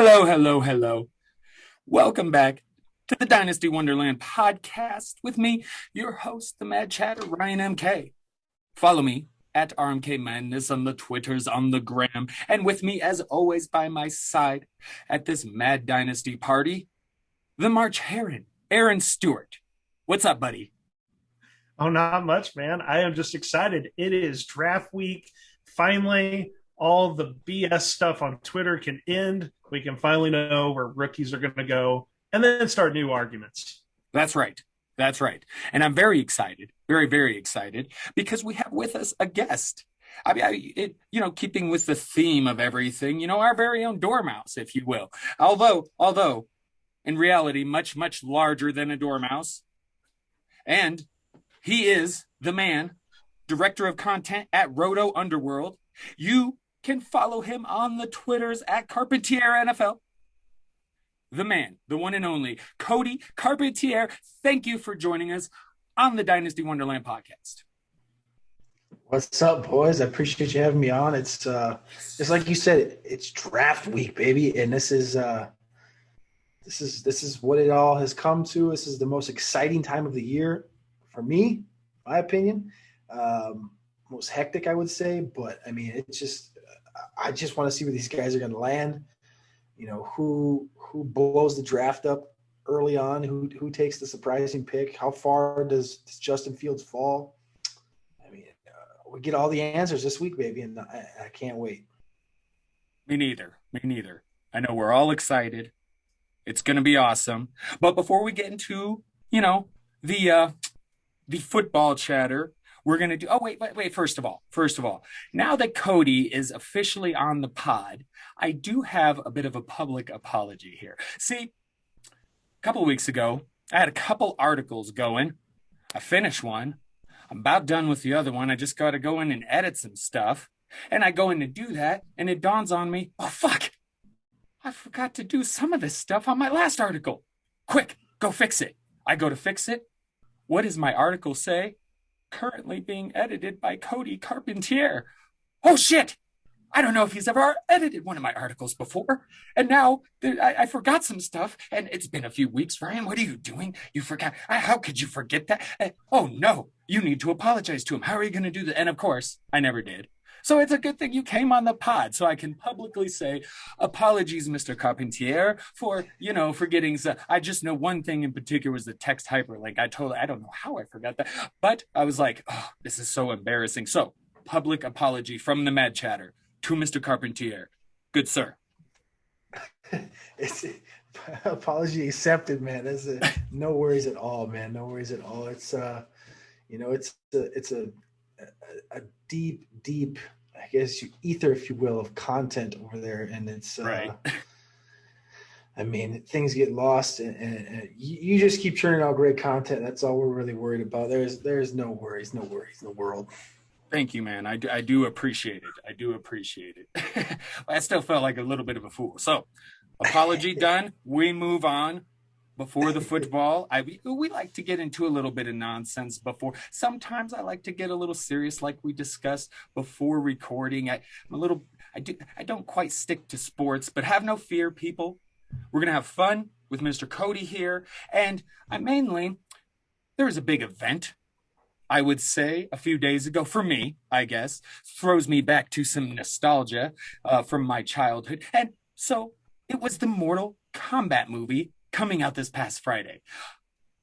Hello, hello, hello. Welcome back to the Dynasty Wonderland podcast with me, your host, the Mad Chatter, Ryan MK. Follow me at RMK Madness on the Twitters, on the gram, and with me, as always, by my side at this Mad Dynasty party, the March Heron, Aaron Stewart. What's up, buddy? Oh, not much, man. I am just excited. It is draft week. Finally, all the BS stuff on Twitter can end. We can finally know where rookies are going to go and then start new arguments. That's right. That's right. And I'm very excited, very, very excited, because we have with us a guest. Keeping with the theme of everything, our very own DoorMouse, if you will. Although, in reality, much, much larger than a dormouse. And he is the man, director of content at Roto Underworld. You can follow him on the Twitters at Carpentier NFL. The man, the one and only, Cody Carpentier. Thank you for joining us on the Dynasty Wonderland podcast. What's up, boys? I appreciate you having me on. It's just like you said, it's draft week, baby, and this is what it all has come to. This is the most exciting time of the year for me, my opinion. Most hectic, I would say, but I mean, I just want to see where these guys are going to land. Who blows the draft up early on, who takes the surprising pick, how far does Justin Fields fall? I mean, we get all the answers this week, baby, and I can't wait. Me neither. I know we're all excited. It's going to be awesome. But before we get into, the football chatter, we're going to do – wait. First of all, now that Cody is officially on the pod, I do have a bit of a public apology here. See, a couple of weeks ago, I had a couple articles going. I finished one. I'm about done with the other one. I just got to go in and edit some stuff. And I go in to do that, and it dawns on me, oh, fuck, I forgot to do some of this stuff on my last article. Quick, go fix it. I go to fix it. What does my article say? Currently being edited by Cody Carpentier. Oh, shit. I don't know if he's ever edited one of my articles before. And now I forgot some stuff, and it's been a few weeks. Ryan, what are you doing? You forgot. How could you forget that? Oh, no. You need to apologize to him. How are you going to do that? And, of course, I never did. So it's a good thing you came on the pod so I can publicly say apologies, Mr. Carpentier, for getting. I just know one thing in particular was the text hyperlink. I don't know how I forgot that, but I was like, oh, this is so embarrassing. So public apology from the Mad Chatter to Mr. Carpentier. Good sir. It's apology accepted, man. No worries at all, man. No worries at all. It's it's a deep, I guess ether, if you will, of content over there, and it's right. I mean, things get lost, and you just keep churning out great content. That's all we're really worried about. There's no worries in the world. Thank you, man. I do appreciate it. I still felt like a little bit of a fool. So, apology done. We move on. Before the football, we like to get into a little bit of nonsense before. Sometimes I like to get a little serious, like we discussed before recording. I don't quite stick to sports, but have no fear, people. We're gonna have fun with Mr. Cody here, and there was a big event, I would say, a few days ago for me. I guess throws me back to some nostalgia from my childhood, and so it was the Mortal Kombat movie coming out this past Friday.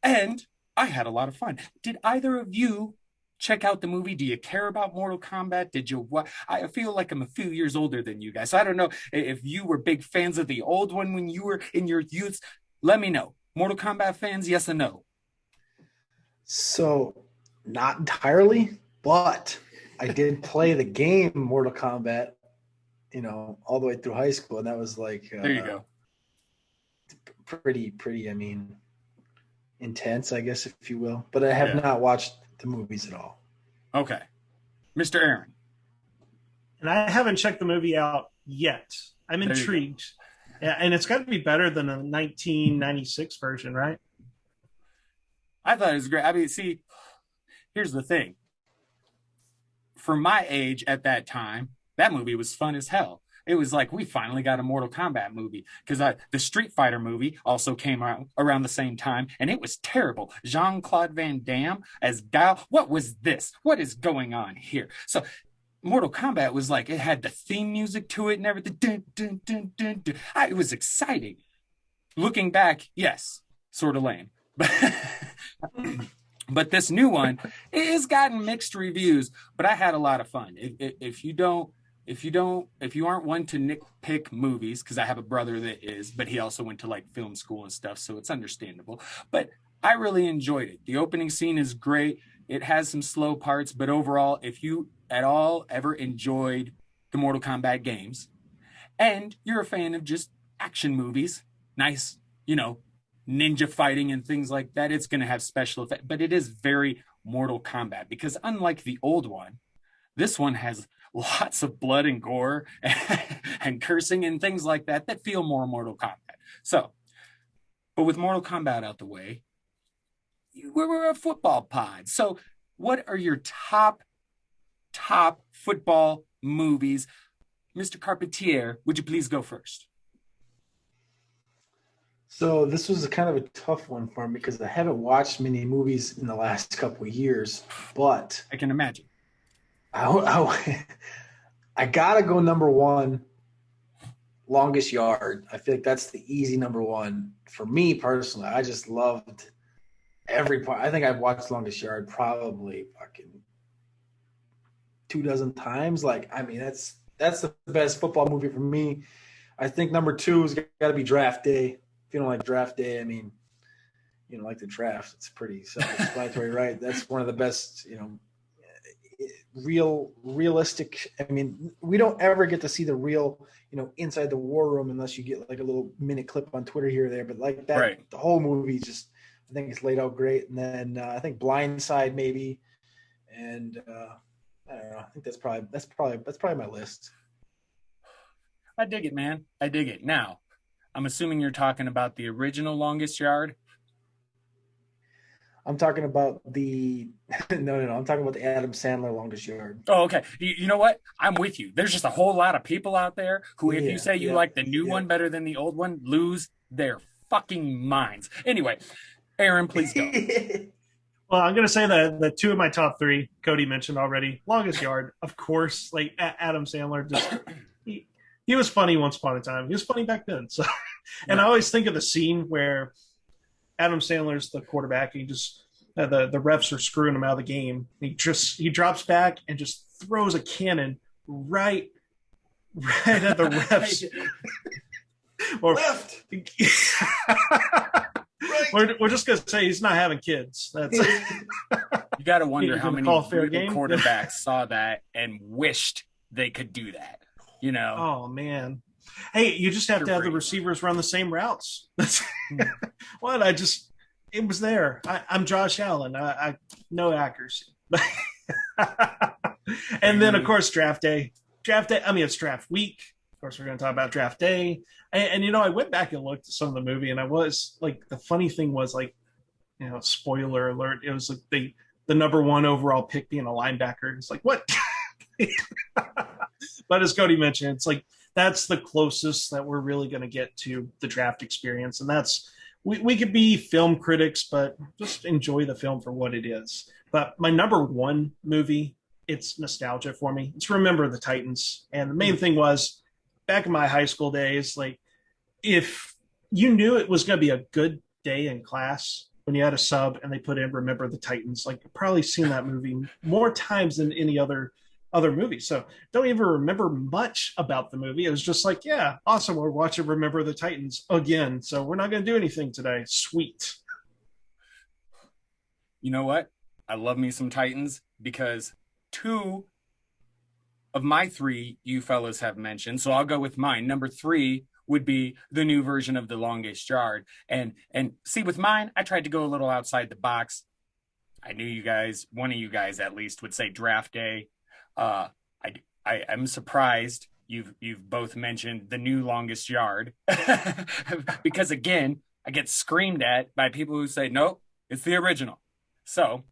And I had a lot of fun. Did either of you check out the movie? Do you care about Mortal Kombat? Did you what? I feel like I'm a few years older than you guys. So I don't know if you were big fans of the old one when you were in your youth. Let me know. Mortal Kombat fans, yes or no? So, not entirely, but I did play the game Mortal Kombat, all the way through high school, and that was like there you go. Pretty, I mean, intense, I guess, if you will. But I have not watched the movies at all. Okay. Mr. Aaron. And I haven't checked the movie out yet. I'm intrigued. Yeah, and it's got to be better than the 1996 version, right? I thought it was great. I mean, see, here's the thing. For my age at that time, that movie was fun as hell. it was like we finally got a Mortal Kombat movie because the Street Fighter movie also came out around the same time, and it was terrible. Jean-Claude Van Damme as Guile. What was this? What is going on here? So Mortal Kombat was like it had the theme music to it and everything. Dun, dun, dun, dun, dun. It was exciting. Looking back, yes, sort of lame. But this new one it has gotten mixed reviews, but I had a lot of fun. If you aren't one to nitpick movies, because I have a brother that is, but he also went to like film school and stuff, so it's understandable. But I really enjoyed it. The opening scene is great. It has some slow parts, but overall, if you at all ever enjoyed the Mortal Kombat games and you're a fan of just action movies, nice, ninja fighting and things like that, it's going to have special effects, but it is very Mortal Kombat because unlike the old one, this one has lots of blood and gore and cursing and things like that that feel more Mortal Kombat. So, but with Mortal Kombat out the way, we're a football pod. So, what are your top football movies? Mr. Carpentier, would you please go first? So this was a kind of a tough one for me because I haven't watched many movies in the last couple of years, but I can imagine. I gotta go number one, Longest Yard. I feel like that's the easy number one for me personally. I just loved every part. I think I've watched Longest Yard probably fucking 24 times. Like, I mean, that's the best football movie for me. I think number two has got to be Draft Day. If you don't like Draft Day, I mean, you don't like the draft. It's pretty self-explanatory, right? That's one of the best, realistic. I mean, we don't ever get to see the real, inside the war room unless you get like a little minute clip on Twitter here or there. But like that, right. The whole movie just, I think it's laid out great. And then I think Blindside maybe, and I don't know. I think that's probably my list. I dig it, man. I dig it. Now, I'm assuming you're talking about the original Longest Yard. I'm talking about the no. I'm talking about the Adam Sandler Longest Yard. Oh, okay. You know what? I'm with you. There's just a whole lot of people out there who, if you say you like the new one better than the old one, lose their fucking minds. Anyway, Aaron, please go. Well, I'm going to say that the two of my top three, Cody mentioned already. Longest Yard, of course. Like Adam Sandler, just he was funny once upon a time. He was funny back then. So, and I always think of the scene where Adam Sandler's the quarterback. And he just the refs are screwing him out of the game. He drops back and just throws a cannon right at the refs. Or left. Right. We're just gonna say he's not having kids. That's you got to wonder how many quarterbacks saw that and wished they could do that. Oh man. Hey, you just have to have the receivers run the same routes. What? It was there. I'm Josh Allen. I no accuracy. And then of course Draft Day. I mean, it's draft week. Of course, we're going to talk about Draft Day. And I went back and looked at some of the movie, and I was like, the funny thing was like, spoiler alert, it was like the number one overall pick being a linebacker. It's like, what? But as Cody mentioned, it's like that's the closest that we're really going to get to the draft experience. And that's we could be film critics, but just enjoy the film for what it is. But my number one movie, it's nostalgia for me. It's Remember the Titans. And the main thing was back in my high school days, like if you knew it was going to be a good day in class when you had a sub and they put in Remember the Titans, like you've probably seen that movie more times than any other movie. So don't even remember much about the movie. It was just like, yeah, awesome. We're watching Remember the Titans again. So we're not going to do anything today. Sweet. You know what? I love me some Titans because two of my three you fellas have mentioned. So I'll go with mine. Number three would be the new version of The Longest Yard. And see, with mine, I tried to go a little outside the box. I knew one of you guys at least would say Draft Day. I'm surprised you've both mentioned the new Longest Yard because again, I get screamed at by people who say, nope, it's the original. So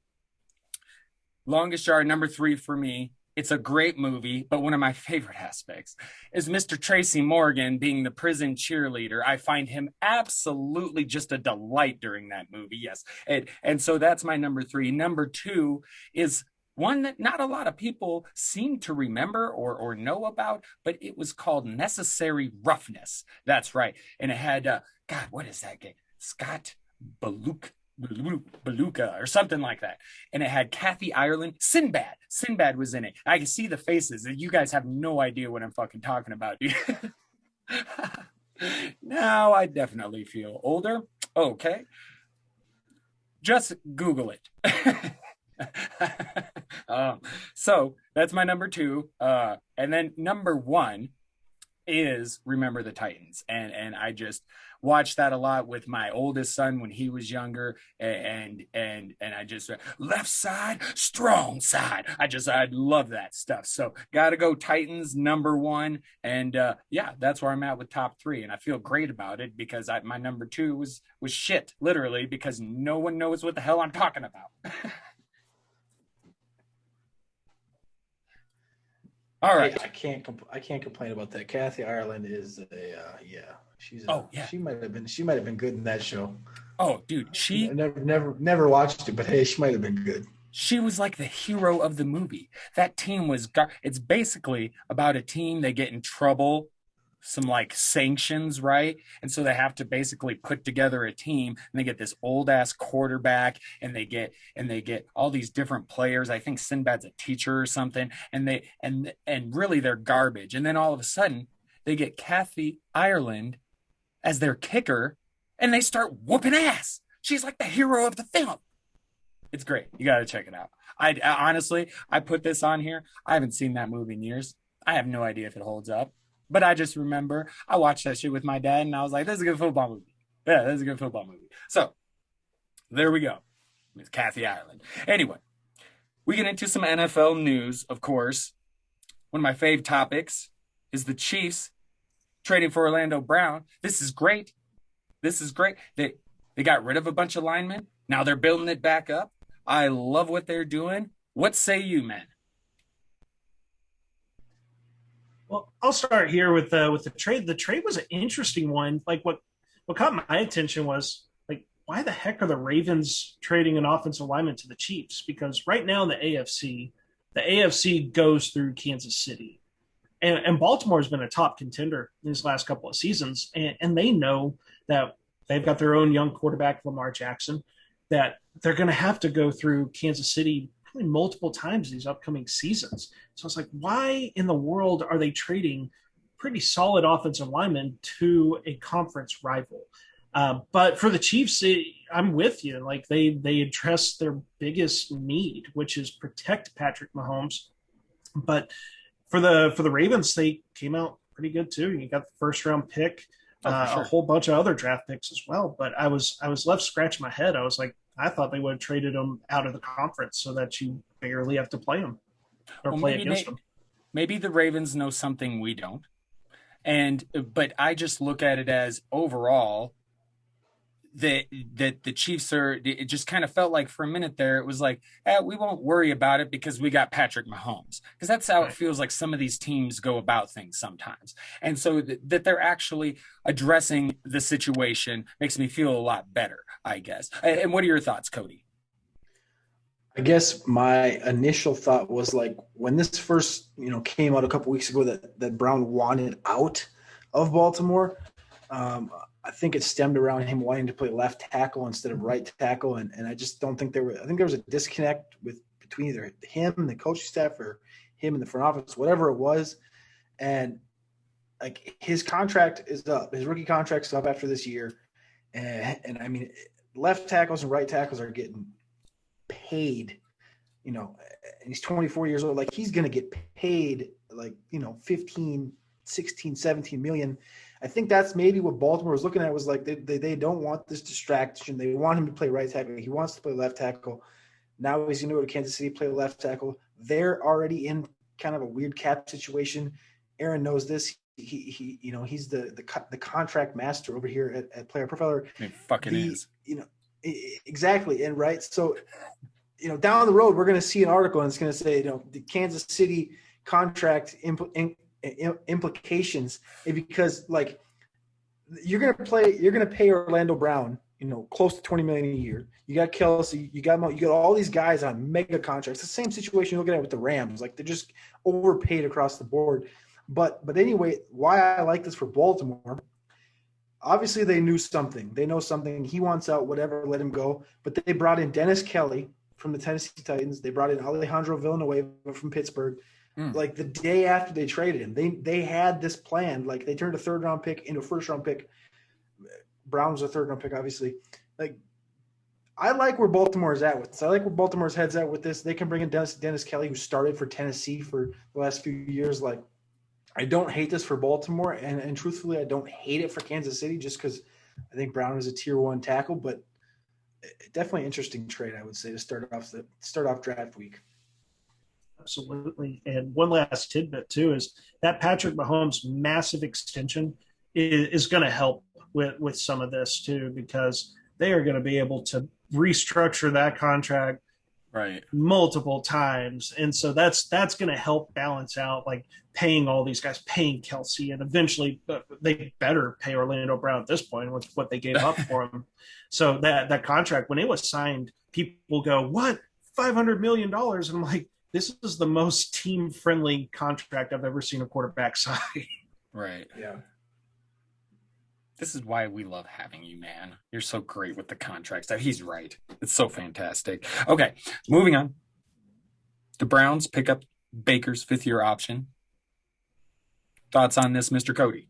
Longest Yard, number three for me. It's a great movie, but one of my favorite aspects is Mr. Tracy Morgan being the prison cheerleader. I find him absolutely just a delight during that movie. Yes. And so that's my number three. Number two is one that not a lot of people seem to remember or know about, but it was called Necessary Roughness. That's right. And it had, God, what is that game? Scott Baluch. Beluga or something like that. And it had Kathy Ireland. Sinbad. Sinbad was in it. I can see the faces. You guys have no idea what I'm fucking talking about, dude. Now I definitely feel older. Okay. Just Google it. So that's my number two. And then number one is Remember the Titans. And I just watched that a lot with my oldest son when he was younger. And I just left side, strong side. I love that stuff. So gotta go Titans number one. And yeah, that's where I'm at with top three. And I feel great about it because my number two was shit, literally, because no one knows what the hell I'm talking about. All right. I can't complain about that. Kathy Ireland is yeah. Oh yeah. She might have been good in that show. Oh dude, never watched it, but hey, she might have been good. She was like the hero of the movie. That team was it's basically about a team, they get in trouble, some like sanctions, right? And so they have to basically put together a team, and they get this old ass quarterback, and they get all these different players. I think Sinbad's a teacher or something, and really they're garbage. And then all of a sudden they get Kathy Ireland as their kicker, and they start whooping ass. She's like the hero of the film. It's great. You got to check it out. I honestly, I put this on here. I haven't seen that movie in years. I have no idea if it holds up. But I just remember I watched that shit with my dad, and I was like, this is a good football movie. Yeah, this is a good football movie. So there we go. It's Kathy Ireland. Anyway, we get into some NFL news, of course. One of my fave topics is the Chiefs trading for Orlando Brown. This is great. This is great. They got rid of a bunch of linemen. Now they're building it back up. I love what they're doing. What say you, man? Well, I'll start here with the trade. The trade was an interesting one. Like what caught my attention was like, why the heck are the Ravens trading an offensive lineman to the Chiefs? Because right now in the AFC goes through Kansas City, and Baltimore has been a top contender in these last couple of seasons, and they know that they've got their own young quarterback, Lamar Jackson, that they're going to have to go through Kansas City multiple times these upcoming seasons. So it's like, why in the world are they trading pretty solid offensive linemen to a conference rival? But for the Chiefs, I'm with you. Like they addressed their biggest need, which is protect Patrick Mahomes. But for the Ravens, they came out pretty good too. You got the first round pick, sure. A whole bunch of other draft picks as well. But I was left scratching my head. I was like, I thought they would have traded them out of the conference so that you barely have to play them or play against them. Maybe the Ravens know something we don't. But I just look at it as overall that the Chiefs it just kind of felt like for a minute there, it was like, we won't worry about it because we got Patrick Mahomes. Because that's how it feels like some of these teams go about things sometimes. And so that they're actually addressing the situation makes me feel a lot better, I guess. And what are your thoughts, Cody? I guess my initial thought was like when this first, came out a couple weeks ago that Brown wanted out of Baltimore, I think it stemmed around him wanting to play left tackle instead of right tackle. And I just don't think I think there was a disconnect between either him and the coaching staff or him and the front office, whatever it was. And like his contract is up. His rookie contract's up after this year. And I mean, left tackles and right tackles are getting paid, and he's 24 years old. Like he's going to get paid like, 15, 16, 17 million. I think that's maybe what Baltimore was looking at was like they don't want this distraction. They want him to play right tackle. He wants to play left tackle. Now he's going to go to Kansas City, play left tackle. They're already in kind of a weird cap situation. Aaron knows this. He's the contract master over here at Player Profiler. It fucking is. Exactly. And right. So down the road, we're going to see an article and it's going to say, the Kansas City contract implications, because like you're going to pay Orlando Brown, close to $20 million a year. You got Kelsey, you got all these guys on mega contracts. The same situation you're looking at with the Rams. Like they're just overpaid across the board. But anyway, why I like this for Baltimore, obviously they knew something. They know something. He wants out, whatever, let him go. But they brought in Dennis Kelly from the Tennessee Titans. They brought in Alejandro Villanueva from Pittsburgh. Like the day after they traded him, they had this plan. Like they turned a third-round pick into a first-round pick. Brown was a third-round pick, obviously. Like I like where Baltimore's at with this. I like where Baltimore's head's at with this. They can bring in Dennis Kelly, who started for Tennessee for the last few years. Like I don't hate this for Baltimore, and truthfully, I don't hate it for Kansas City just because I think Brown is a tier 1 tackle, but definitely interesting trade, I would say, to start off draft week. Absolutely. And one last tidbit too is that Patrick Mahomes massive extension is going to help with some of this too, because they are going to be able to restructure that contract multiple times. And so that's going to help balance out like paying all these guys, paying Kelsey, and eventually they better pay Orlando Brown at this point with what they gave up for him. So that contract, when it was signed, people go, what? $500 million. And I'm like, this is the most team-friendly contract I've ever seen a quarterback sign. Right. Yeah. This is why we love having you, man. You're so great with the contracts. He's right. It's so fantastic. Okay, moving on. The Browns pick up Baker's fifth-year option. Thoughts on this, Mr. Cody?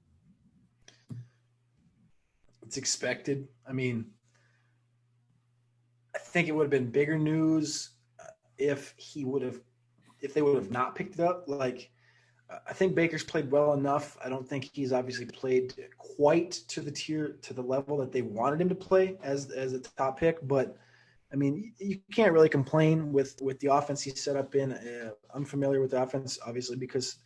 It's expected. I mean, I think it would have been bigger news if they would have not picked it up. Like, I think Baker's played well enough. I don't think he's obviously played quite to the level that they wanted him to play as a top pick. But I mean, you can't really complain with the offense he's set up in. I'm familiar with the offense, obviously, because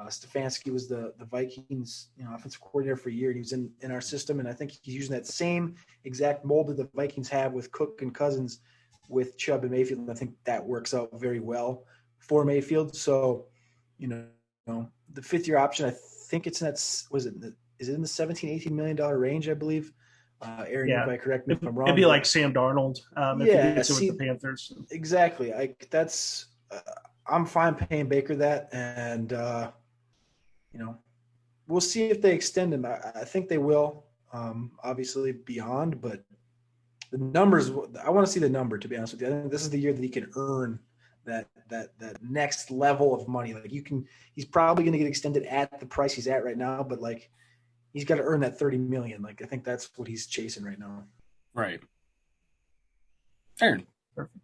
Stefanski was the Vikings offensive coordinator for a year. He was in our system, and I think he's using that same exact mold that the Vikings have with Cook and Cousins with Chubb and Mayfield. And I think that works out very well for Mayfield. So, the fifth-year option, I think it's in that, is it in the $17-18 million range, I believe? Aaron, you might correct me if I'm wrong. It'd be like Sam Darnold if he gets it with the Panthers. Exactly. I'm fine paying Baker that, and we'll see if they extend him. I think they will, obviously beyond, but the numbers, I want to see the number, to be honest with you. I think this is the year that he can earn that next level of money. Like he's probably going to get extended at the price he's at right now, but like he's got to earn that $30 million. Like I think that's what he's chasing right now. Right. Aaron. Perfect.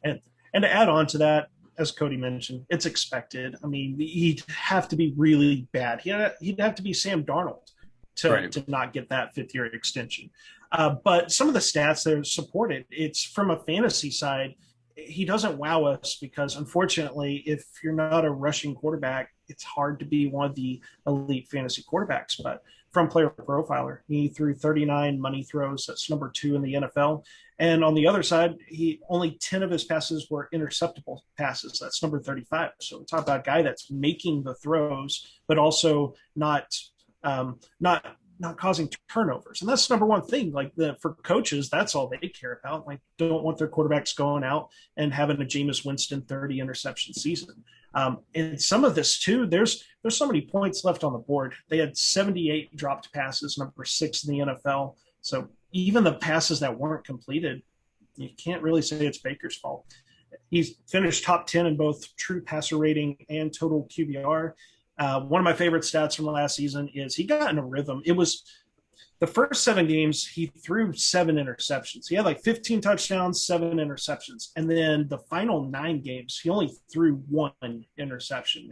And to add on to that, as Cody mentioned, it's expected. I mean, he'd have to be really bad. He'd have to be Sam Darnold to not get that fifth-year extension. But some of the stats there support it. It's from a fantasy side. He doesn't wow us because, unfortunately, if you're not a rushing quarterback, it's hard to be one of the elite fantasy quarterbacks. But from Player Profiler, he threw 39 money throws. That's number 2 in the NFL. And on the other side, only 10 of his passes were interceptable passes. That's number 35. So we're talking about a guy that's making the throws, but also not causing turnovers. And that's the number one thing. Like for coaches, that's all they care about. Like don't want their quarterbacks going out and having a Jameis Winston 30 interception season. And some of this too, there's so many points left on the board. They had 78 dropped passes, number 6 in the NFL. So even the passes that weren't completed, you can't really say it's Baker's fault. He's finished top 10 in both true passer rating and total QBR. One of my favorite stats from last season is he got in a rhythm. It was the first 7 games, he threw 7 interceptions. He had like 15 touchdowns, 7 interceptions. And then the final 9 games, he only threw 1 interception.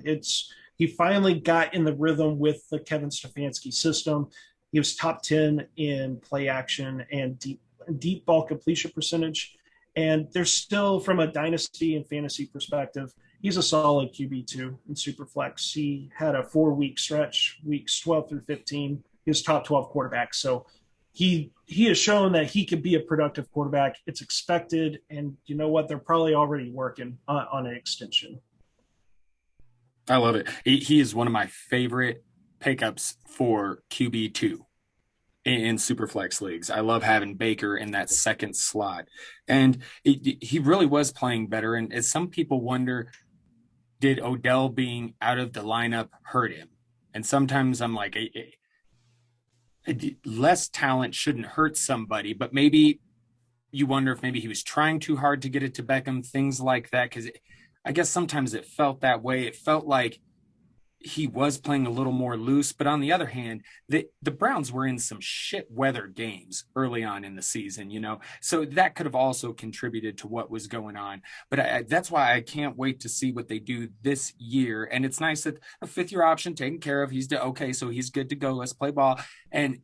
He finally got in the rhythm with the Kevin Stefanski system. He was top 10 in play action and deep ball completion percentage. And there's still, from a dynasty and fantasy perspective, he's a solid QB2 in Superflex. He had a 4-week stretch, weeks 12 through 15. He was top 12 quarterback. So he has shown that he could be a productive quarterback. It's expected, and you know what? They're probably already working on an extension. I love it. He is one of my favorite pickups for QB2 in Superflex leagues. I love having Baker in that second slot. And he really was playing better. And as some people wonder, did Odell being out of the lineup hurt him? And sometimes I'm like, less talent shouldn't hurt somebody, but maybe you wonder if maybe he was trying too hard to get it to Beckham, things like that. Because I guess sometimes it felt that way. It felt like he was playing a little more loose. But on the other hand, the Browns were in some shit weather games early on in the season, so that could have also contributed to what was going on. But that's why I can't wait to see what they do this year. And it's nice that a fifth year option taken care of. Okay, so he's good to go. Let's play ball. And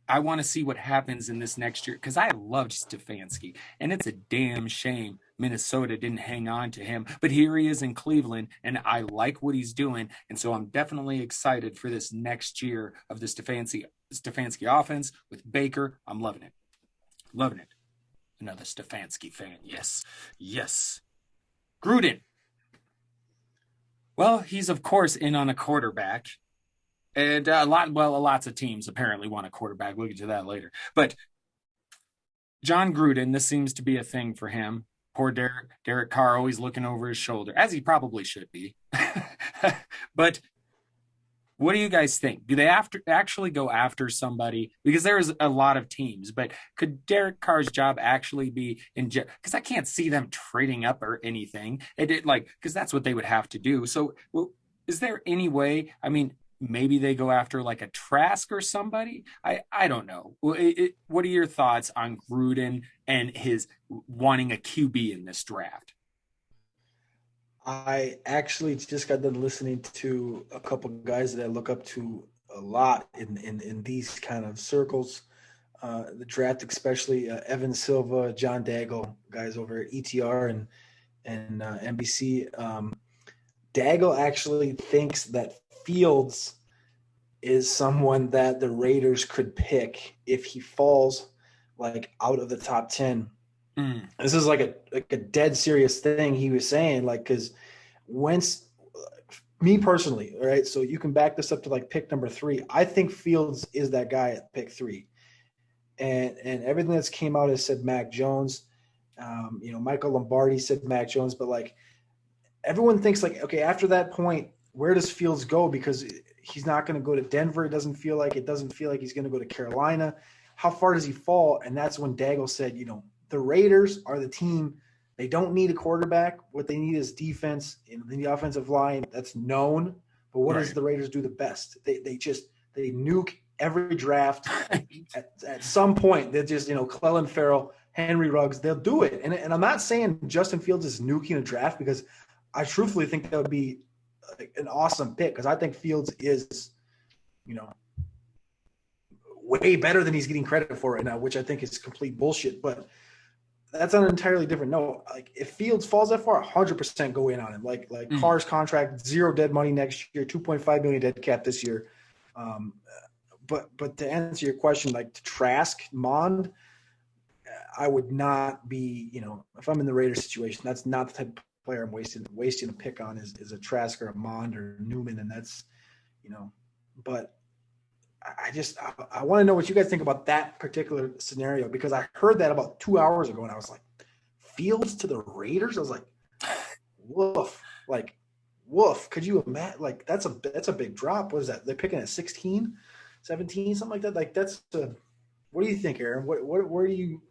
I want to see what happens in this next year because I loved Stefanski, and it's a damn shame Minnesota didn't hang on to him. But here he is in Cleveland, and I like what he's doing, and so I'm definitely excited for this next year of the Stefanski offense with Baker. I'm loving it. Loving it. Another Stefanski fan. Yes. Yes. Gruden. Well, he's, of course, in on a quarterback. And lots of teams apparently want a quarterback. We'll get to that later. But John Gruden, this seems to be a thing for him. Poor Derek Carr always looking over his shoulder, as he probably should be. But what do you guys think? Do they actually go after somebody? Because there's a lot of teams, but could Derek Carr's job actually be in jeopardy? Because I can't see them trading up or anything. Because that's what they would have to do. So, is there any way? I mean, maybe they go after like a Trask or somebody. I don't know. What are your thoughts on Gruden and his wanting a QB in this draft? I actually just got done listening to a couple of guys that I look up to a lot in these kind of circles. The draft, especially Evan Silva, John Daigle, guys over at ETR and NBC. Daigle actually thinks that Fields is someone that the Raiders could pick if he falls like out of the top 10. This is like a dead serious thing he was saying, like, because me personally, all right, so you can back this up to like pick number 3. I think Fields is that guy at pick 3. And everything that's came out has said Mac Jones. Michael Lombardi said Mac Jones, but like everyone thinks like, okay, after that point, where does Fields go? Because he's not going to go to Denver. It doesn't feel like he's going to go to Carolina. How far does he fall? And that's when Daigle said, the Raiders are the team. They don't need a quarterback. What they need is defense in the offensive line. That's known. But what does the Raiders do the best? They nuke every draft. at some point, they're just, Clelin Ferrell, Henry Ruggs, they'll do it. And I'm not saying Justin Fields is nuking a draft because I truthfully think that would be an awesome pick because I think Fields is, way better than he's getting credit for right now, which I think is complete bullshit. But that's on an entirely different note. Like if Fields falls that far, 100% go in on him. Like Carr's contract, 0 dead money next year, 2.5 million dead cap this year. But to answer your question, like to Trask, Mond, I would not be, if I'm in the Raiders situation, that's not the type of player I'm wasting a pick on is a Trask or a Mond or Newman. And that's, but I want to know what you guys think about that particular scenario because I heard that about 2 hours ago and I was like, Fields to the Raiders? I was like, woof. Could you imagine? Like, that's a big drop. What is that? They're picking at 16, 17, something like that. Like, what do you think, Aaron? Where do you,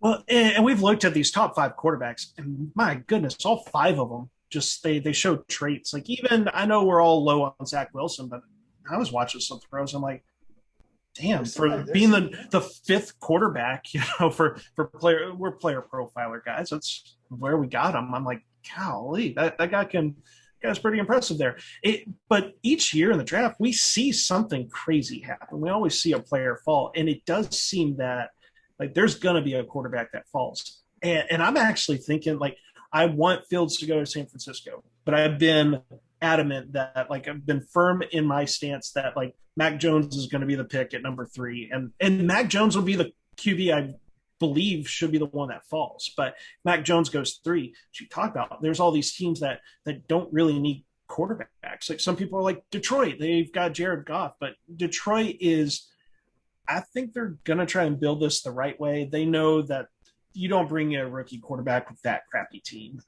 Well, and we've looked at these top 5 quarterbacks, and my goodness, all 5 of them just they show traits. Like even I know we're all low on Zach Wilson, but I was watching some throws. I'm like, damn, for being the 5th quarterback, for player, we're player profiler guys. That's where we got him. I'm like, golly, that guy's pretty impressive there. But each year in the draft, we see something crazy happen. We always see a player fall, and it does seem that like there's going to be a quarterback that falls. And I'm actually thinking like I want Fields to go to San Francisco, but I've been adamant that like I've been firm in my stance that like Mac Jones is going to be the pick at number 3, and Mac Jones will be the QB I believe should be the one that falls. But Mac Jones goes 3. As you talk about, there's all these teams that don't really need quarterbacks. Like some people are like Detroit, they've got Jared Goff, but Detroit is, I think they're going to try and build this the right way. They know that you don't bring a rookie quarterback with that crappy team.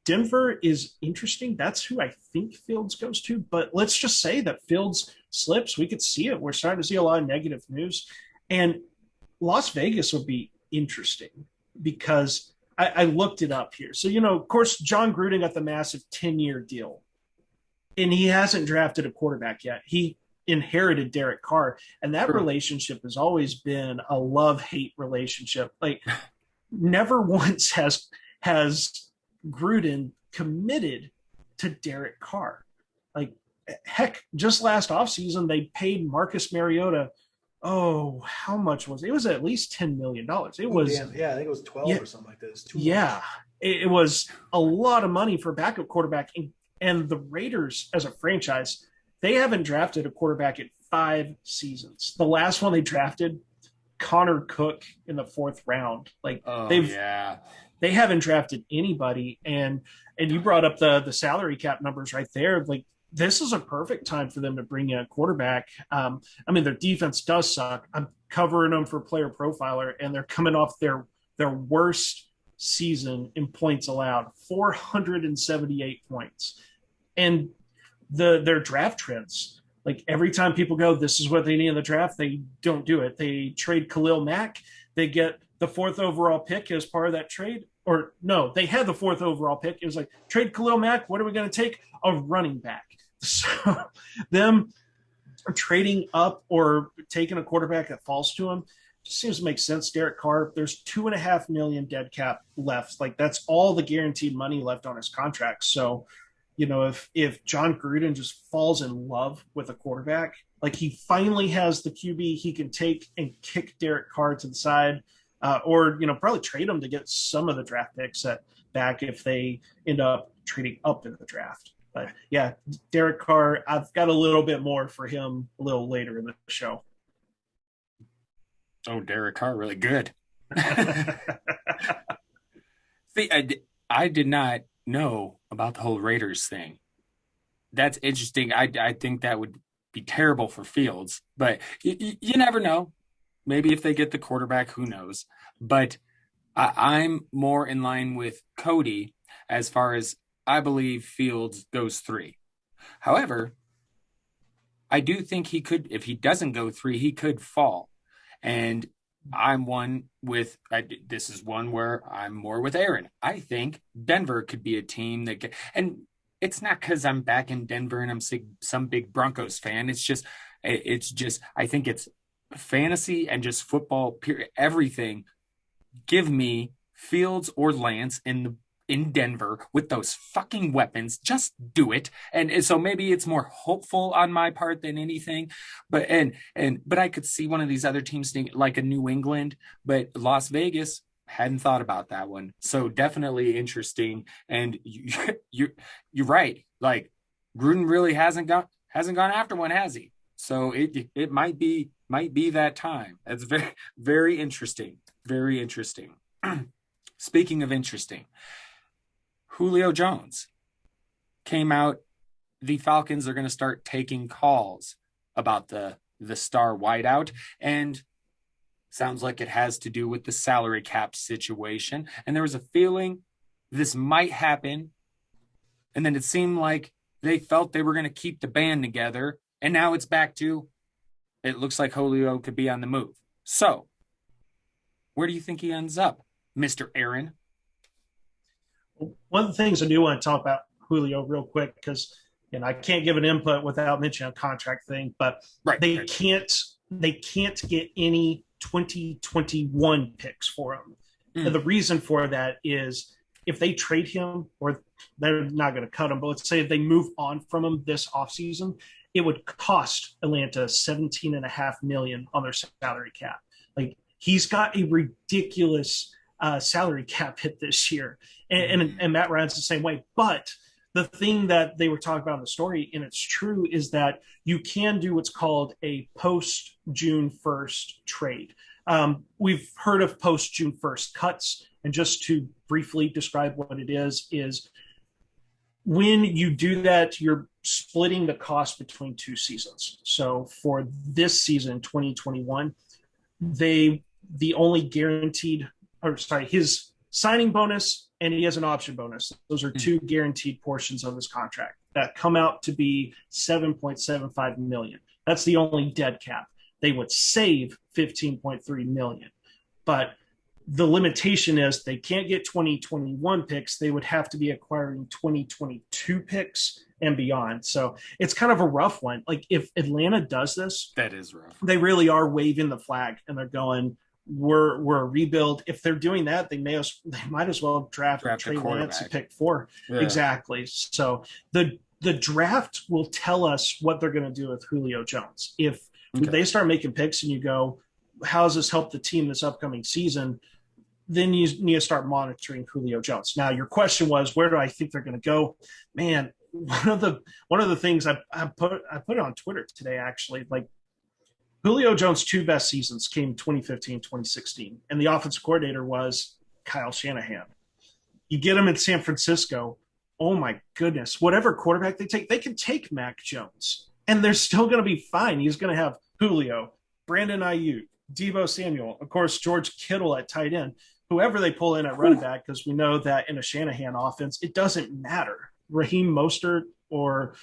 Denver is interesting. That's who I think Fields goes to. But let's just say that Fields slips. We could see it. We're starting to see a lot of negative news. And Las Vegas would be interesting because I looked it up here. So, of course, John Gruden got the massive 10-year deal. And he hasn't drafted a quarterback yet. He inherited Derek Carr. And that relationship has always been a love-hate relationship. Like, never once has Gruden committed to Derek Carr. Like, heck, just last offseason, they paid Marcus Mariota. Oh, how much was it? It was at least $10 million. It was, yeah, I think it was 12 or something like this. It was a lot of money for a backup quarterback. And the Raiders, as a franchise, they haven't drafted a quarterback in 5 seasons. The last one they drafted, Connor Cook, in the 4th round. Like they haven't drafted anybody. And you brought up the salary cap numbers right there. Like, this is a perfect time for them to bring in a quarterback. I mean, their defense does suck. I'm covering them for Player Profiler, and they're coming off their worst season in points allowed, 478 points. And their draft trends, like every time people go, this is what they need in the draft, they don't do it. They trade Khalil Mack. They get the 4th overall pick as part of that trade. Or no, they had the 4th overall pick. It was like, trade Khalil Mack. What are we going to take? A running back. So them trading up or taking a quarterback that falls to them just seems to make sense. Derek Carr, there's $2.5 million dead cap left. Like, that's all the guaranteed money left on his contract. So, if John Gruden just falls in love with a quarterback, like he finally has the QB he can take and kick Derek Carr to the side, or probably trade him to get some of the draft picks back if they end up trading up in the draft. But yeah, Derek Carr, I've got a little bit more for him a little later in the show. Oh, Derek Carr, really good. See, I did not know about the whole Raiders thing. That's interesting. I think that would be terrible for Fields, but you never know. Maybe if they get the quarterback, who knows? But I'm more in line with Cody as far as I believe Fields goes 3. However, I do think he could, if he doesn't go 3, he could fall. And I'm this is one where I'm more with Aaron. I think Denver could be a team that and it's not because I'm back in Denver and I'm some big Broncos fan. It's just, I think it's fantasy and just football, period, everything. Give me Fields or Lance in Denver with those fucking weapons. Just do it. And so maybe it's more hopeful on my part than anything, but I could see one of these other teams like a New England, but Las Vegas, hadn't thought about that one. So definitely interesting. And you're right. Like, Gruden really hasn't gone after one, has he? So it might be that time. That's very, very interesting. Very interesting. Speaking of interesting, Julio Jones came out. The Falcons are going to start taking calls about the star wideout, and sounds like it has to do with the salary cap situation. And there was a feeling this might happen, and then it seemed like they felt they were going to keep the band together, and now it's back to, it looks like Julio could be on the move. So, where do you think he ends up, Mr. Aaron? One of the things I do want to talk about Julio real quick, because I can't give an input without mentioning a contract thing, but they can't get any 2021 picks for him. And the reason for that is if they trade him, or they're not going to cut him, but let's say if they move on from him this offseason, it would cost Atlanta $17.5 million on their salary cap. Like, he's got a ridiculous salary cap hit this year. And Matt Ryan's the same way. But the thing that they were talking about in the story, and it's true, is that you can do what's called a post June 1st trade. We've heard of post June 1st cuts, and just to briefly describe what it is when you do that, you're splitting the cost between two seasons. So for this season, 2021, the only guaranteed, or sorry, his signing bonus and he has an option bonus. Those are two guaranteed portions of his contract that come out to be $7.75 million. That's the only dead cap. They would save $15.3 million, but the limitation is they can't get 2021 picks. They would have to be acquiring 2022 picks and beyond. So it's kind of a rough one. Like if Atlanta does this, that is rough. They really are waving the flag and they're going, we're a rebuild. If they're doing that, they might as well draft Trey Lance and pick 4. Yeah. Exactly. So the draft will tell us what they're going to do with Julio Jones. If they start making picks and you go, how does this help the team this upcoming season? Then you need to start monitoring Julio Jones. Now, your question was, where do I think they're going to go? Man, one of the things I put it on Twitter today, actually, like Julio Jones' 2 best seasons came 2015, 2016, and the offensive coordinator was Kyle Shanahan. You get him in San Francisco, oh my goodness, whatever quarterback they take, they can take Mac Jones, and they're still going to be fine. He's going to have Julio, Brandon Ayuk, Deebo Samuel, of course, George Kittle at tight end, whoever they pull in at running back, because we know that in a Shanahan offense, it doesn't matter. Raheem Mostert or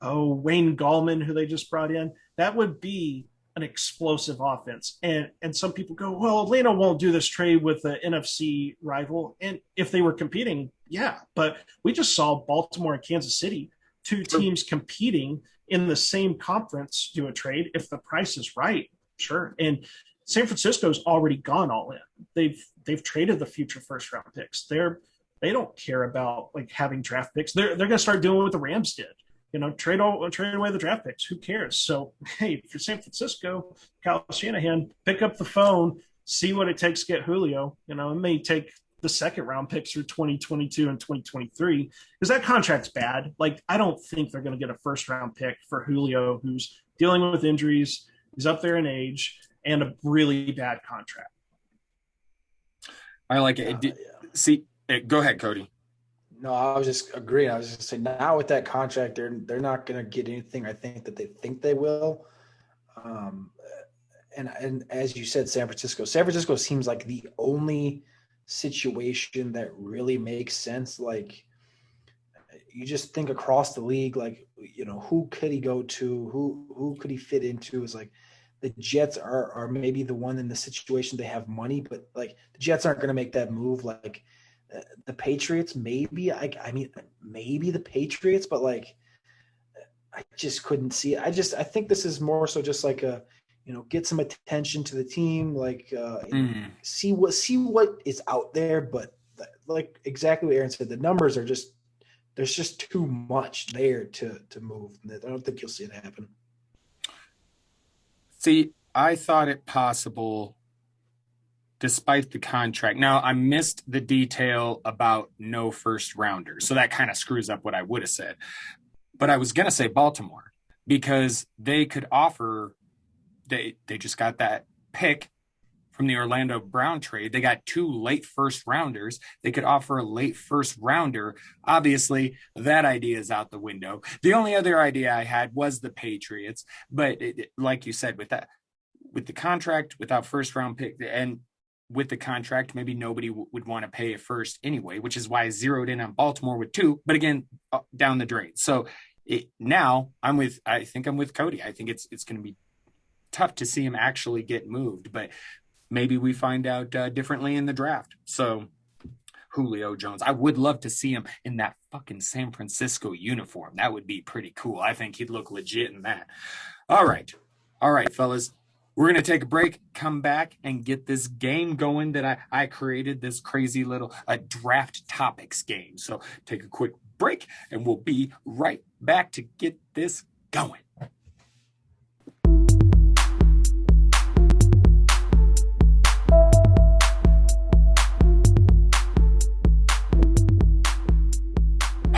Wayne Gallman, who they just brought in, that would be an explosive offense. And some people go, well, Atlanta won't do this trade with the NFC rival. And if they were competing, yeah. But we just saw Baltimore and Kansas City, 2 teams competing in the same conference, do a trade if the price is right. Sure. And San Francisco's already gone all in. They've traded the future first round picks. They don't care about like having draft picks. They're going to start doing what the Rams did. Trade away the draft picks. Who cares? So, hey, if you're San Francisco, Kyle Shanahan, pick up the phone, see what it takes to get Julio. It may take the second round picks through 2022 and 2023 because that contract's bad. Like, I don't think they're going to get a first round pick for Julio, who's dealing with injuries. He's up there in age and a really bad contract. I like it. See, go ahead, Cody. No, I was just agreeing. I was just saying now with that contract, they're not going to get anything. I think that they think they will. And as you said, San Francisco seems like the only situation that really makes sense. Like you just think across the league, like, who could he go to? Who could he fit into? Is like the Jets are maybe the one in the situation they have money, but like the Jets aren't going to make that move. Like the Patriots, maybe. I mean, maybe the Patriots, but like I just couldn't see it. I think this is more so just like a, get some attention to the team, like see what is out there. But like exactly what Aaron said, the numbers are just, there's just too much there to move. I don't think you'll see it happen. See, I thought it possible despite the contract. Now, I missed the detail about no first rounder, so that kind of screws up what I would have said. But I was going to say Baltimore because they could offer – they just got that pick from the Orlando Brown trade. They got 2 late first rounders. They could offer a late first rounder. Obviously, that idea is out the window. The only other idea I had was the Patriots. But like you said, with the contract, without first round pick, and with the contract, maybe nobody would want to pay a first anyway, which is why I zeroed in on Baltimore with 2. But again, down the drain. So now I think I'm with Cody. I think it's going to be tough to see him actually get moved, but maybe we find out differently in the draft. So Julio Jones, I would love to see him in that fucking San Francisco uniform. That would be pretty cool. I think he'd look legit in that. All right, fellas. We're going to take a break, come back, and get this game going that I created, this crazy little draft topics game. So take a quick break, and we'll be right back to get this going.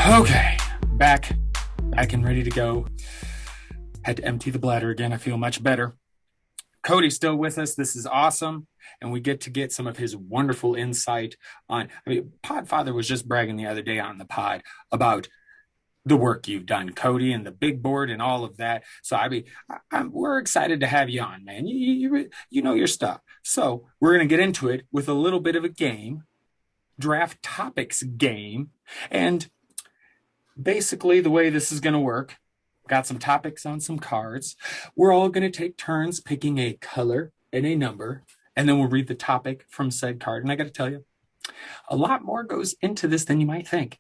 Okay, back and ready to go. Had to empty the bladder again. I feel much better. Cody's still with us. This is awesome. And we get to get some of his wonderful insight on. I mean, Podfather was just bragging the other day on the pod about the work you've done, Cody, and the big board and all of that. So we're excited to have you on, man. You know your stuff. So we're gonna get into it with a little bit of a game, draft topics game, and basically the way this is gonna work. Got some topics on some cards. We're all gonna take turns picking a color and a number, and then we'll read the topic from said card. And I got to tell you, a lot more goes into this than you might think.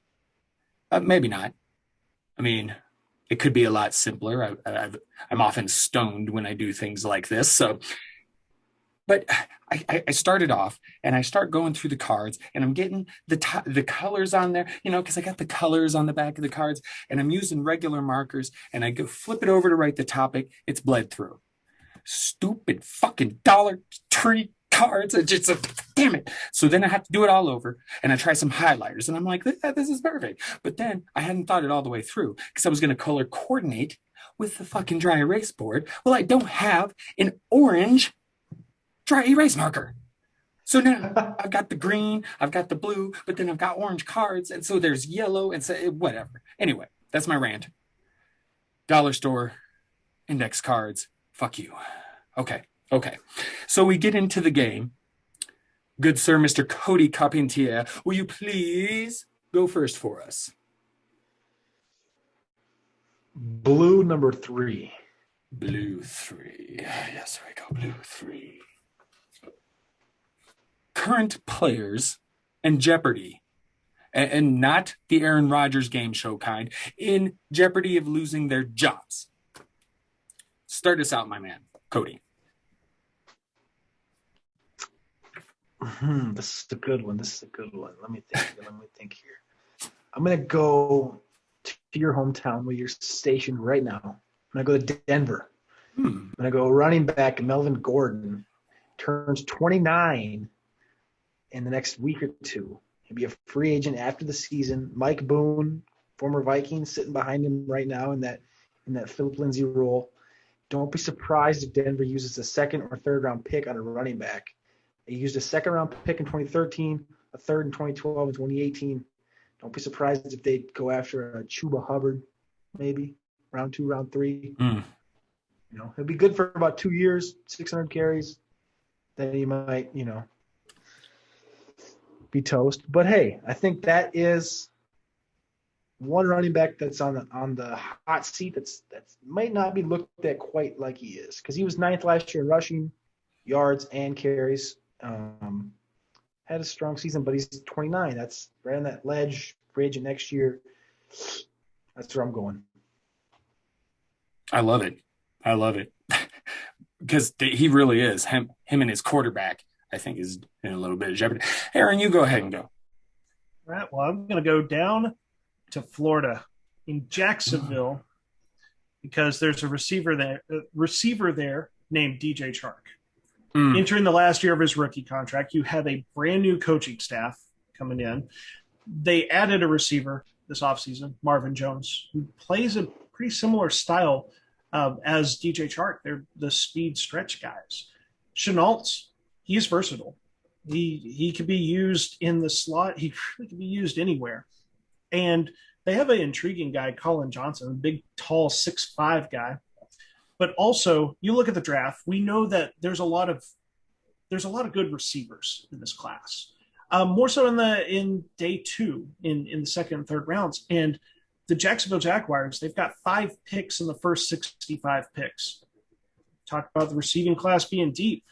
Maybe not. I mean, it could be a lot simpler. I'm often stoned when I do things like this. So, but I started off and I start going through the cards and I'm getting the colors on there, because I got the colors on the back of the cards and I'm using regular markers and I go flip it over to write the topic. It's bled through. Stupid fucking Dollar Tree cards. Damn it. So then I have to do it all over and I try some highlighters and I'm like, this is perfect. But then I hadn't thought it all the way through because I was going to color coordinate with the fucking dry erase board. Well, I don't have an orange dry erase marker. So now I've got the green, I've got the blue, but then I've got orange cards. And so there's yellow and so whatever. Anyway, that's my rant. Dollar store, index cards. Fuck you. Okay. So we get into the game. Good sir, Mr. Cody Carpentier, will you please go first for us? Blue number 3. Blue 3. Yes, there we go. Blue 3. Current players and Jeopardy, and not the Aaron Rodgers game show kind, in jeopardy of losing their jobs. Start us out, my man, Cody. This is a good one. Let me think here. I'm going to go to your hometown where you're stationed right now. I'm going to go to Denver. I'm going to go running back Melvin Gordon. Turns 29 in the next week or two. He'll be a free agent after the season. Mike Boone, former Viking, sitting behind him right now in that Philip Lindsay role. Don't be surprised if Denver uses a second or third round pick on a running back. They used a second round pick in 2013, a third in 2012 and 2018. Don't be surprised if they go after a Chuba Hubbard, maybe round 2, round 3. He'll be good for about 2 years, 600 carries. Then he might, be toast. But hey, I think that is one running back that's on the hot seat that might not be looked at quite like he is, because he was 9th last year in rushing yards and carries. Had a strong season, but he's 29. That's right on that ledge. Free agent next year. That's where I'm going. I love it because he really is. Him and his quarterback, I think, is in a little bit of jeopardy. Aaron, you go ahead and go. All right. Well, I'm going to go down to Florida in Jacksonville because there's a receiver there named DJ Chark. Entering the last year of his rookie contract, you have a brand new coaching staff coming in. They added a receiver this offseason, Marvin Jones, who plays a pretty similar style as DJ Chark. They're the speed stretch guys. Chenault's, he's versatile. He could be used in the slot. He really could be used anywhere. And they have an intriguing guy, Colin Johnson, a big, tall, 6'5" guy. But also, you look at the draft, we know that there's a lot of good receivers in this class. More so in day 2, in the second and third rounds. And the Jacksonville Jaguars, they've got 5 picks in the first 65 picks. Talk about the receiving class being deep.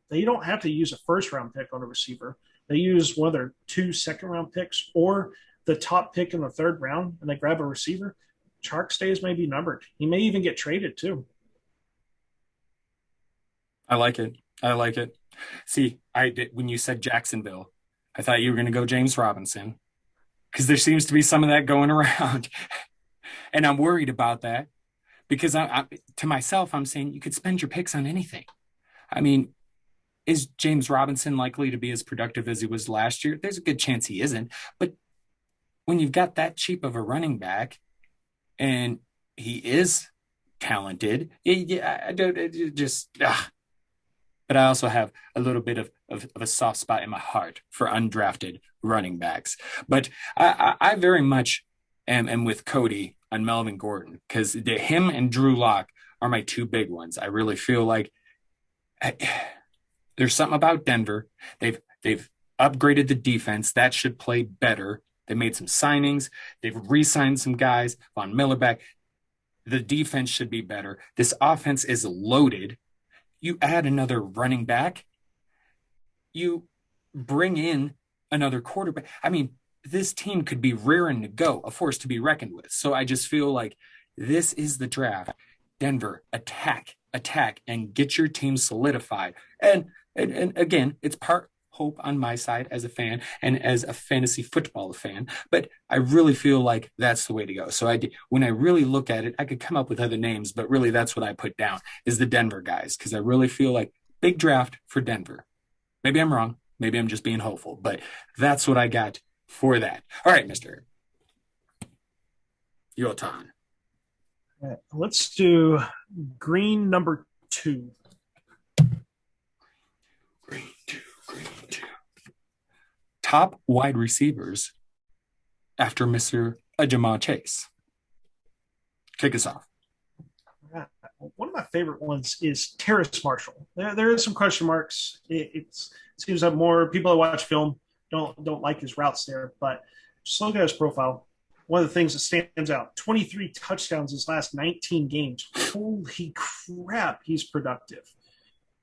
They don't have to use a first-round pick on a receiver. They use one of their 2 second-round picks or the top pick in the third round, and they grab a receiver. Chark stays may be numbered. He may even get traded too. I like it. See, when you said Jacksonville, I thought you were going to go James Robinson because there seems to be some of that going around. And I'm worried about that because to myself, I'm saying you could spend your picks on anything. I mean, is James Robinson likely to be as productive as he was last year? There's a good chance he isn't. But when you've got that cheap of a running back and he is talented. Yeah, I don't just. But I also have a little bit of a soft spot in my heart for undrafted running backs. But I very much am with Cody on Melvin Gordon because him and Drew Lock are my two big ones. I really feel like I, there's something about Denver. They've upgraded the defense that should play better. They made some signings. They've re-signed some guys. Von Miller back. The defense should be better. This offense is loaded. You add another running back, you bring in another quarterback. I mean, this team could be rearing to go, a force to be reckoned with. So I just feel like this is the draft. Denver, attack, and get your team solidified. And again, it's part hope on my side as a fan and as a fantasy football fan, but I really feel like that's the way to go. So when I really look at it, I could come up with other names, but really that's what I put down is the Denver guys because I really feel like big draft for Denver. Maybe I'm wrong. Maybe I'm just being hopeful, but that's what I got for that. All right, Mr. Yotan. Let's do green number 2. Green two. Top wide receivers after Mr. Ajama Chase. Kick us off. One of my favorite ones is Terrace Marshall. There are some question marks. It seems that more people that watch film don't like his routes there, but just look at his profile. One of the things that stands out, 23 touchdowns his last 19 games. Holy crap, he's productive.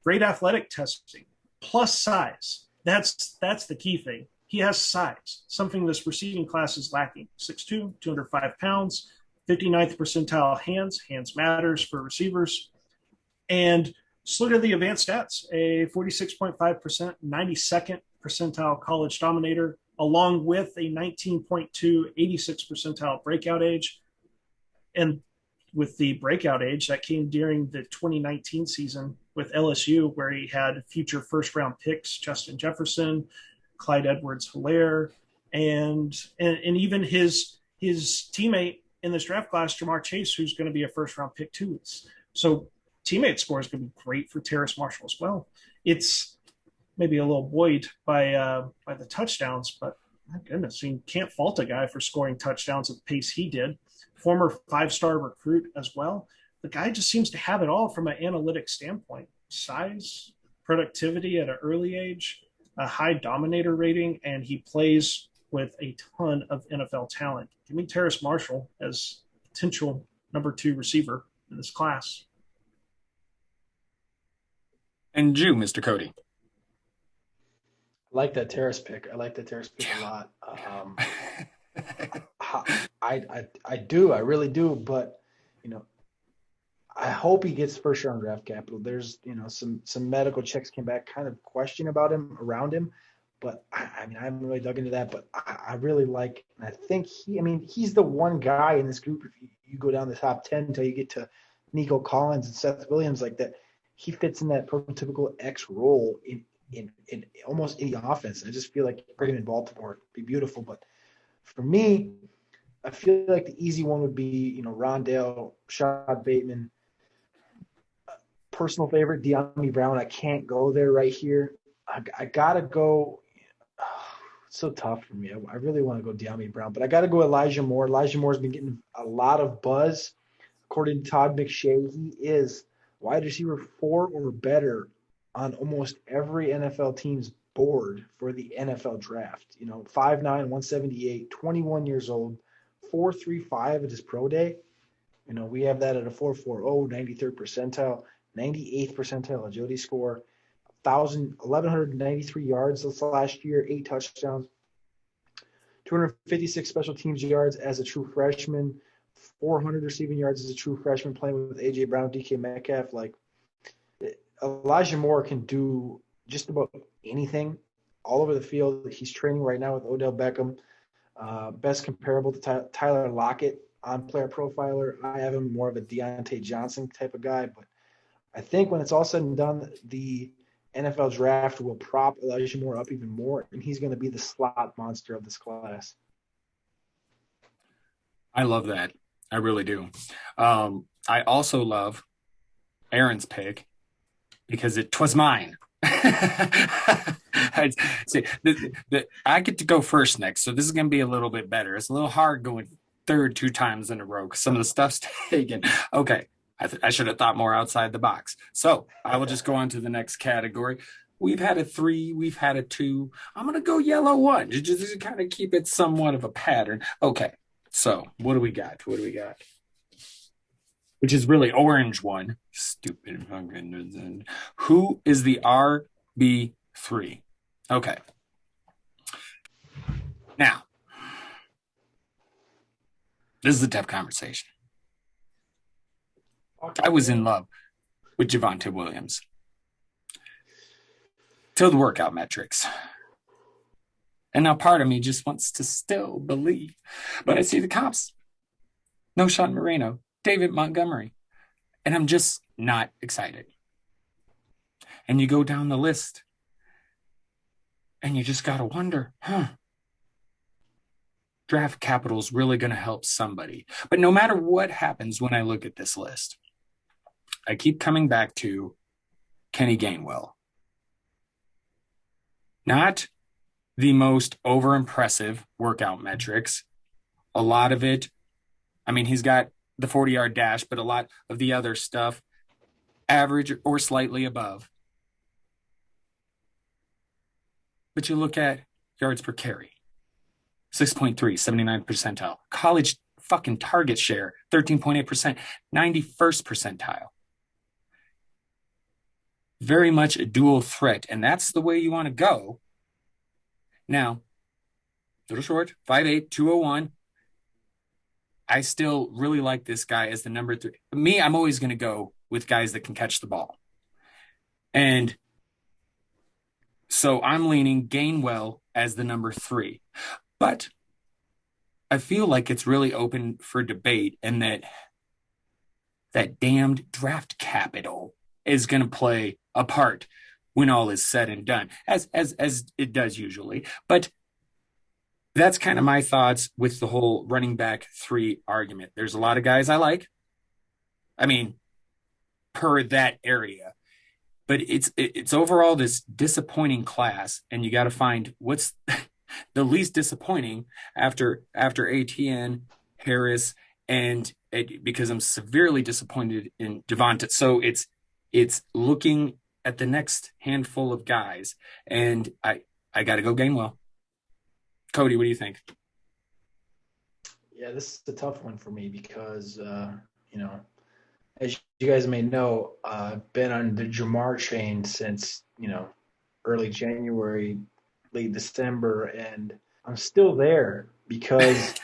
Great athletic testing, plus size. That's the key thing. He has size, something this receiving class is lacking. 6'2", 205 pounds, 59th percentile hands. Hands matters for receivers. And just look at the advanced stats. A 46.5%, 92nd percentile college dominator, along with a 19.2, 86 percentile breakout age. And with the breakout age, that came during the 2019 season with LSU, where he had future first-round picks, Justin Jefferson, Clyde Edwards-Helaire, and even his teammate in this draft class, Jamar Chase, who's going to be a first-round pick too. So teammate score is going to be great for Terrace Marshall as well. It's maybe a little buoyed by the touchdowns, but my goodness, you can't fault a guy for scoring touchdowns at the pace he did. Former 5-star recruit as well. The guy just seems to have it all from an analytic standpoint. Size, productivity at an early age, a high dominator rating, and he plays with a ton of NFL talent. Give me Terrace Marshall as potential number 2 receiver in this class. And you, Mr. Cody. I like that Terrace pick. A lot. I do. I really do. But, I hope he gets first round draft capital. There's, some medical checks came back, kind of question about him, around him. But, I haven't really dug into that. But I really like, and I think he's the one guy in this group, if you go down the top 10 until you get to Nico Collins and Seth Williams like that, he fits in that prototypical X role in almost any offense. I just feel like bring him in Baltimore would be beautiful. But for me, I feel like the easy one would be, Rondale, Rashad Bateman. Personal favorite, De'Ami Brown. I can't go there right here. I got to go. It's so tough for me. I really want to go De'Ami Brown, but I got to go Elijah Moore. Elijah Moore's been getting a lot of buzz. According to Todd McShay, he is wide receiver 4 or better on almost every NFL team's board for the NFL draft. 5'9", 178, 21 years old, 4.35 at his pro day. We have that at a 4.40, 93rd percentile, 98th percentile agility score, 1,193 yards this last year, 8 touchdowns, 256 special teams yards as a true freshman, 400 receiving yards as a true freshman playing with A.J. Brown, DK Metcalf. Like, Elijah Moore can do just about anything all over the field. He's training right now with Odell Beckham. Best comparable to Tyler Lockett on Player Profiler. I have him more of a Deontay Johnson type of guy, but I think when it's all said and done, the NFL draft will prop Elijah Moore up even more, and he's going to be the slot monster of this class. I love that. I really do. I also love Aaron's pick because it was mine. I'd say I get to go first next, so this is going to be a little bit better. It's a little hard going third 2 times in a row because some of the stuff's taken. Okay, I should have thought more outside the box. So I will just go on to the next category. We've had a 3, we've had a 2. I'm going to go yellow 1 just to kind of keep it somewhat of a pattern. Okay, so what do we got? What do we got? Which is really orange 1. Stupid fucking. Who is the RB3? Okay. Now, this is a tough conversation. I was in love with Javonte Williams till the workout metrics. And now part of me just wants to still believe. But I see the comps. No Sean Moreno, David Montgomery. And I'm just not excited. And you go down the list. And you just got to wonder, draft capital is really going to help somebody. But no matter what happens when I look at this list, I keep coming back to Kenny Gainwell. Not the most over-impressive workout metrics. A lot of it, I mean, he's got the 40-yard dash, but a lot of the other stuff, average or slightly above. But you look at yards per carry, 6.3, 79 percentile. College fucking target share, 13.8%, 91st percentile. Very much a dual threat, and that's the way you want to go. Now, little short, 5'8", 201. I still really like this guy as the number 3. Me, I'm always going to go with guys that can catch the ball. And so I'm leaning Gainwell as the number 3. But I feel like it's really open for debate, and that damned draft capital is going to play a part when all is said and done, as it does usually. But that's kind of my thoughts with the whole running back 3 argument. There's a lot of guys I like. I mean, per that area. But it's overall this disappointing class, and you got to find what's the least disappointing after ATN, Harris, and because I'm severely disappointed in Devonta. So it's looking at the next handful of guys, and I got to go Gainwell. Cody, what do you think? Yeah, this is a tough one for me because, as you guys may know, I've been on the Jamar train since, early January, late December, and I'm still there because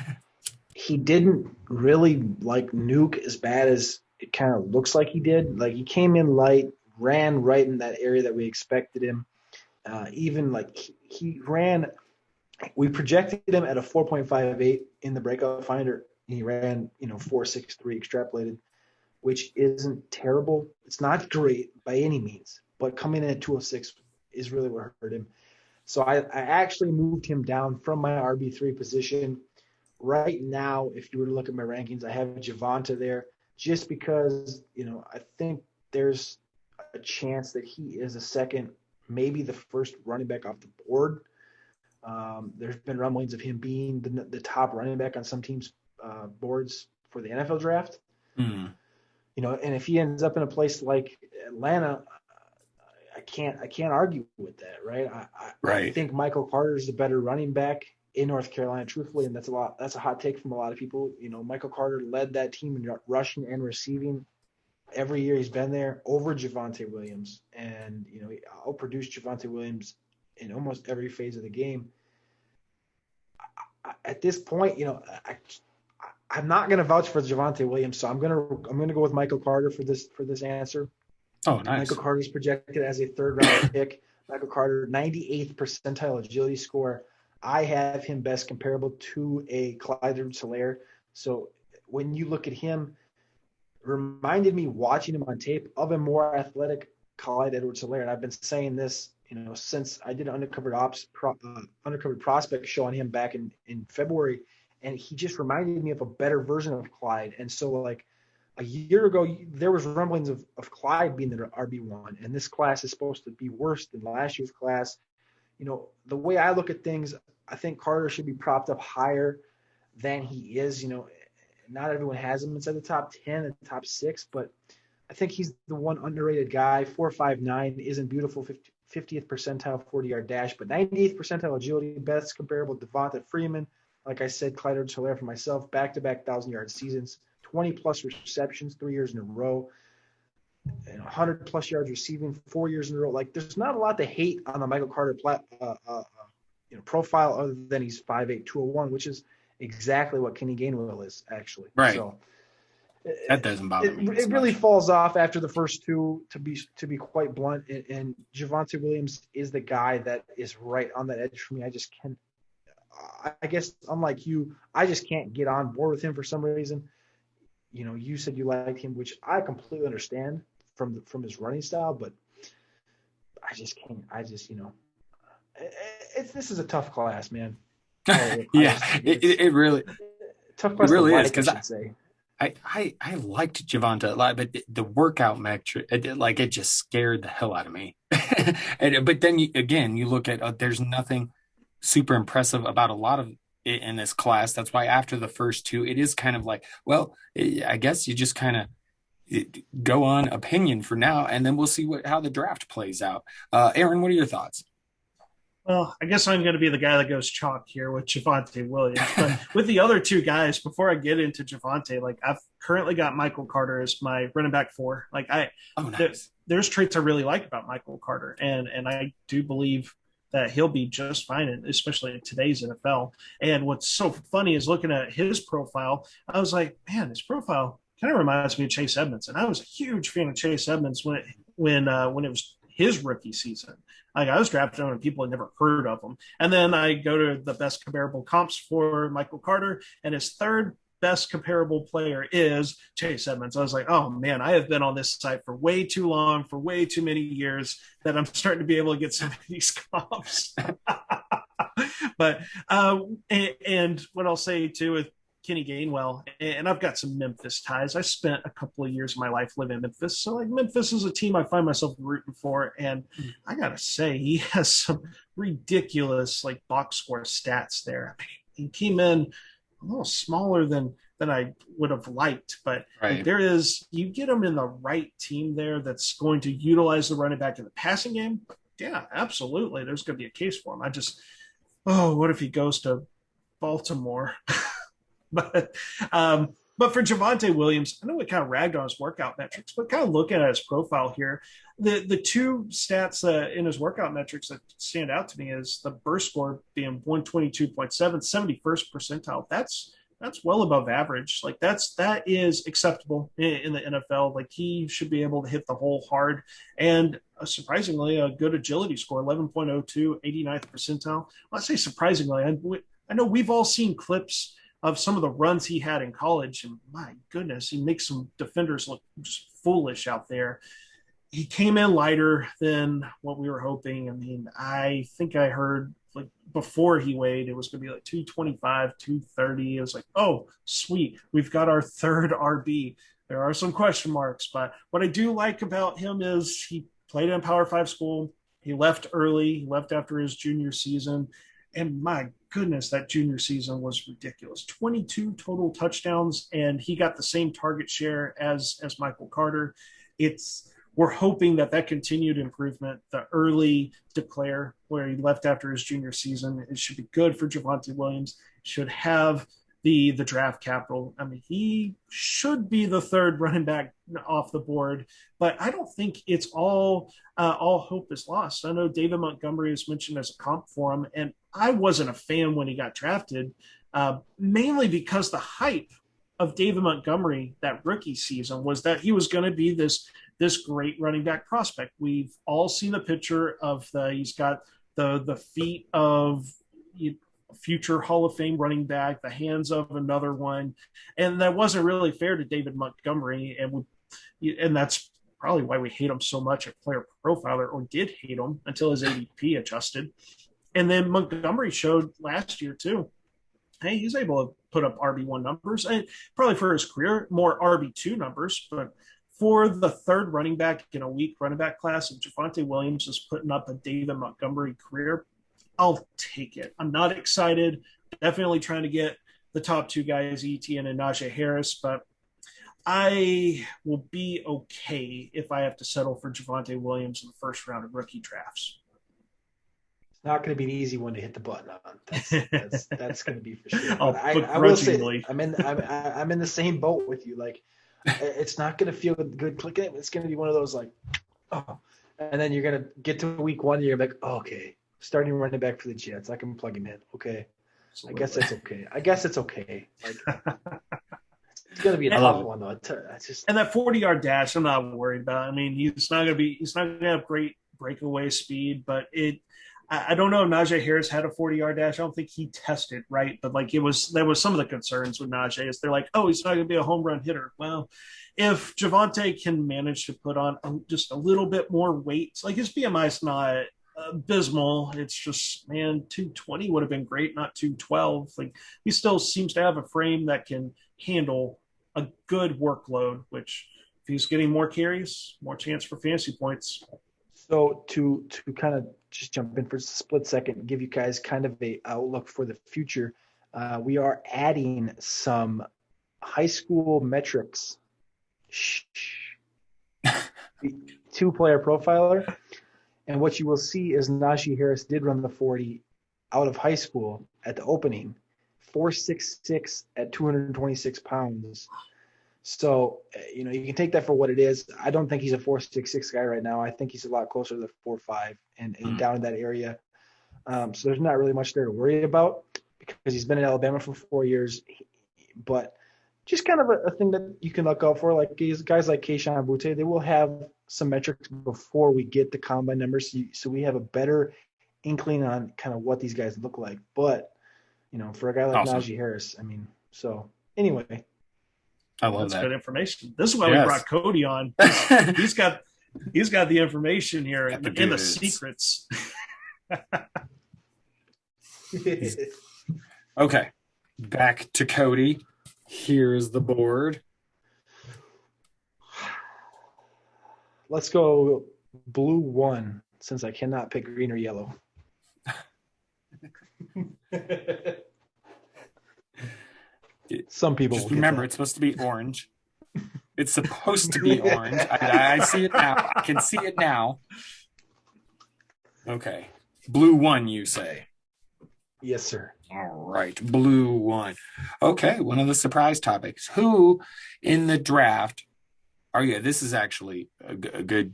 he didn't really nuke as bad as it kind of looks like he did. Like, he came in light, ran right in that area that we expected him. He ran, we projected him at a 4.58 in the breakout finder. And he ran, 4.63 extrapolated, which isn't terrible. It's not great by any means, but coming in at 206 is really what hurt him. So I actually moved him down from my RB3 position. Right now, if you were to look at my rankings, I have Javonte there just because, I think there's a chance that he is a second, maybe the first running back off the board. There's been rumblings of him being the top running back on some teams' boards for the NFL draft. Mm. And if he ends up in a place like Atlanta, I can't argue with that, right? I think Michael Carter is the better running back in North Carolina, truthfully, and that's a hot take from a lot of people. Michael Carter led that team in rushing and receiving every year he's been there over Javonte Williams, and I'll produce Javonte Williams in almost every phase of the game. At this point, I'm not going to vouch for Javonte Williams, so I'm going to go with Michael Carter for this answer. Oh, nice. Michael Carter is projected as a third-round pick. Michael Carter, 98th percentile agility score. I have him best comparable to a Clyde Edwards-Helaire. So when you look at him, reminded me watching him on tape of a more athletic Clyde Edwards-Helaire. And I've been saying this, since I did an undercover prospect show on him back in February. and he just reminded me of a better version of Clyde. And so, like, a year ago, there was rumblings of Clyde being the RB1, and this class is supposed to be worse than last year's class. You know, the way I look at things, I think Carter should be propped up higher than he is. You know, not everyone has him inside the top 10 and top 6, but I think he's the one underrated guy. 4.59 isn't beautiful, 50th percentile 40-yard dash, but 98th percentile agility, best comparable to Devonta Freeman. Like I said, Clyde Edwards-Helaire for myself, back-to-back 1,000-yard seasons, 20-plus receptions 3 years in a row, and 100-plus yards receiving 4 years in a row. Like, there's not a lot to hate on the Michael Carter profile other than he's 5'8", 201, which is exactly what Kenny Gainwell is, actually. Right. So that doesn't bother me. It really falls off after the first two, to be quite blunt. And Javonte Williams is the guy that is right on that edge for me. I just can't. I guess unlike you, I just can't get on board with him for some reason. You know, you said you liked him, which I completely understand from his running style, but I just can't. This is a tough class, man. Yeah, it really tough class. It really is, because I liked Javonte a lot, but the workout metric, it just scared the hell out of me. But then you look at there's nothing super impressive about a lot of it in this class. That's why after the first two, it is kind of like, well, I guess you just kind of go on opinion for now, and then we'll see how the draft plays out. Aaron, what are your thoughts? Well, I guess I'm going to be the guy that goes chalk here with Javonte Williams. But with the other two guys, before I get into Javonte, like, I've currently got Michael Carter as my running back 4. Like, nice. There's traits I really like about Michael Carter, and I do believe that he'll be just fine, especially in today's NFL. And what's so funny is looking at his profile, I was like, man, his profile kind of reminds me of Chase Edmonds. And I was a huge fan of Chase Edmonds when it was his rookie season. Like, I was drafting him and people had never heard of him. And then I go to the best comparable comps for Michael Carter, and his third best comparable player is Chase Edmonds. I was like, oh man, I have been on this site for way too long, for way too many years, that I'm starting to be able to get some of these comps. But and what I'll say too with Kenny Gainwell, and I've got some Memphis ties. I spent a couple of years of my life living in Memphis, so like Memphis is a team I find myself rooting for, and I gotta say he has some ridiculous like box score stats there. He came in a little smaller than I would have liked, but right. You get him in the right team there that's going to utilize the running back in the passing game. Yeah, absolutely. There's going to be a case for him. What if he goes to Baltimore? But for Javonte Williams, I know we kind of ragged on his workout metrics, but kind of looking at his profile here, the two stats in his workout metrics that stand out to me is the burst score being 122.7, 71st percentile. That's well above average. Like that is acceptable in the NFL. Like, he should be able to hit the hole hard, and surprisingly a good agility score, 11.02, 89th percentile. Well, I say surprisingly, I know we've all seen clips of some of the runs he had in college, and my goodness, he makes some defenders look just foolish out there. He came in lighter than what we were hoping. I mean, I think I heard like before he weighed, it was going to be like 225, 230. It was like, oh, sweet, we've got our third RB. There are some question marks, but what I do like about him is he played in Power 5 school. He left early. He left after his junior season. And my goodness, that junior season was ridiculous. 22 total touchdowns, and he got the same target share as Michael Carter. We're hoping that continued improvement, the early declare where he left after his junior season, it should be good for Javonte Williams. Should have the draft capital. I mean, he should be the third running back off the board, but I don't think it's all hope is lost. I know David Montgomery is mentioned as a comp for him, and I wasn't a fan when he got drafted, mainly because the hype of David Montgomery that rookie season was that he was going to be this great running back prospect. We've all seen the picture of he's got the feet of future Hall of Fame running back, the hands of another one, and that wasn't really fair to David Montgomery, and that's probably why we hate him so much at Player Profiler, or did hate him until his ADP adjusted. And then Montgomery showed last year too, hey, he's able to put up RB1 numbers, and probably for his career, more RB2 numbers. But for the third running back in a weak running back class, if Javonte Williams is putting up a David Montgomery career, I'll take it. I'm not excited. Definitely trying to get the top two guys, Etienne and Najee Harris, but I will be okay if I have to settle for Javonte Williams in the first round of rookie drafts. It's not going to be an easy one to hit the button on. That's going to be for sure. I'll I will say I'm in the same boat with you. Like, it's not going to feel good clicking. It's going to be one of those like, oh, and then you're going to get to week 1, and you're like, oh, okay, starting running back for the Jets. I can plug him in. Okay, absolutely. I guess it's okay. Like, it's going to be a tough one though. And that 40-yard dash, I'm not worried about. I mean, he's not going to have great breakaway speed, but I don't know if Najee Harris had a 40-yard dash. I don't think he tested right, but like there was some of the concerns with Najee is they're like, oh, he's not going to be a home run hitter. Well, if Javonte can manage to put on just a little bit more weight, like his BMI is not abysmal. It's just, man, 220 would have been great, not 212. Like he still seems to have a frame that can handle a good workload, which if he's getting more carries, more chance for fantasy points. So to kind of just jump in for a split second and give you guys kind of a outlook for the future, we are adding some high school metrics. 2-player profiler. And what you will see is Najee Harris did run the 40 out of high school at the opening, 4.66 at 226 pounds. So, you can take that for what it is. I don't think he's a 4.66 guy right now. I think he's a lot closer to the 4.5 and down in that area. So there's not really much there to worry about because he's been in Alabama for 4 years. But just kind of a thing that you can look out for, like guys like Kayshon Boutte, they will have some metrics before we get the combine numbers, so we have a better inkling on kind of what these guys look like. But, for a guy like Najee Harris, I mean, so anyway. I love that. Good information. This is why we brought Cody on. He's got the information here and the secrets. Okay, back to Cody. Here's the board. Let's go blue 1 since I cannot pick green or yellow. Some people just remember it's supposed to be orange. It's supposed to be orange. I see it now. I can see it now. Okay. Blue 1, you say? Yes, sir. All right. Blue 1. Okay. One of the surprise topics. Who in the draft are you? This is actually a good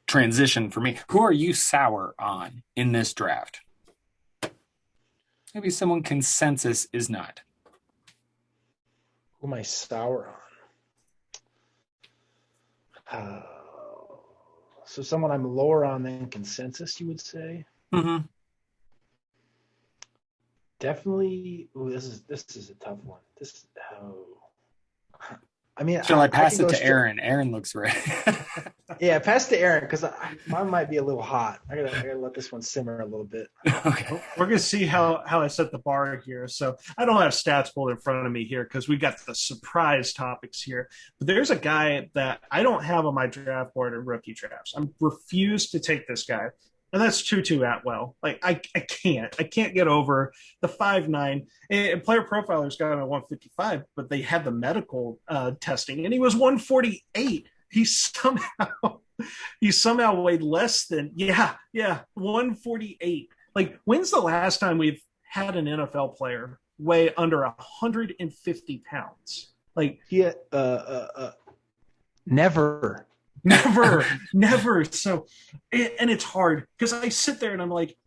transition for me. Who are you sour on in this draft? Maybe someone consensus is not. Who am I sour on? So someone I'm lower on than consensus, you would say? Mm-hmm. Definitely. Ooh, this is a tough one. I mean, shall I pass it to Aaron? Aaron looks ready. Yeah, pass to Aaron because mine might be a little hot. I gotta let this one simmer a little bit. Okay, we're gonna see how I set the bar here. So I don't have stats pulled in front of me here because we got the surprise topics here. But there's a guy that I don't have on my draft board in rookie drafts. I'm refused to take this guy. And that's Tutu Atwell. Like I can't get over the 5'9". And Player Profiler's got him at 155, but they had the medical testing, and he was 148. He somehow weighed less than 148. Like, when's the last time we've had an NFL player weigh under 150 pounds? Like, never. Never. So, and it's hard because I sit there and I'm like,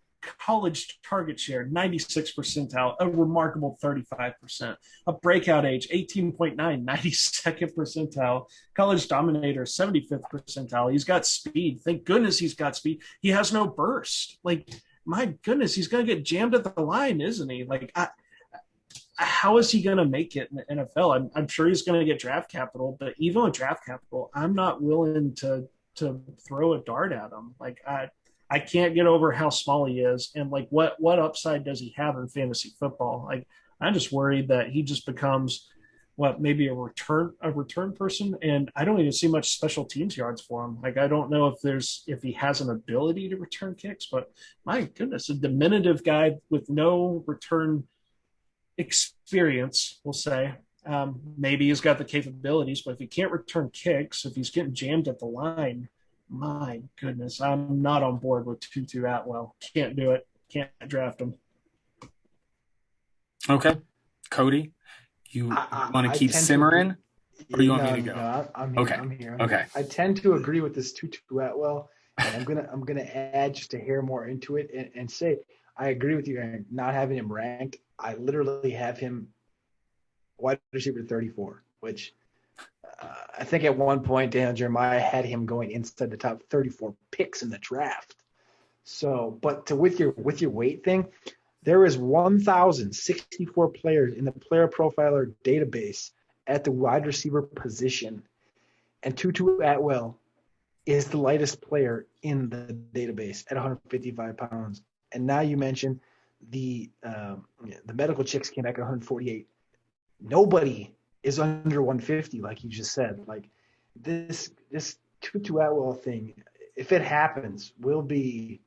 college target share, 96th percentile, a remarkable 35%, a breakout age, 18.9, 92nd percentile, college dominator, 75th percentile. He's got speed. Thank goodness he's got speed. He has no burst. Like, my goodness, he's going to get jammed at the line, isn't he? Like, how is he going to make it in the NFL? I'm sure he's going to get draft capital, but even with draft capital, I'm not willing to throw a dart at him. Like, I can't get over how small he is, and like what upside does he have in fantasy football? Like, I'm just worried that he just becomes what maybe a return person, and I don't even see much special teams yards for him. Like I don't know if he has an ability to return kicks, but my goodness, a diminutive guy with no return experience, we'll say. Maybe he's got the capabilities, but if he can't return kicks, if he's getting jammed at the line, my goodness, I'm not on board with Tutu Atwell. Can't do it. Can't draft him. Okay. Cody, you want to I keep tend to agree. simmering or you want me No, to go? no, I'm here. Okay. I'm here. I'm Okay. here. I tend to agree with this Tutu Atwell, and I'm gonna add just a hair more into it and say I agree with you, Aaron. Not having him ranked, I literally have him wide receiver 34, which I think at one point Daniel Jeremiah had him going inside the top 34 picks in the draft. So, but with your weight thing, there is 1,064 players in the player profiler database at the wide receiver position, and Tutu Atwell is the lightest player in the database at 155 pounds. And now you mentioned the medical checks came back at 148. Nobody is under 150, like you just said. Like this Tutu Atwell thing, if it happens, will be.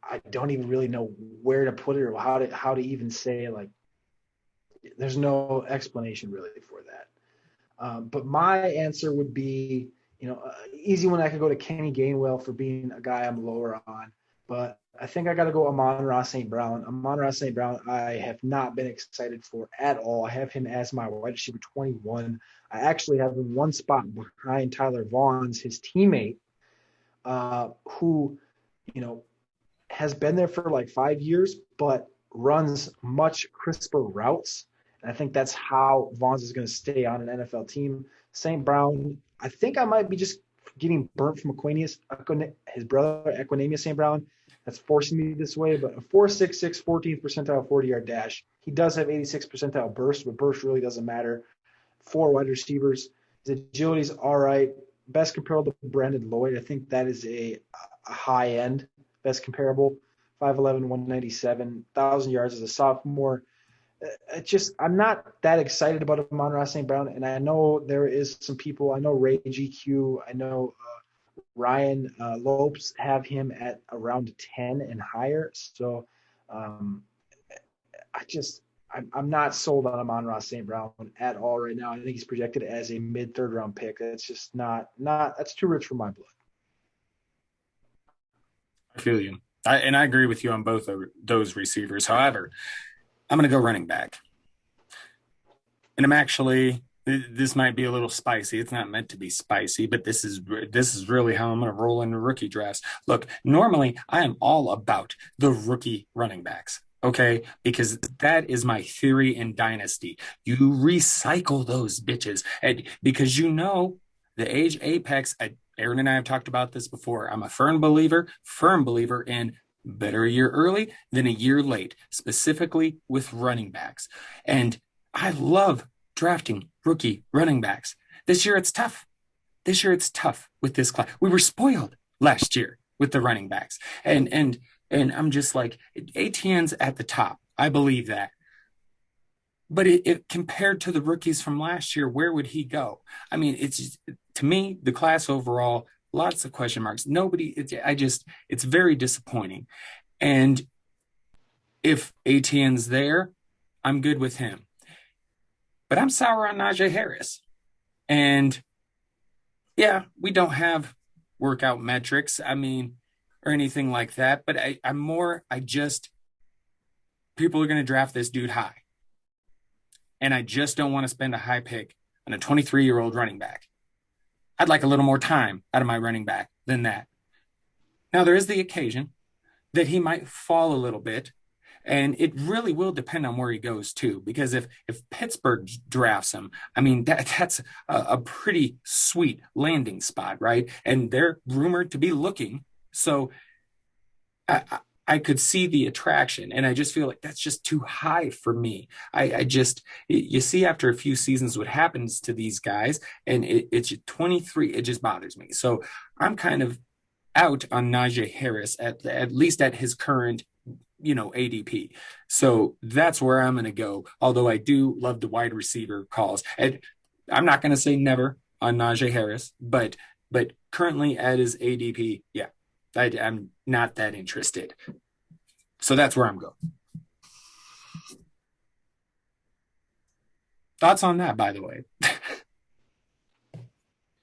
I don't even really know where to put it or how to even say, like. There's no explanation really for that. But my answer would be, easy one. I could go to Kenny Gainwell for being a guy I'm lower on, but I think I got to go Amon-Ra St. Brown. Amon-Ra St. Brown, I have not been excited for at all. I have him as my wide receiver 21. I actually have him one spot behind Tyler Vaughn's, his teammate, who, has been there for like 5 years, but runs much crisper routes. And I think that's how Vaughn's is going to stay on an NFL team. St. Brown, I think I might be just getting burnt from his brother, Equinemius St. Brown. That's forcing me this way, but a 4.66, 14th percentile 40-yard dash. He does have 86th percentile burst, but burst really doesn't matter. 4 wide receivers. His agility is all right. Best comparable to Brandon Lloyd. I think that is a high end best comparable. 5'11", 197, 1,000 yards as a sophomore. I'm not that excited about Amon-Ra St. Brown, and I know there is some people. I know Ray GQ. I know Ryan Lopes have him at around 10 and higher. So I'm not sold on Amon-Ra St. Brown at all right now. I think he's projected as a mid-third round pick. That's just not that's too rich for my blood. I feel you. I agree with you on both of those receivers. However, I'm going to go running back. And this might be a little spicy. It's not meant to be spicy, but this is really how I'm going to roll into rookie drafts. Look, normally I am all about the rookie running backs. Okay, because that is my theory in Dynasty. You recycle those bitches, and because the age apex. Aaron and I have talked about this before. I'm a firm believer in better a year early than a year late, specifically with running backs. And I love drafting rookie running backs. This year it's tough. With this class. We were spoiled last year with the running backs. And I'm just like, ATN's at the top. I believe that. But it compared to the rookies from last year, where would he go? I mean, it's just, to me, the class overall, lots of question marks. It's very disappointing. And if ATN's there, I'm good with him. But I'm sour on Najee Harris. And yeah, we don't have workout metrics, or anything like that. But people are going to draft this dude high. And I just don't want to spend a high pick on a 23-year-old running back. I'd like a little more time out of my running back than that. Now, there is the occasion that he might fall a little bit, and it really will depend on where he goes, too, because if Pittsburgh drafts him, that's a pretty sweet landing spot, right? And they're rumored to be looking. So I could see the attraction, and I just feel like that's just too high for me. You see after a few seasons what happens to these guys, and it's 23, it just bothers me. So I'm kind of out on Najee Harris, at least at his current ADP. So that's where I'm going to go. Although I do love the wide receiver calls. And I'm not going to say never on Najee Harris, but currently at his ADP, yeah, I'm not that interested. So that's where I'm going. Thoughts on that, by the way?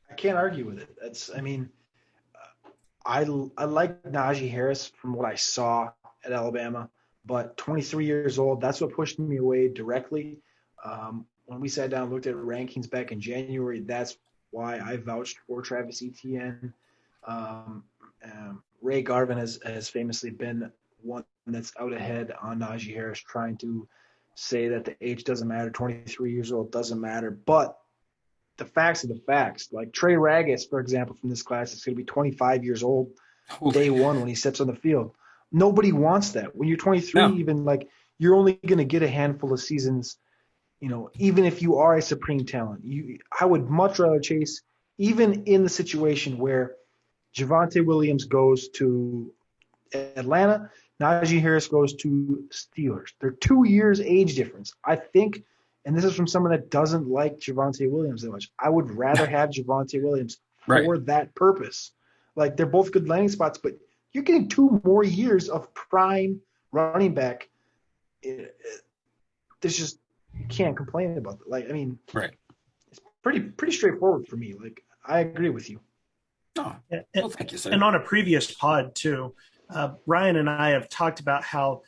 I can't argue with it. I like Najee Harris from what I saw at Alabama, but 23 years old, that's what pushed me away directly. When we sat down and looked at rankings back in January, that's why I vouched for Travis Etienne. Ray Garvin has famously been one that's out ahead on Najee Harris, trying to say that the age doesn't matter, 23 years old doesn't matter. But the facts are the facts. Like Trey Ragas, for example, from this class, is going to be 25 years old day one when he steps on the field. Nobody wants that. When you're 23, No. even like you're only going to get a handful of seasons, even if you are a supreme talent. I would much rather chase, even in the situation where Javonte Williams goes to Atlanta, Najee Harris goes to Steelers. They're 2 years age difference. I think, and this is from someone that doesn't like Javonte Williams that much, I would rather have Javonte Williams for that purpose. Like, they're both good landing spots, but you're getting 2 more years of prime running back. There's just, you can't complain about it. Like, I mean, it's pretty straightforward for me. Like, I agree with you. Oh, well, thank you, sir. And on a previous pod too, Ryan and I have talked about how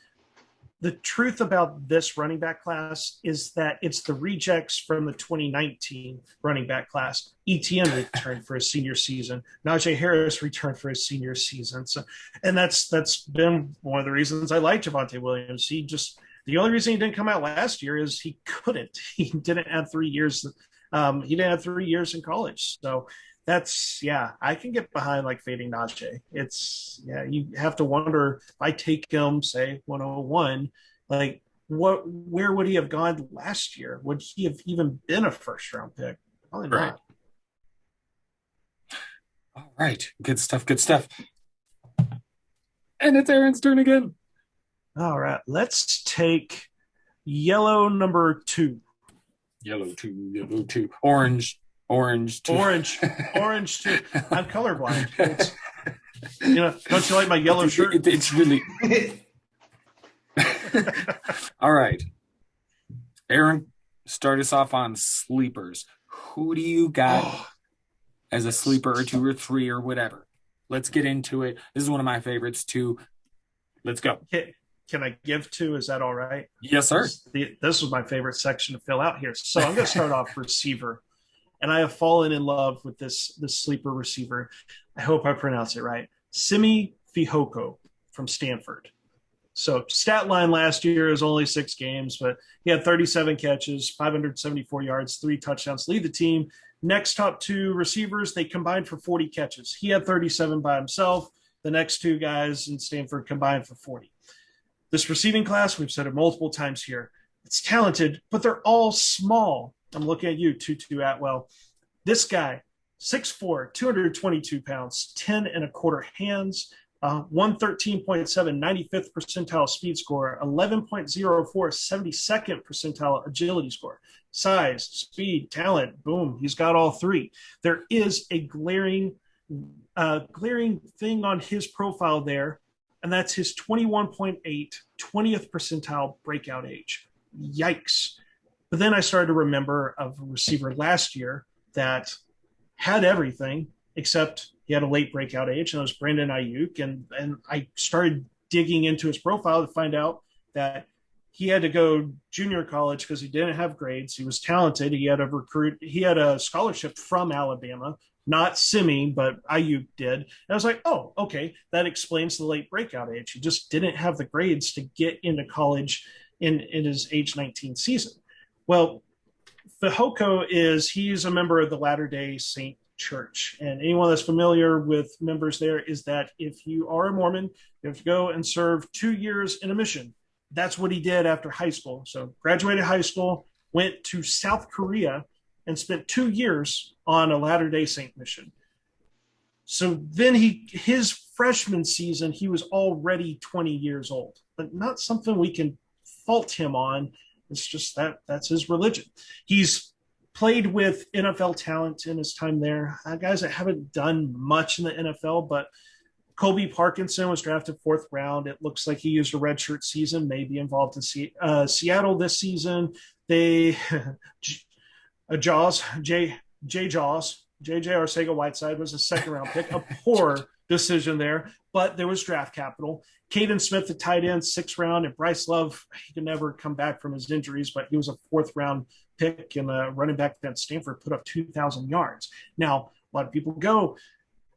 the truth about this running back class is that it's the rejects from the 2019 running back class. Etienne returned for his senior season. Najee Harris returned for his senior season. So, and that's been one of the reasons I like Javonte Williams. The only reason he didn't come out last year is he couldn't. He didn't have 3 years. He didn't have 3 years in college. So I can get behind like fading Najee. You have to wonder if I take him, say 101, like where would he have gone last year? Would he have even been a first round pick? Probably not. All right. Good stuff. And it's Aaron's turn again. All right. Let's take yellow number 2. Yellow 2. Orange 2. Orange 2. I'm colorblind. Don't you like my yellow shirt? It's really. All right. Aaron, start us off on sleepers. Who do you got as a sleeper or 2 or 3 or whatever? Let's get into it. This is one of my favorites too. Let's go. Can I give 2? Is that all right? Yes, sir. This was my favorite section to fill out here. So I'm going to start off receiver. And I have fallen in love with this sleeper receiver. I hope I pronounce it right. Simi Fehoko from Stanford. So stat line last year is only 6 games, but he had 37 catches, 574 yards, 3 touchdowns, lead the team. Next top 2 receivers, they combined for 40 catches. He had 37 by himself. The next 2 guys in Stanford combined for 40. This receiving class, we've said it multiple times here, it's talented, but they're all small. I'm looking at you, Tutu Atwell. This guy, 6'4", 222 pounds, 10 1/4 hands, 113.7, 95th percentile speed score, 11.04, 72nd percentile agility score. Size, speed, talent, boom, he's got all 3. There is a glaring thing on his profile there, and that's his 21.8, 20th percentile breakout age. Yikes. But then I started to remember of a receiver last year that had everything except he had a late breakout age, and it was Brandon Ayuk. And I started digging into his profile to find out that he had to go junior college because he didn't have grades. He was talented. He had a scholarship from Alabama, not Simi, but Ayuk did. And I was like, oh, okay, that explains the late breakout age. He just didn't have the grades to get into college in his age 19 season. Well, Fehoko he's a member of the Latter-day Saint Church. And anyone that's familiar with members there is that if you are a Mormon, you have to go and serve 2 years in a mission. That's what he did after high school. So graduated high school, went to South Korea, and spent 2 years on a Latter-day Saint mission. So then his freshman season, he was already 20 years old, but not something we can fault him on. It's just that's his religion. He's played with NFL talent in his time there. Guys that haven't done much in the NFL, but Kobe Parkinson was drafted 4th round. It looks like he used a redshirt season, maybe involved in Seattle this season. They Jaws, JJ Arcega-Whiteside was a 2nd-round pick. A poor decision there, but there was draft capital. Caden Smith, the tight end, 6th round, and Bryce Love, he could never come back from his injuries, but he was a 4th-round pick, and running back at Stanford put up 2,000 yards. Now, a lot of people go,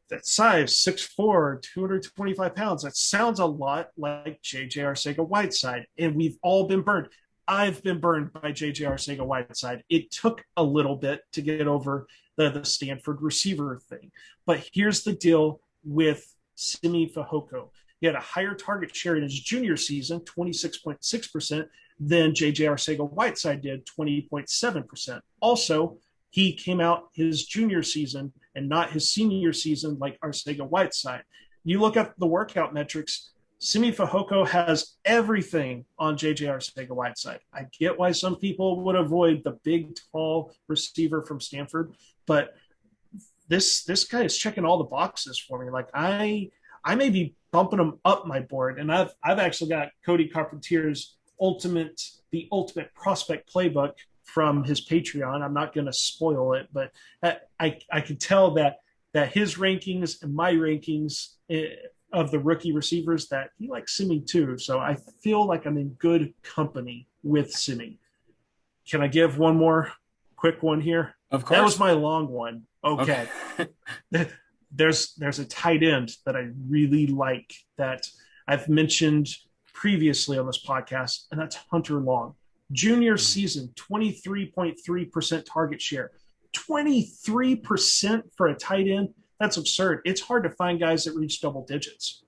that size, 6'4", 225 pounds, that sounds a lot like J.J. Arcega-Whiteside, and we've all been burned. I've been burned by J.J. Arcega-Whiteside. It took a little bit to get over the Stanford receiver thing. But here's the deal with Simi Fehoko. He had a higher target share in his junior season, 26.6%, than J.J. Arcega-Whiteside did, 20.7%. Also, he came out his junior season and not his senior season like Arcega-Whiteside. You look at the workout metrics, Simi Fehoko has everything on J.J. Arcega-Whiteside. I get why some people would avoid the big, tall receiver from Stanford, but this guy is checking all the boxes for me. Like I may be bumping him up my board, and I've actually got Cody Carpentier's the ultimate prospect playbook from his Patreon. I'm not going to spoil it, but I could tell that his rankings and my rankings of the rookie receivers, that he likes Simi too. So I feel like I'm in good company with Simi. Can I give one more quick one here? Of course. That was my long one. Okay. There's a tight end that I really like that I've mentioned previously on this podcast, and that's Hunter Long. Junior season, 23.3% target share. 23% for a tight end? That's absurd. It's hard to find guys that reach double digits.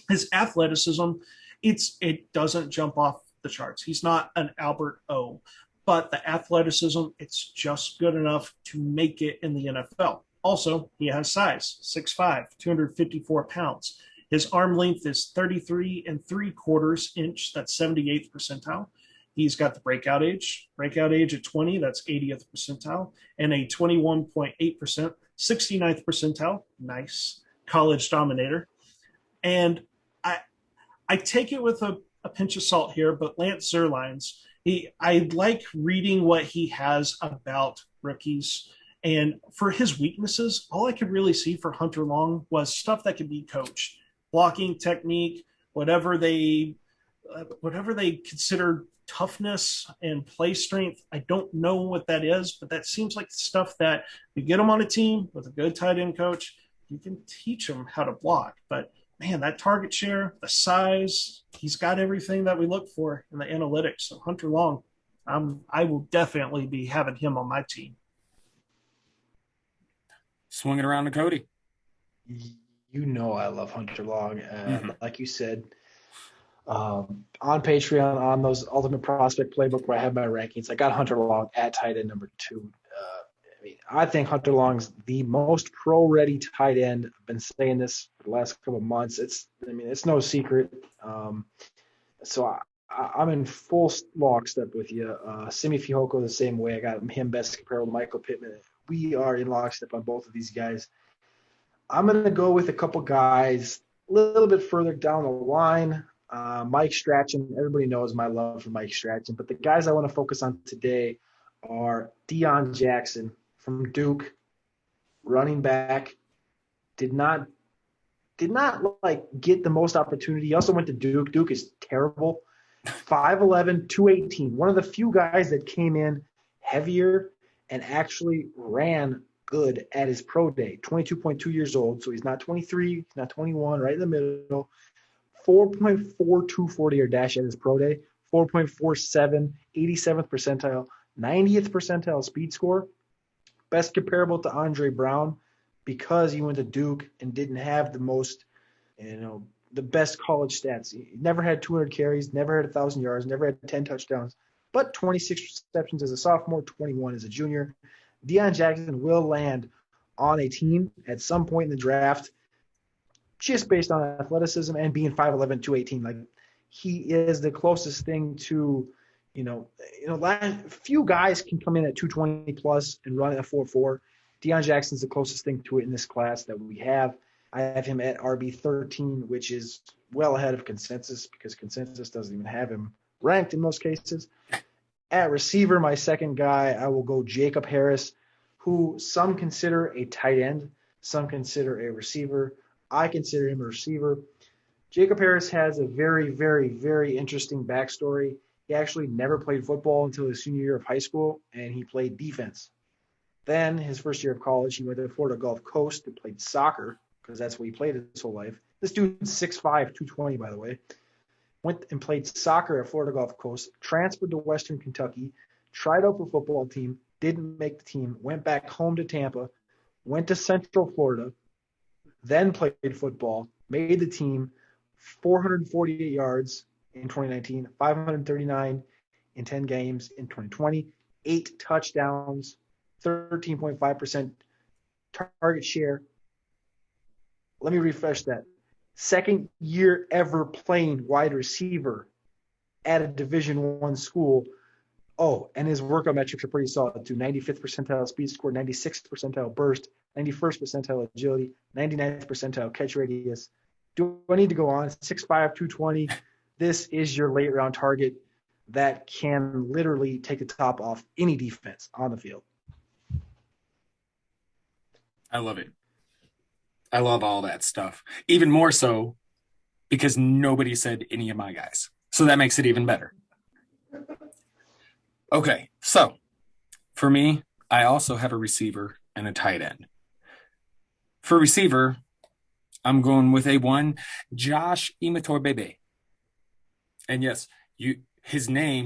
His athleticism, it doesn't jump off the charts. He's not an Albert O, but the athleticism, it's just good enough to make it in the NFL. Also, he has size, 6'5", 254 pounds. His arm length is 33 3/4 inch. That's 78th percentile. He's got the breakout age at 20, that's 80th percentile, and a 21.8%, 69th percentile. Nice college dominator. And I take it with a pinch of salt here, but Lance Zierleins, I like reading what he has about rookies. And for his weaknesses, all I could really see for Hunter Long was stuff that could be coached. Blocking technique, whatever they consider toughness and play strength. I don't know what that is, but that seems like stuff that you get them on a team with a good tight end coach, you can teach them how to block. But man, that target share, the size, he's got everything that we look for in the analytics. So Hunter Long, I will definitely be having him on my team. Swing it around to Cody. You know I love Hunter Long. Like you said, on Patreon, on those Ultimate Prospect Playbook where I have my rankings, I got Hunter Long at tight end number 2. I think Hunter Long's the most pro-ready tight end. I've been saying this for the last couple of months. It's no secret. So I'm in full lockstep with you. Simi Fehoko the same way. I got him best comparable to Michael Pittman. We are in lockstep on both of these guys. I'm going to go with a couple guys a little bit further down the line. Mike Strachan. Everybody knows my love for Mike Strachan. But the guys I want to focus on today are Deion Jackson from Duke, running back. Did not like get the most opportunity. He also went to Duke. Duke is terrible. 5'11", 218. One of the few guys that came in heavier and actually ran good at his pro day. 22.2 years old, so he's not 23, he's not 21, right in the middle. 4.42 40-yard dash at his pro day. 4.47, 87th percentile, 90th percentile speed score. Best comparable to Andre Brown because he went to Duke and didn't have the most, the best college stats. He never had 200 carries, never had 1,000 yards, never had 10 touchdowns, but 26 receptions as a sophomore, 21 as a junior. Deion Jackson will land on a team at some point in the draft, just based on athleticism and being 5'11", 218. Like, he is the closest thing to, few guys can come in at 220 plus and run a 4.4. Deion Jackson's the closest thing to it in this class that we have. I have him at RB13, which is well ahead of consensus because consensus doesn't even have him ranked in most cases. At receiver, my second guy, I will go Jacob Harris, who some consider a tight end, some consider a receiver. I consider him a receiver. Jacob Harris has a very, very, very interesting backstory. He actually never played football until his senior year of high school, and he played defense. Then his first year of college, he went to Florida Gulf Coast and played soccer because that's what he played his whole life. This dude's 6'5", 220, by the way. Went and played soccer at Florida Gulf Coast, transferred to Western Kentucky, tried out for football team, didn't make the team, went back home to Tampa, went to Central Florida, then played football, made the team, 448 yards in 2019, 539 in 10 games in 2020, 8 touchdowns, 13.5% target share. Let me refresh that. Second year ever playing wide receiver at a Division I school. Oh, and his workout metrics are pretty solid too. 95th percentile speed score, 96th percentile burst, 91st percentile agility, 99th percentile catch radius. Do I need to go on? 6'5", 220. This is your late round target that can literally take the top off any defense on the field. I love it. I love all that stuff. Even more so because nobody said any of my guys. So that makes it even better. Okay, so for me, I also have a receiver and a tight end. For receiver, I'm going with A1, Josh Imatorbhebhe. And yes, his last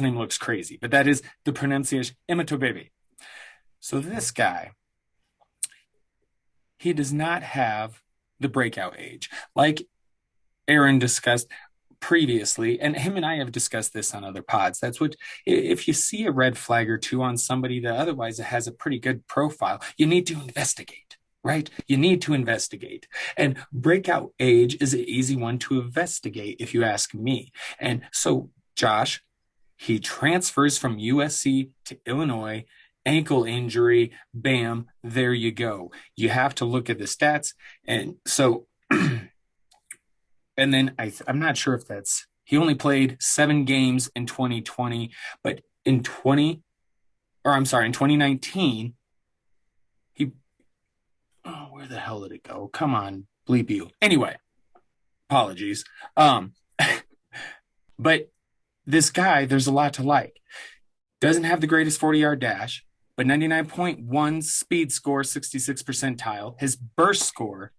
name looks crazy, but that is the pronunciation, Imatorbhebhe. So this guy, he does not have the breakout age. Like Aaron discussed previously, and him and I have discussed this on other pods. That's what, if you see a red flag or two on somebody that otherwise has a pretty good profile, you need to investigate, right? You need to investigate. And breakout age is an easy one to investigate, if you ask me. And so Josh, he transfers from USC to Illinois, ankle injury, bam, there you go. You have to look at the stats. And so, and then I'm not sure if he only played 7 games in 2020, but in 2019, where the hell did it go? Come on, bleep you. Anyway, apologies. But this guy, there's a lot to like. Doesn't have the greatest 40-yard dash, but 99.1 speed score, 66th percentile. His burst score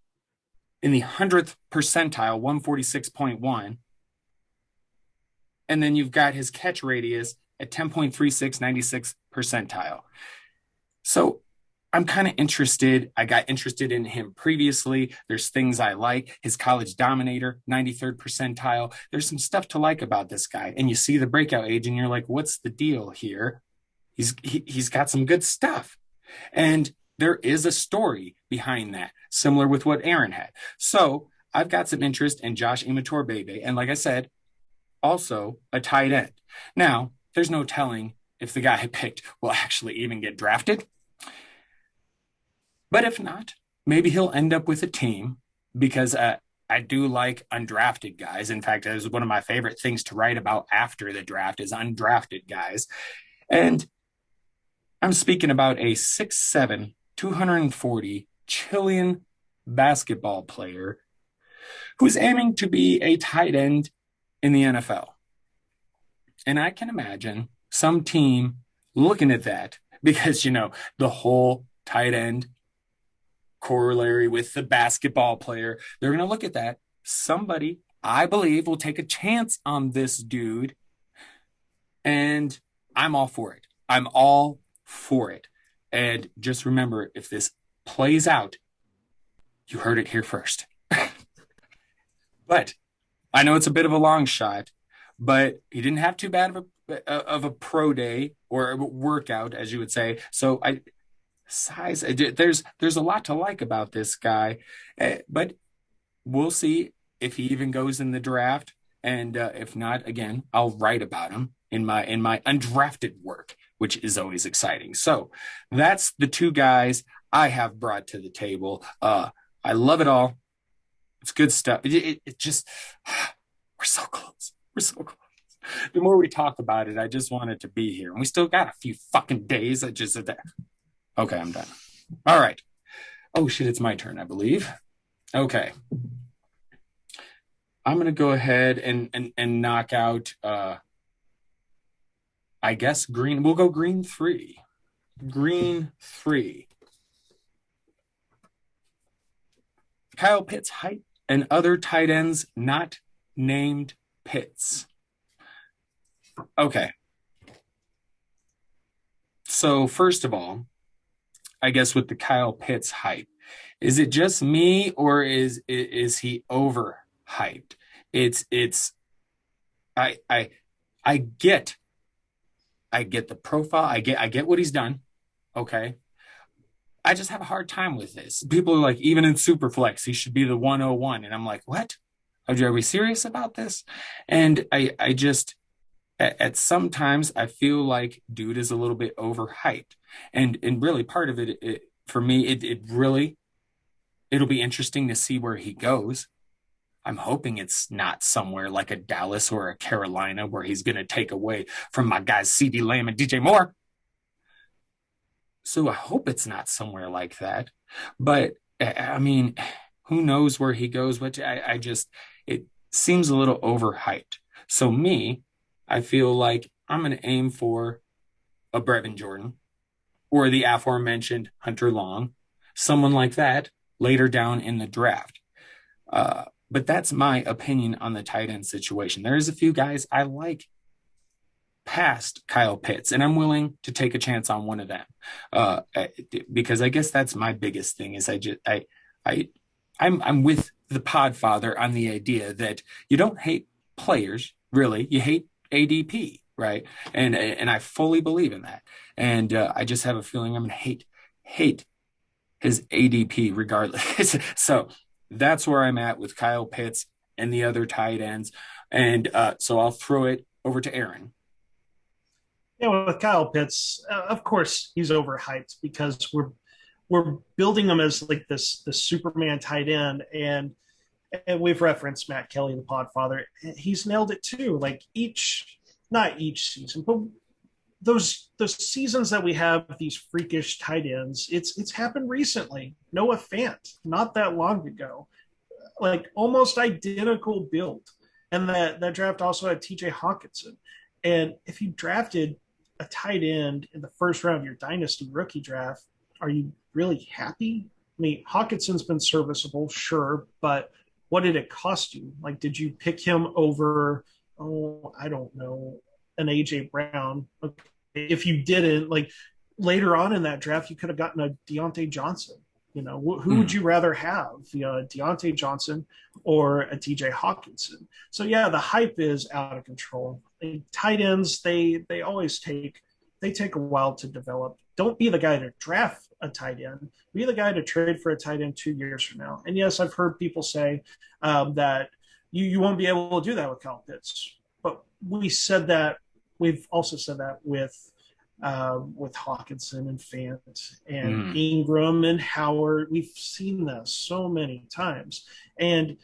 in the 100th percentile, 146.1. And then you've got his catch radius at 10.36, 96th percentile. So I'm kind of interested. I got interested in him previously. There's things I like. His college dominator, 93rd percentile. There's some stuff to like about this guy. And you see the breakout age and you're like, what's the deal here? He's got some good stuff. And there is a story behind that, similar with what Aaron had. So I've got some interest in Josh Imatorbhebhe. And like I said, also a tight end. Now, there's no telling if the guy I picked will actually even get drafted. But if not, maybe he'll end up with a team because I do like undrafted guys. In fact, that is one of my favorite things to write about after the draft is undrafted guys. And I'm speaking about a 6'7", 240 Chilean basketball player who's aiming to be a tight end in the NFL. And I can imagine some team looking at that because, the whole tight end corollary with the basketball player, they're going to look at that. Somebody, I believe, will take a chance on this dude. And I'm all for it. I'm all for it. And just remember, if this plays out, you heard it here first. But I know it's a bit of a long shot, but he didn't have too bad of a pro day or a workout, as you would say. So Size. There's a lot to like about this guy, but we'll see if he even goes in the draft. And if not, again, I'll write about him in my undrafted work, which is always exciting. So that's the two guys I have brought to the table. I love it all. It's good stuff. It just we're so close. We're so close. The more we talk about it, I just want it to be here. And we still got a few fucking days. I just said that. Okay, I'm done. All right. Oh shit, it's my turn, I believe. Okay. I'm gonna go ahead and knock out I guess green. We'll go green three. Green three. Kyle Pitts height and other tight ends not named Pitts. Okay. So first of all, I guess with the Kyle Pitts hype, is it just me or is he overhyped? It's I I I get the profile. I get what he's done. Okay. I just have a hard time with this. People are like, even in Superflex, he should be the 101. And I'm like, what? Are we serious about this? And I just, at sometimes I feel like dude is a little bit overhyped. And really part of it for me, it really, it'll be interesting to see where he goes. I'm hoping it's not somewhere like a Dallas or a Carolina where he's going to take away from my guys CD Lamb and DJ Moore. So I hope it's not somewhere like that. But I mean, who knows where he goes, which I just, it seems a little overhyped. So me, I feel like I'm going to aim for a Brevin Jordan or the aforementioned Hunter Long, someone like that later down in the draft. But that's my opinion on the tight end situation. There's a few guys I like past Kyle Pitts, and I'm willing to take a chance on one of them. Because I guess that's my biggest thing is I'm with the Podfather on the idea that you don't hate players, really. You hate ADP, right? And I fully believe in that. And I just have a feeling I'm gonna hate his ADP regardless. So that's where I'm at with Kyle Pitts and the other tight ends. And so I'll throw it over to Aaron. Yeah, with Kyle Pitts, of course he's overhyped because we're building him as like this Superman tight end, and we've referenced Matt Kelly, the Podfather. He's nailed it too. Like not each season, but those seasons that we have these freakish tight ends, it's happened recently. Noah Fant, not that long ago, like almost identical build, and that draft also had T.J. Hawkinson. And if you drafted a tight end in the first round of your Dynasty rookie draft, are you really happy? I mean, Hawkinson's been serviceable, sure, but what did it cost you? Like, did you pick him over, I don't know, an AJ Brown? Okay. If you didn't, like later on in that draft, you could have gotten a Deontay Johnson. You know, who would you rather have? You know, Deontay Johnson or a TJ Hawkinson? So yeah, the hype is out of control. Tight ends, they always take a while to develop. Don't be the guy to draft a tight end. Be the guy to trade for a tight end 2 years from now. And yes, I've heard people say that you won't be able to do that with Kyle Pitts. But we've also said that with Hawkinson and Fant and Ingram and Howard. We've seen this so many times. And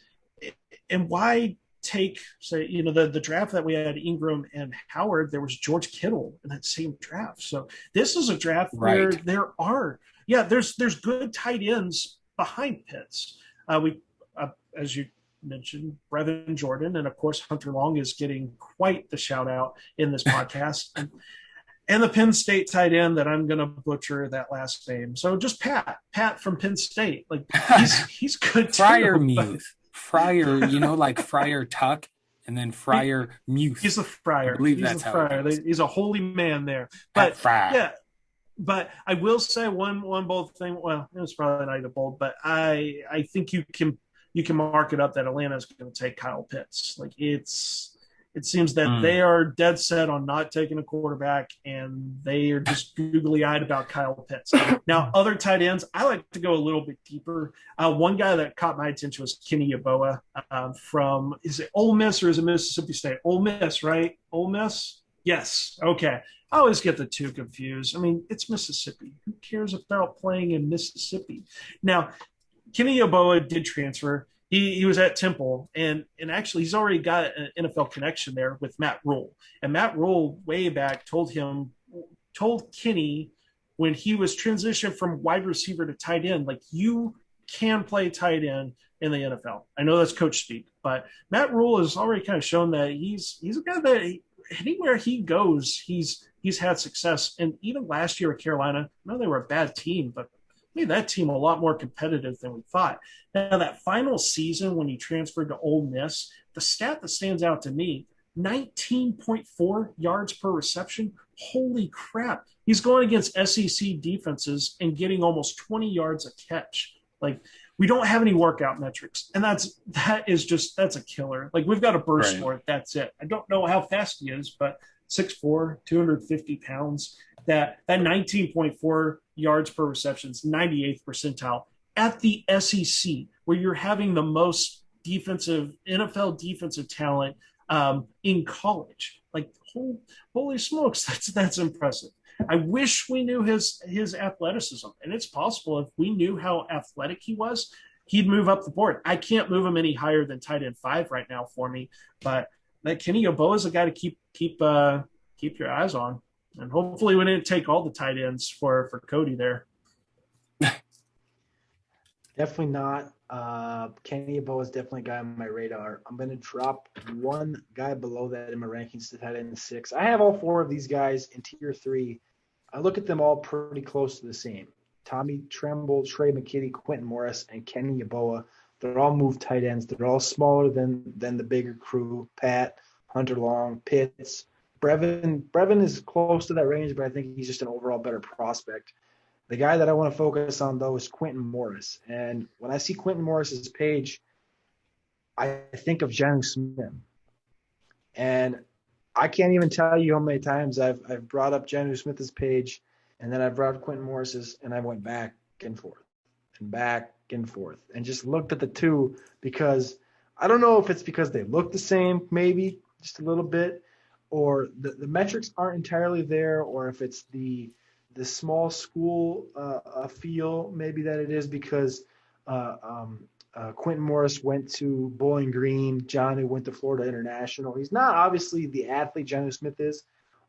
why take, say, you know, the draft that we had Ingram and Howard, there was George Kittle in that same draft. So this is a draft where there's good tight ends behind Pitts. As you mentioned, Brevin Jordan, and of course Hunter Long is getting quite the shout out in this podcast. And the Penn State tight end that I'm going to butcher that last name. So just Pat from Penn State. Like he's good too. Fryer, you know, like Friar Tuck and then Friar Muth. He's a friar. I believe that's how it is. He's a holy man there. But yeah, but I will say one bold thing. Well, it was probably not even bold, but I think you can mark it up that Atlanta is going to take Kyle Pitts. Like it's It seems that they are dead set on not taking a quarterback, and they are just googly eyed about Kyle Pitts. Now, other tight ends, I like to go a little bit deeper. One guy that caught my attention was Kenny Yeboah from, is it Ole Miss or is it Mississippi State? Ole Miss, right? Ole Miss? Yes. Okay. I always get the two confused. I mean, it's Mississippi. Who cares about playing in Mississippi? Now, Kenny Yeboah did transfer. He was at Temple, and actually he's already got an NFL connection there with Matt Rule. And Matt Rule way back told Kenny when he was transitioned from wide receiver to tight end, like, you can play tight end in the NFL. I know that's coach speak, but Matt Rule has already kind of shown that he's a guy that anywhere he goes, he's had success. And even last year at Carolina, I know they were a bad team, but made that team a lot more competitive than we thought. Now, that final season when he transferred to Ole Miss, the stat that stands out to me, 19.4 yards per reception. Holy crap. He's going against SEC defenses and getting almost 20 yards a catch. Like, we don't have any workout metrics. And that's a killer. Like, we've got a burst for it. That's it. I don't know how fast he is, but 6'4", 250 pounds. That 19.4 yards per reception is 98th percentile at the SEC, where you're having the most NFL defensive talent in college. Like, holy smokes, that's impressive. I wish we knew his athleticism, and it's possible if we knew how athletic he was, he'd move up the board. I can't move him any higher than tight end 5 right now for me, but that Kenny Yeboah is a guy to keep your eyes on. And hopefully we didn't take all the tight ends for Cody there. Definitely not. Kenny Yeboah is definitely a guy on my radar. I'm going to drop one guy below that in my rankings to tight end 6. I have all 4 of these guys in tier 3. I look at them all pretty close to the same. Tommy Tremble, Trey McKitty, Quentin Morris, and Kenny Yeboah. They're all moved tight ends. They're all smaller than the bigger crew. Pat, Hunter Long, Pitts. Brevin is close to that range, but I think he's just an overall better prospect. The guy that I want to focus on, though, is Quentin Morris. And when I see Quentin Morris's page, I think of Jonnu Smith. And I can't even tell you how many times I've brought up Jonnu Smith's page, and then I brought up Quentin Morris's, and I went back and forth and back and forth and just looked at the two, because I don't know if it's because they look the same, maybe just a little bit, or the metrics aren't entirely there, or if it's the small school feel, maybe that it is, because Quentin Morris went to Bowling Green, Jonnu went to Florida International. He's not obviously the athlete Jonnu Smith is,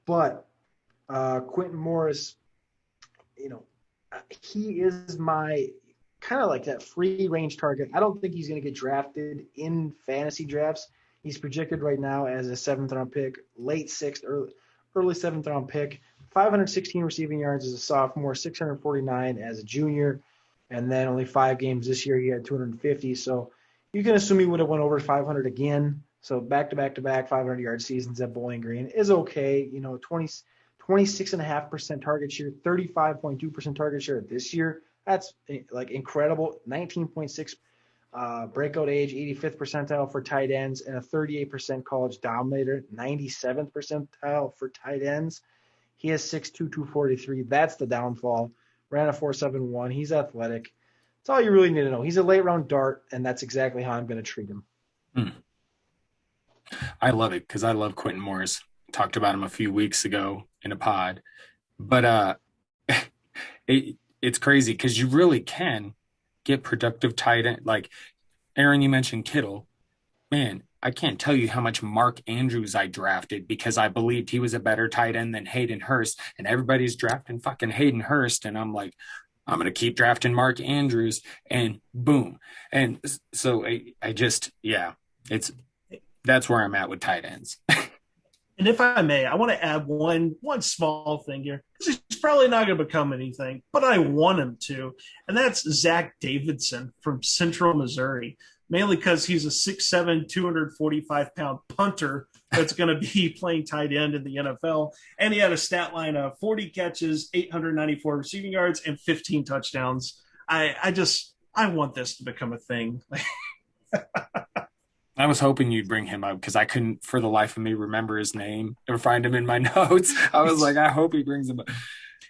but Quentin Morris, he is my kind of like that free range target. I don't think he's going to get drafted in fantasy drafts. He's projected right now as a 7th-round pick, late 6th, early 7th-round pick, 516 receiving yards as a sophomore, 649 as a junior, and then only 5 games this year. He had 250. So you can assume he would have went over 500 again. So back-to-back-to-back 500-yard seasons at Bowling Green is okay. 26.5% target share, 35.2% target share this year. That's like incredible. 19.6 breakout age, 85th percentile for tight ends, and a 38% college dominator, 97th percentile for tight ends. He has 6'2", 243. That's the downfall. Ran a 4.71. He's athletic. That's all you really need to know. He's a late-round dart, and that's exactly how I'm going to treat him. I love it because I love Quentin Morris. Talked about him a few weeks ago in a pod. But it's crazy because you really can get productive tight end. Like, Aaron, you mentioned Kittle. Man, I can't tell you how much Mark Andrews I drafted because I believed he was a better tight end than Hayden Hurst, and everybody's drafting fucking Hayden Hurst, and I'm like, I'm going to keep drafting Mark Andrews, and boom. And so that's where I'm at with tight ends. And if I may, I want to add one small thing here, because he's probably not going to become anything, but I want him to, and that's Zach Davidson from Central Missouri, mainly because he's a 6'7", 245-pound punter that's going to be playing tight end in the NFL, and he had a stat line of 40 catches, 894 receiving yards, and 15 touchdowns. I want this to become a thing. I was hoping you'd bring him up because I couldn't, for the life of me, remember his name or find him in my notes. I was like, I hope he brings him up.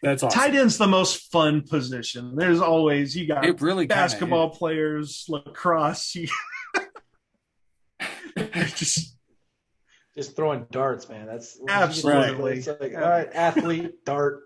That's Tight awesome. end's the most fun position. There's always you got It really kind of basketball is. players, lacrosse. Just Just throwing darts, man. That's when you get to absolutely. it's like, all right, athlete, dart,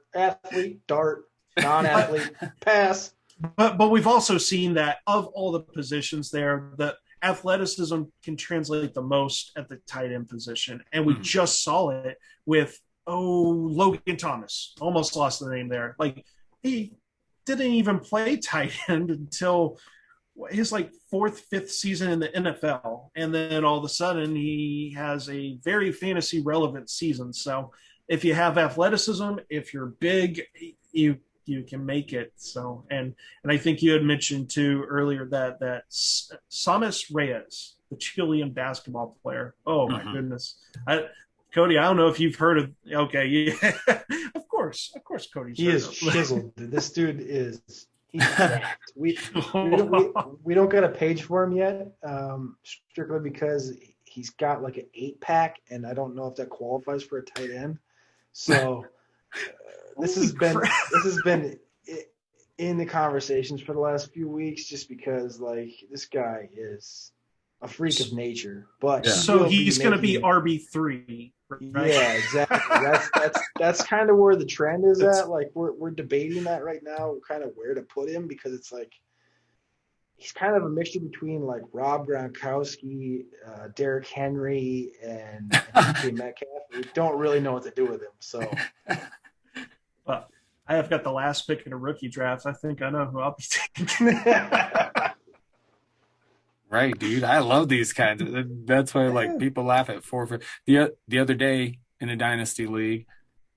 non-athlete, pass. But we've also seen that of all the positions there, that athleticism can translate the most at the tight end position, and we just saw it with Logan Thomas. Almost lost the name there. Like he didn't even play tight end until his like fourth, fifth season in the NFL, and then all of a sudden he has a very fantasy relevant season. So if you have athleticism, if you're big, you can make it. So and I think you had mentioned too earlier that Samus Reyes, the Chilean basketball player. Oh my goodness, Cody, I don't know if you've heard of. Okay, yeah, of course, Cody's. He is chiseled. This dude is. He's jacked. We don't got a page for him yet, strictly because he's got like an 8-pack, and I don't know if that qualifies for a tight end. So this has been in the conversations for the last few weeks, just because like this guy is a freak of nature. But so he's going to be RB3. Right? Yeah, exactly. That's kind of where the trend is at. Like we're debating that right now, kind of where to put him, because it's like he's kind of a mixture between like Rob Gronkowski, Derrick Henry, and DK Metcalf. We don't really know what to do with him. So, I have got the last pick in a rookie draft. I think I know who I'll be taking. Right, dude. I love these kinds of. That's why like people laugh at the other day in a dynasty league,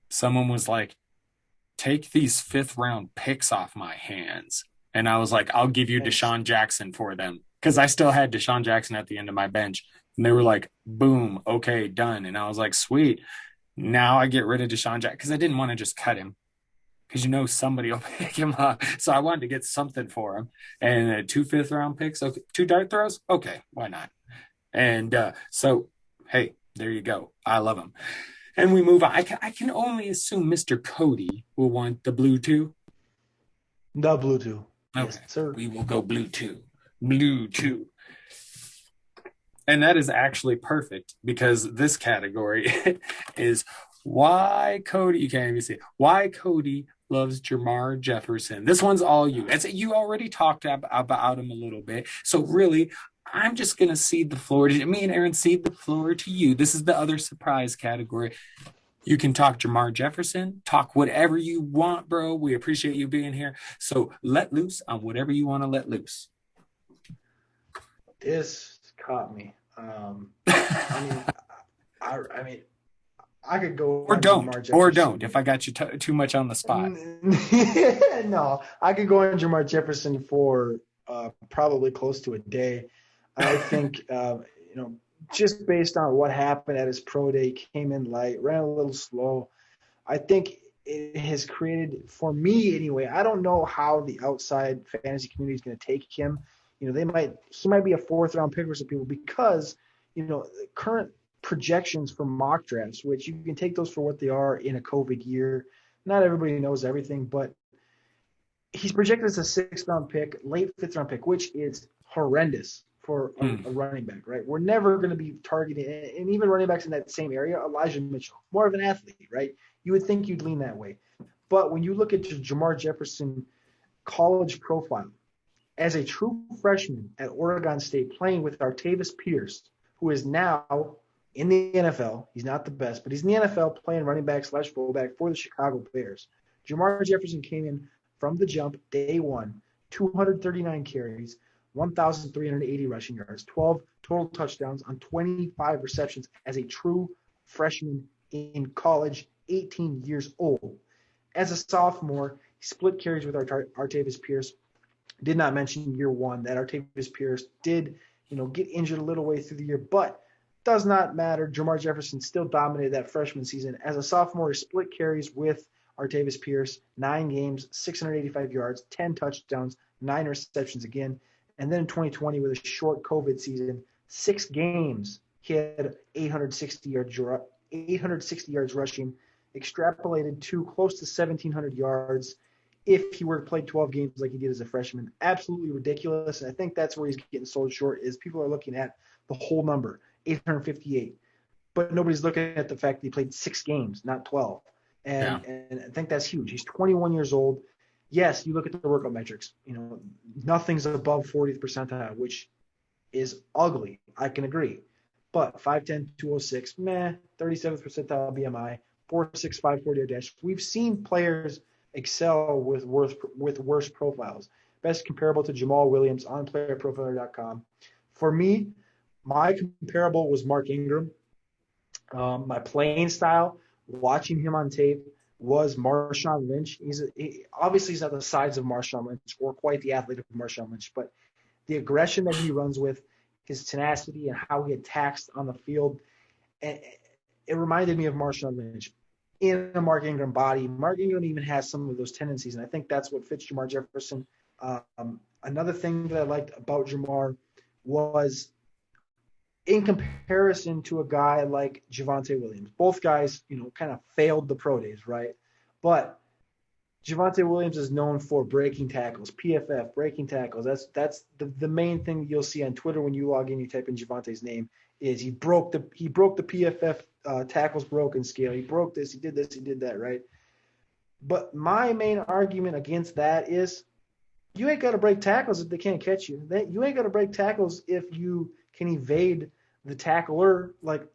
someone was like, "Take these 5th-round picks off my hands," and I was like, "I'll give you Deshaun Jackson for them," because I still had Deshaun Jackson at the end of my bench, and they were like, "Boom, okay, done," and I was like, "Sweet." Now I get rid of Deshaun Jackson because I didn't want to just cut him, because somebody will pick him up. So I wanted to get something for him. And 2 5th-round picks, okay, 2 dart throws, okay, why not? And so, hey, there you go. I love him. And we move on. I can only assume Mr. Cody will want the blue 2. The blue 2. Okay, yes, sir. We will go blue 2. Blue 2. And that is actually perfect, because this category is why Cody, you can't even see it, why Cody loves Jamar Jefferson. This one's all you. You already talked about him a little bit. So really, I'm just going to cede the floor to me and Aaron, cede the floor to you. This is the other surprise category. You can talk Jamar Jefferson, talk whatever you want, bro. We appreciate you being here. So let loose on whatever you want to let loose. This caught me. I mean, I could go or don't if I got you too much on the spot. No, I could go on Jamar Jefferson for probably close to a day. I think just based on what happened at his pro day, came in light, ran a little slow. I think it has created, for me anyway, I don't know how the outside fantasy community is going to take him. He might be a 4th-round pick for some people, because current projections for mock drafts, which you can take those for what they are in a COVID year. Not everybody knows everything, but he's projected as a 6th-round pick, late 5th-round pick, which is horrendous for a running back, right? We're never going to be targeting, and even running backs in that same area, Elijah Mitchell, more of an athlete, right? You would think you'd lean that way. But when you look at Jamar Jefferson college profile, as a true freshman at Oregon State, playing with Artavis Pierce, who is now in the NFL. He's not the best, but he's in the NFL playing running back / fullback for the Chicago Bears. Jamar Jefferson came in from the jump, day one, 239 carries, 1,380 rushing yards, 12 total touchdowns on 25 receptions as a true freshman in college, 18 years old. As a sophomore, he split carries with Artavis Pierce. Did not mention year one that Artavis Pierce did, get injured a little way through the year, but does not matter. Jamar Jefferson still dominated that freshman season. As a sophomore, he split carries with Artavis Pierce, 9 games, 685 yards, 10 touchdowns, 9 receptions again. And then in 2020, with a short COVID season, 6 games, he had 860 yards rushing, extrapolated to close to 1,700 yards if he were to play 12 games like he did as a freshman. Absolutely ridiculous. And I think that's where he's getting sold short is people are looking at the whole number, 858. But nobody's looking at the fact that he played 6 games, not 12. Yeah. And I think that's huge. He's 21 years old. Yes, you look at the workout metrics. Nothing's above 40th percentile, which is ugly. I can agree. But 5'10", 206, 37th percentile BMI, 4.65 40 dash. We've seen players excel with worse profiles. Best comparable to Jamal Williams on playerprofiler.com. For me, my comparable was Mark Ingram. My playing style, watching him on tape, was Marshawn Lynch. Obviously he's not the size of Marshawn Lynch or quite the athlete of Marshawn Lynch, but the aggression that he runs with, his tenacity, and how he attacks on the field, it reminded me of Marshawn Lynch in a Mark Ingram body. Mark Ingram even has some of those tendencies, and I think that's what fits Jamar Jefferson. Another thing that I liked about Jamar was in comparison to a guy like Javonte Williams. Both guys, kind of failed the pro days, right? But Javonte Williams is known for breaking tackles, PFF, breaking tackles. That's the main thing you'll see on Twitter when you log in, you type in Javonte's name, is he broke the PFF tackles broken scale. He broke this, he did that, right? But my main argument against that is you ain't got to break tackles if they can't catch you. You ain't got to break tackles if you can evade the tackler. Like,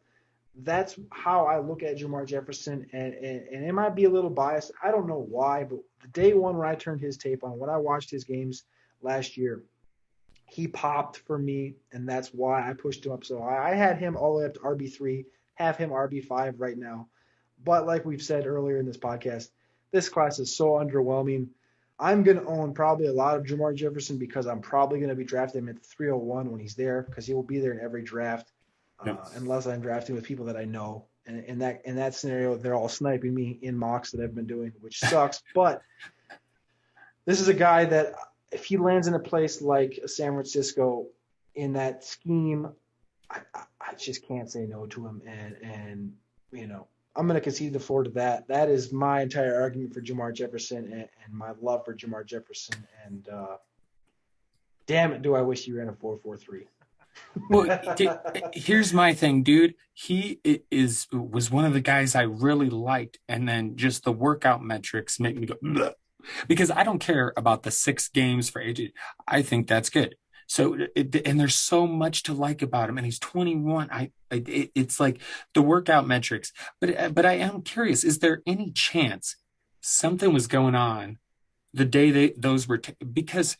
that's how I look at Jamar Jefferson, and it might be a little biased. I don't know why, but the day one when I turned his tape on, when I watched his games last year, he popped for me, and that's why I pushed him up. So I had him all the way up to RB3, have him RB5 right now. But like we've said earlier in this podcast, this class is so underwhelming. I'm going to own probably a lot of Jamar Jefferson because I'm probably going to be drafting him at 301 when he's there, because he will be there in every draft. Unless I'm drafting with people that I know. And in that scenario, they're all sniping me in mocks that I've been doing, which sucks. But this is a guy that if he lands in a place like San Francisco in that scheme, I just can't say no to him. And I'm going to concede the floor to that. That is my entire argument for Jamar Jefferson and my love for Jamar Jefferson. And damn it, do I wish he ran a 4.43. Well, here's my thing, dude. He was one of the guys I really liked, and then just the workout metrics make me go bleh. Because I don't care about the 6 games for AJ. I think that's good. So, and there's so much to like about him, and he's 21. It's like the workout metrics. But I am curious: is there any chance something was going on the day those were because?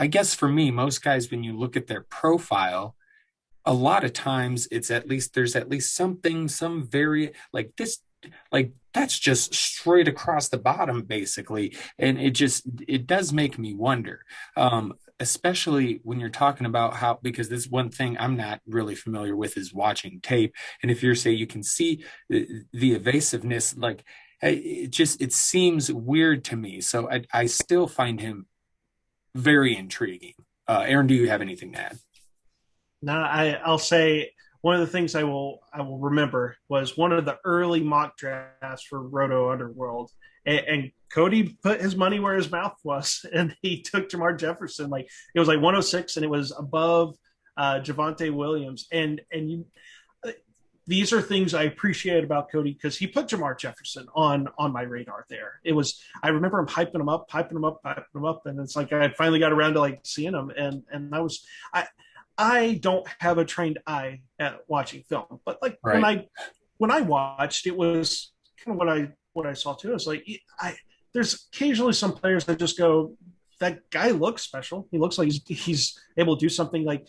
I guess for me, most guys, when you look at their profile, a lot of times there's at least something, some like this, like that's just straight across the bottom, basically. And it does make me wonder, especially when you're talking about because this one thing I'm not really familiar with is watching tape. And if you can see the evasiveness, like it seems weird to me. So I still find him very intriguing. Aaron, do you have anything to add? No, I'll say one of the things I will remember was one of the early mock drafts for Roto Underworld, and Cody put his money where his mouth was, and he took Jamar Jefferson. Like, it was like 106, and it was above Javonte Williams, and you. These are things I appreciate about Cody because he put Jamar Jefferson on my radar there. I remember him hyping him up, and it's like I finally got around to like seeing him, and I don't have a trained eye at watching film, but like right. when I watched, it was kind of what I saw too. It's like there's occasionally some players that just go, that guy looks special. He looks like he's able to do something. Like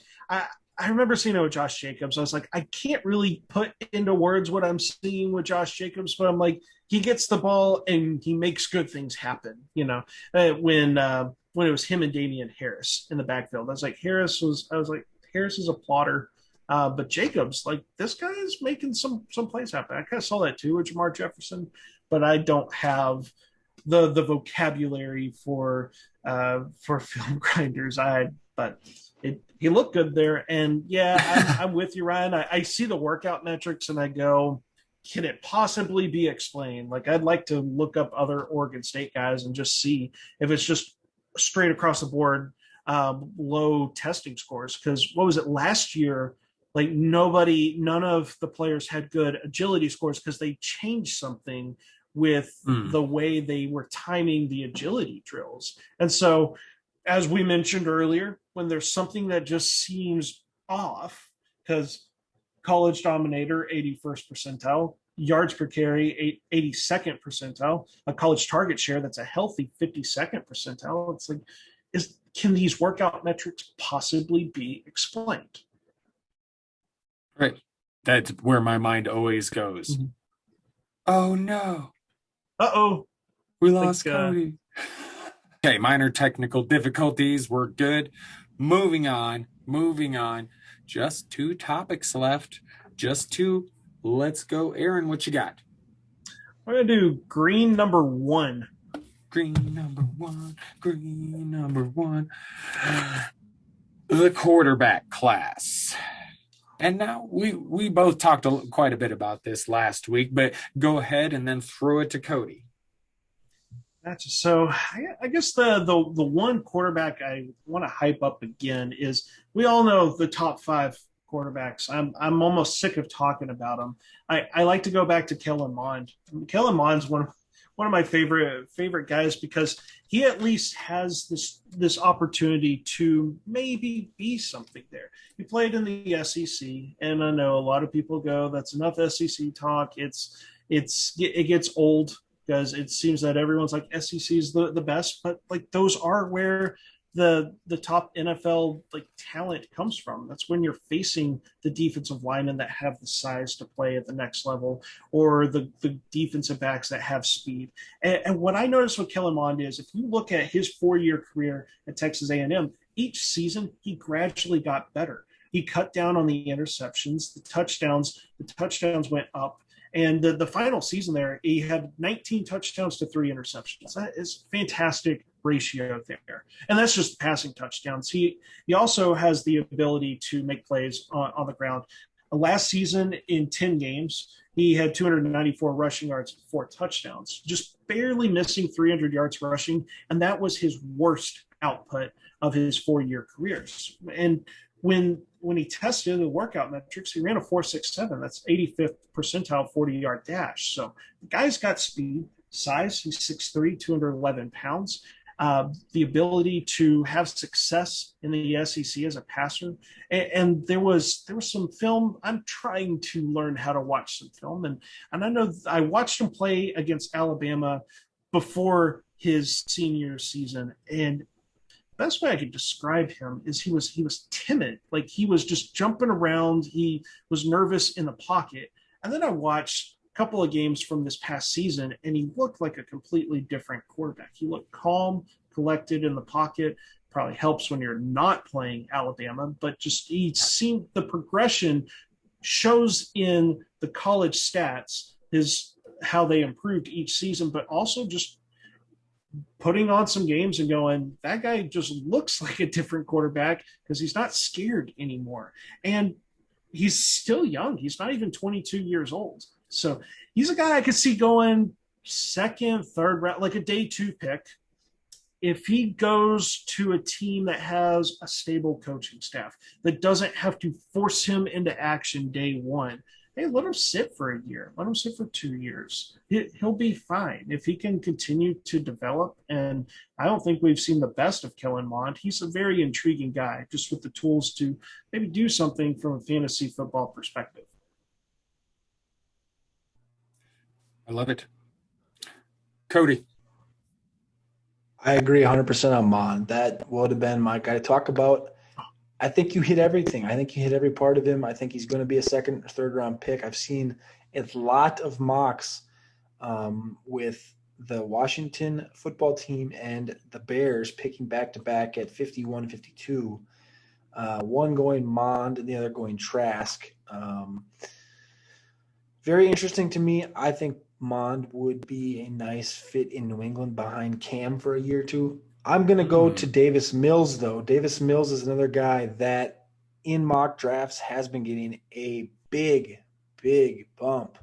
I remember seeing it with Josh Jacobs. I was like, I can't really put into words what I'm seeing with Josh Jacobs, but I'm like, he gets the ball and he makes good things happen. When it was him and Damian Harris in the backfield, I was like, Harris is a plotter. But Jacobs, like, this guy is making some plays happen. I kind of saw that too with Jamar Jefferson, but I don't have the vocabulary for film grinders. But he looked good there. And yeah, I'm with you, Ryan. I see the workout metrics and I go, can it possibly be explained? Like, I'd like to look up other Oregon State guys and just see if it's just straight across the board low testing scores. Because what was it last year? Like, none of the players had good agility scores because they changed something with the way they were timing the agility drills. And so, as we mentioned earlier, when there's something that just seems off, because college dominator, 81st percentile, yards per carry, 82nd percentile, a college target share that's a healthy 52nd percentile. It's like, can these workout metrics possibly be explained? Right. That's where my mind always goes. Mm-hmm. Oh no. Uh-oh. We lost Cody. Okay, minor technical difficulties. We're good. Moving on. Just 2 topics left. Just 2. Let's go. Aaron, what you got? We're going to do green number 1. Green number 1. The quarterback class. And now we both talked quite a bit about this last week, but go ahead and then throw it to Cody. Gotcha. So I guess the one quarterback I want to hype up again is, we all know the top 5 quarterbacks. I'm almost sick of talking about them. I like to go back to Kellen Mond. Kellen Mond's one of my favorite guys, because he at least has this opportunity to maybe be something there. He played in the SEC, and I know a lot of people go, that's enough SEC talk. It gets old, because it seems that everyone's like, SEC is the best, but like, those are where the top NFL like talent comes from. That's when you're facing the defensive linemen that have the size to play at the next level, or the defensive backs that have speed. And what I noticed with Kellen Mond is, if you look at his 4-year career at Texas A&M, each season he gradually got better. He cut down on the interceptions, the touchdowns went up. And the final season there, he had 19 touchdowns to 3 interceptions. That is fantastic ratio there. And that's just passing touchdowns. He also has the ability to make plays on the ground. Last season, in 10 games, he had 294 rushing yards and 4 touchdowns, just barely missing 300 yards rushing. And that was his worst output of his 4-year careers. And when he tested the workout metrics, he ran a 4.67. That's 85th percentile 40-yard dash. So the guy's got speed, size. He's 6'3", 211 pounds. The ability to have success in the SEC as a passer. And there was some film. I'm trying to learn how to watch some film. And I know I watched him play against Alabama before his senior season. And best way I could describe him is he was timid. Like, he was just jumping around. He was nervous in the pocket. And then I watched a couple of games from this past season, and he looked like a completely different quarterback. He looked calm, collected in the pocket. Probably helps when you're not playing Alabama, but just he seemed the progression shows in the college stats is how they improved each season, but also just putting on some games and going, that guy just looks like a different quarterback, because he's not scared anymore. And he's still young. He's not even 22 years old. So he's a guy I could see going second, third round, like a day 2 pick. If he goes to a team that has a stable coaching staff that doesn't have to force him into action day 1, hey, let him sit for a year. Let him sit for 2 years. He'll be fine if he can continue to develop. And I don't think we've seen the best of Kellen Mond. He's a very intriguing guy, just with the tools to maybe do something from a fantasy football perspective. I love it. Cody. I agree 100% on Mond. That would have been my guy to talk about. I think you hit everything. I think you hit every part of him. I think he's going to be a second or third round pick. I've seen a lot of mocks with the Washington football team and the Bears picking back-to-back at 51, 52. One going Mond and the other going Trask. Very interesting to me. I think Mond would be a nice fit in New England behind Cam for a year or two. I'm going to go to Hmm. Davis Mills, though. Davis Mills is another guy that in mock drafts has been getting a big, big bump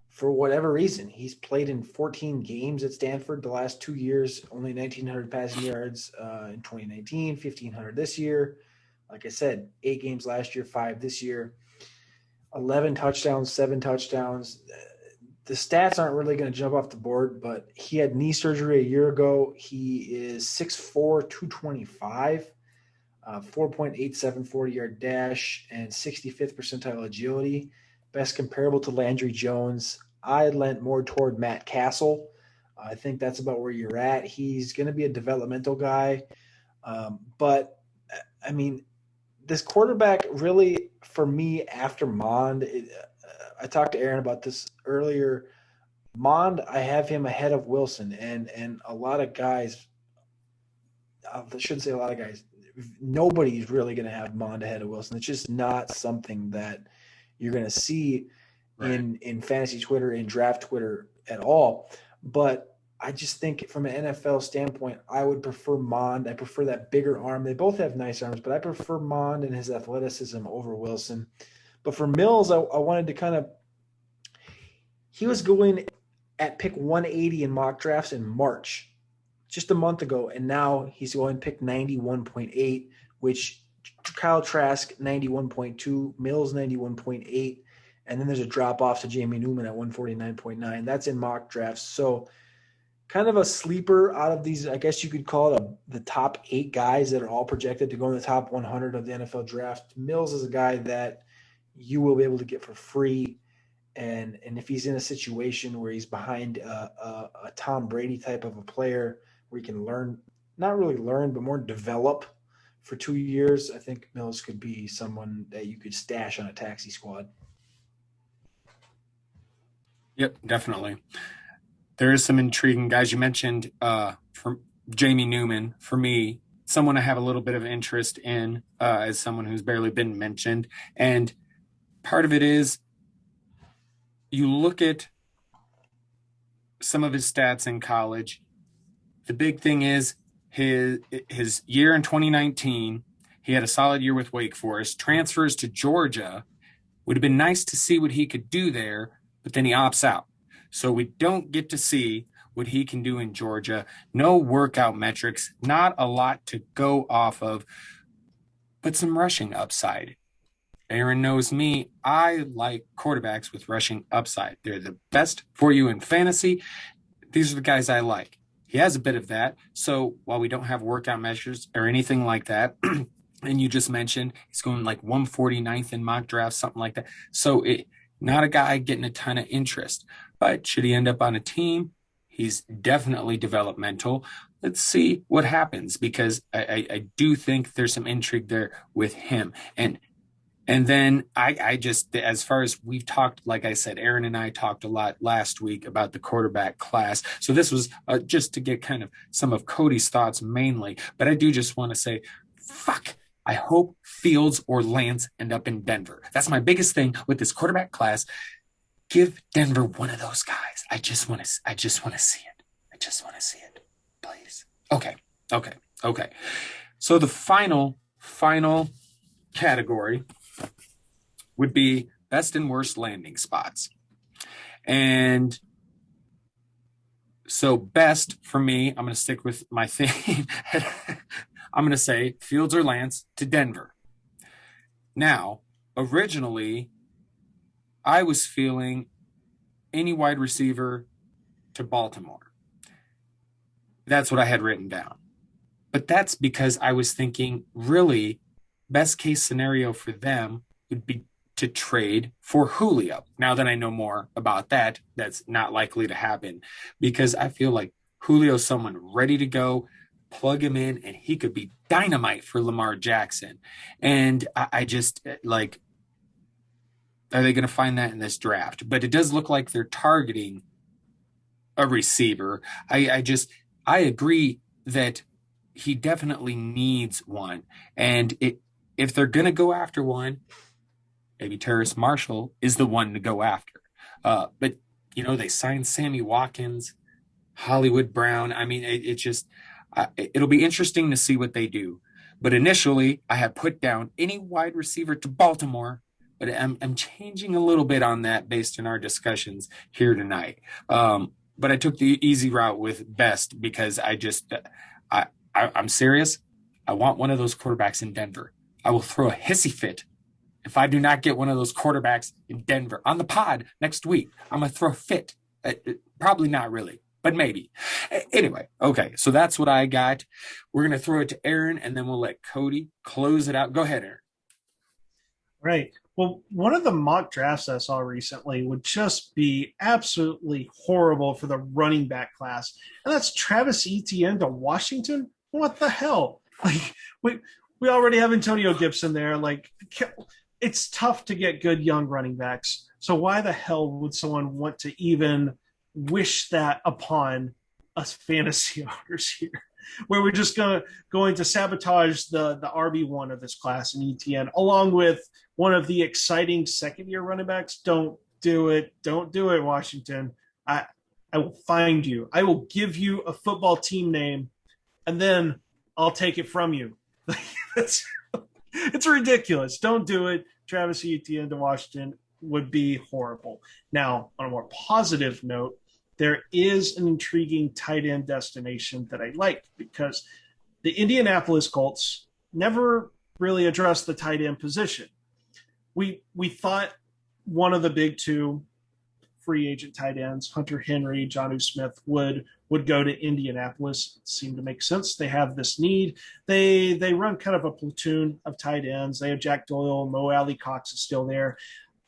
for whatever reason. He's played in 14 games at Stanford the last 2 years, only 1,900 passing yards in 2019, 1,500 this year. Like I said, 8 games last year, 5 this year, 11 touchdowns, 7 touchdowns. The stats aren't really going to jump off the board, but he had knee surgery a year ago. He is 6'4, 225, 4.87 40-yard dash, and 65th percentile agility. Best comparable to Landry Jones. I lent more toward Matt Castle. I think that's about where you're at. He's going to be a developmental guy. But, I mean, this quarterback really, for me, after Mond, I talked to Aaron about this earlier. Mond, I have him ahead of Wilson, and a lot of guys. I shouldn't say a lot of guys. Nobody's really going to have Mond ahead of Wilson. It's just not something that you're going to see Right. in fantasy Twitter, in draft Twitter at all. But I just think from an NFL standpoint, I would prefer Mond. I prefer that bigger arm. They both have nice arms, but I prefer Mond and his athleticism over Wilson. But for Mills, I wanted to kind of. He was going at pick 180 in mock drafts in March, just a month ago, and now he's going pick 91.8, which Kyle Trask 91.2, Mills 91.8, and then there's a drop off to Jamie Newman at 149.9. That's in mock drafts. So kind of a sleeper out of these, I guess you could call it the top 8 guys that are all projected to go in the top 100 of the NFL draft. Mills is a guy that you will be able to get for free. And if he's in a situation where he's behind a Tom Brady type of a player where he can learn, not really learn, but more develop for 2 years, I think Mills could be someone that you could stash on a taxi squad. Yep, definitely. There is some intriguing guys. You mentioned from Jamie Newman. For me, someone I have a little bit of interest in as someone who's barely been mentioned. And part of it is you look at some of his stats in college. The big thing is his year in 2019. He had a solid year with Wake Forest. Transfers to Georgia. Would have been nice to see what he could do there, but then he opts out. So we don't get to see what he can do in Georgia. No workout metrics, not a lot to go off of, but some rushing upside. Aaron knows me. I like quarterbacks with rushing upside. They're the best for you in fantasy. These are the guys I like. He has a bit of that. So while we don't have workout measures or anything like that, and you just mentioned he's going like 149th in mock draft, something like that. So not a guy getting a ton of interest. But should he end up on a team, he's definitely developmental. Let's see what happens because I do think there's some intrigue there with him. And then I just, as far as we've talked, like I said, Aaron and I talked a lot last week about the quarterback class. So this was just to get kind of some of Cody's thoughts mainly. But I do just want to say, fuck, I hope Fields or Lance end up in Denver. That's my biggest thing with this quarterback class. Give Denver one of those guys. I just want to see it. I just want to see it, please. Okay, okay, okay. So the final category would be best and worst landing spots. And so best for me, I'm going to stick with my theme. I'm going to say Fields or Lance to Denver. Now, originally, I was feeling any wide receiver to Baltimore. That's what I had written down. But that's because I was thinking, really, best case scenario for them would be to trade for Julio. Now that I know more about that, that's not likely to happen because I feel like Julio's someone ready to go, plug him in, and he could be dynamite for Lamar Jackson. And I just like, are they going to find that in this draft? But it does look like they're targeting a receiver. I agree that he definitely needs one. And if they're going to go after one, maybe Terrace Marshall is the one to go after. But they signed Sammy Watkins, Hollywood Brown. I mean, it just, It'll be interesting to see what they do. But initially, I have put down any wide receiver to Baltimore, but I'm changing a little bit on that based on our discussions here tonight. But I took the easy route with Best because I'm serious. I want one of those quarterbacks in Denver. I will throw a hissy fit if I do not get one of those quarterbacks in Denver on the pod next week. I'm going to throw a fit. Probably not really, but maybe. Anyway, okay, so that's what I got. We're going to throw it to Aaron, and then we'll let Cody close it out. Go ahead, Aaron. Right. Well, one of the mock drafts I saw recently would just be absolutely horrible for the running back class, and that's Travis Etienne to Washington. What the hell? Like we already have Antonio Gibson there. Like it's tough to get good young running backs. So why the hell would someone want to even wish that upon us fantasy owners here? Where we're just going to sabotage the RB1 of this class in ETN, along with one of the exciting second-year running backs. Don't do it. Don't do it, Washington. I will find you. I will give you a football team name, and then I'll take it from you. it's ridiculous. Don't do it. Travis Etienne to Washington would be horrible. Now, on a more positive note, there is an intriguing tight end destination that I like because the Indianapolis Colts never really addressed the tight end position. We thought one of the big two free agent tight ends, Hunter Henry, Jonnu Smith, would go to Indianapolis. It seemed to make sense. They have this need. They run kind of a platoon of tight ends. They have Jack Doyle, Mo Alley Cox is still there.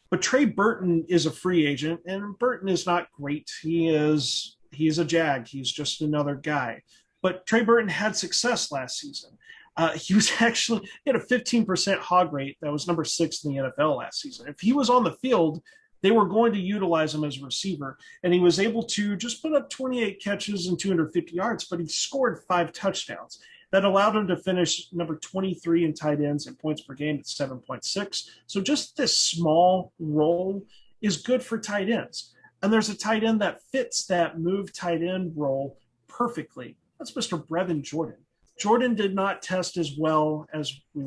But Trey Burton is a free agent, and Burton is not great. He's a Jag. He's just another guy. But Trey Burton had success last season. He had a 15% hog rate. That was number 6 in the NFL last season. If he was on the field, they were going to utilize him as a receiver, and he was able to just put up 28 catches and 250 yards, but he scored 5 touchdowns. That allowed him to finish number 23 in tight ends and points per game at 7.6. So just this small role is good for tight ends. And there's a tight end that fits that move tight end role perfectly. That's Mr. Brevin Jordan. Jordan did not test as well as we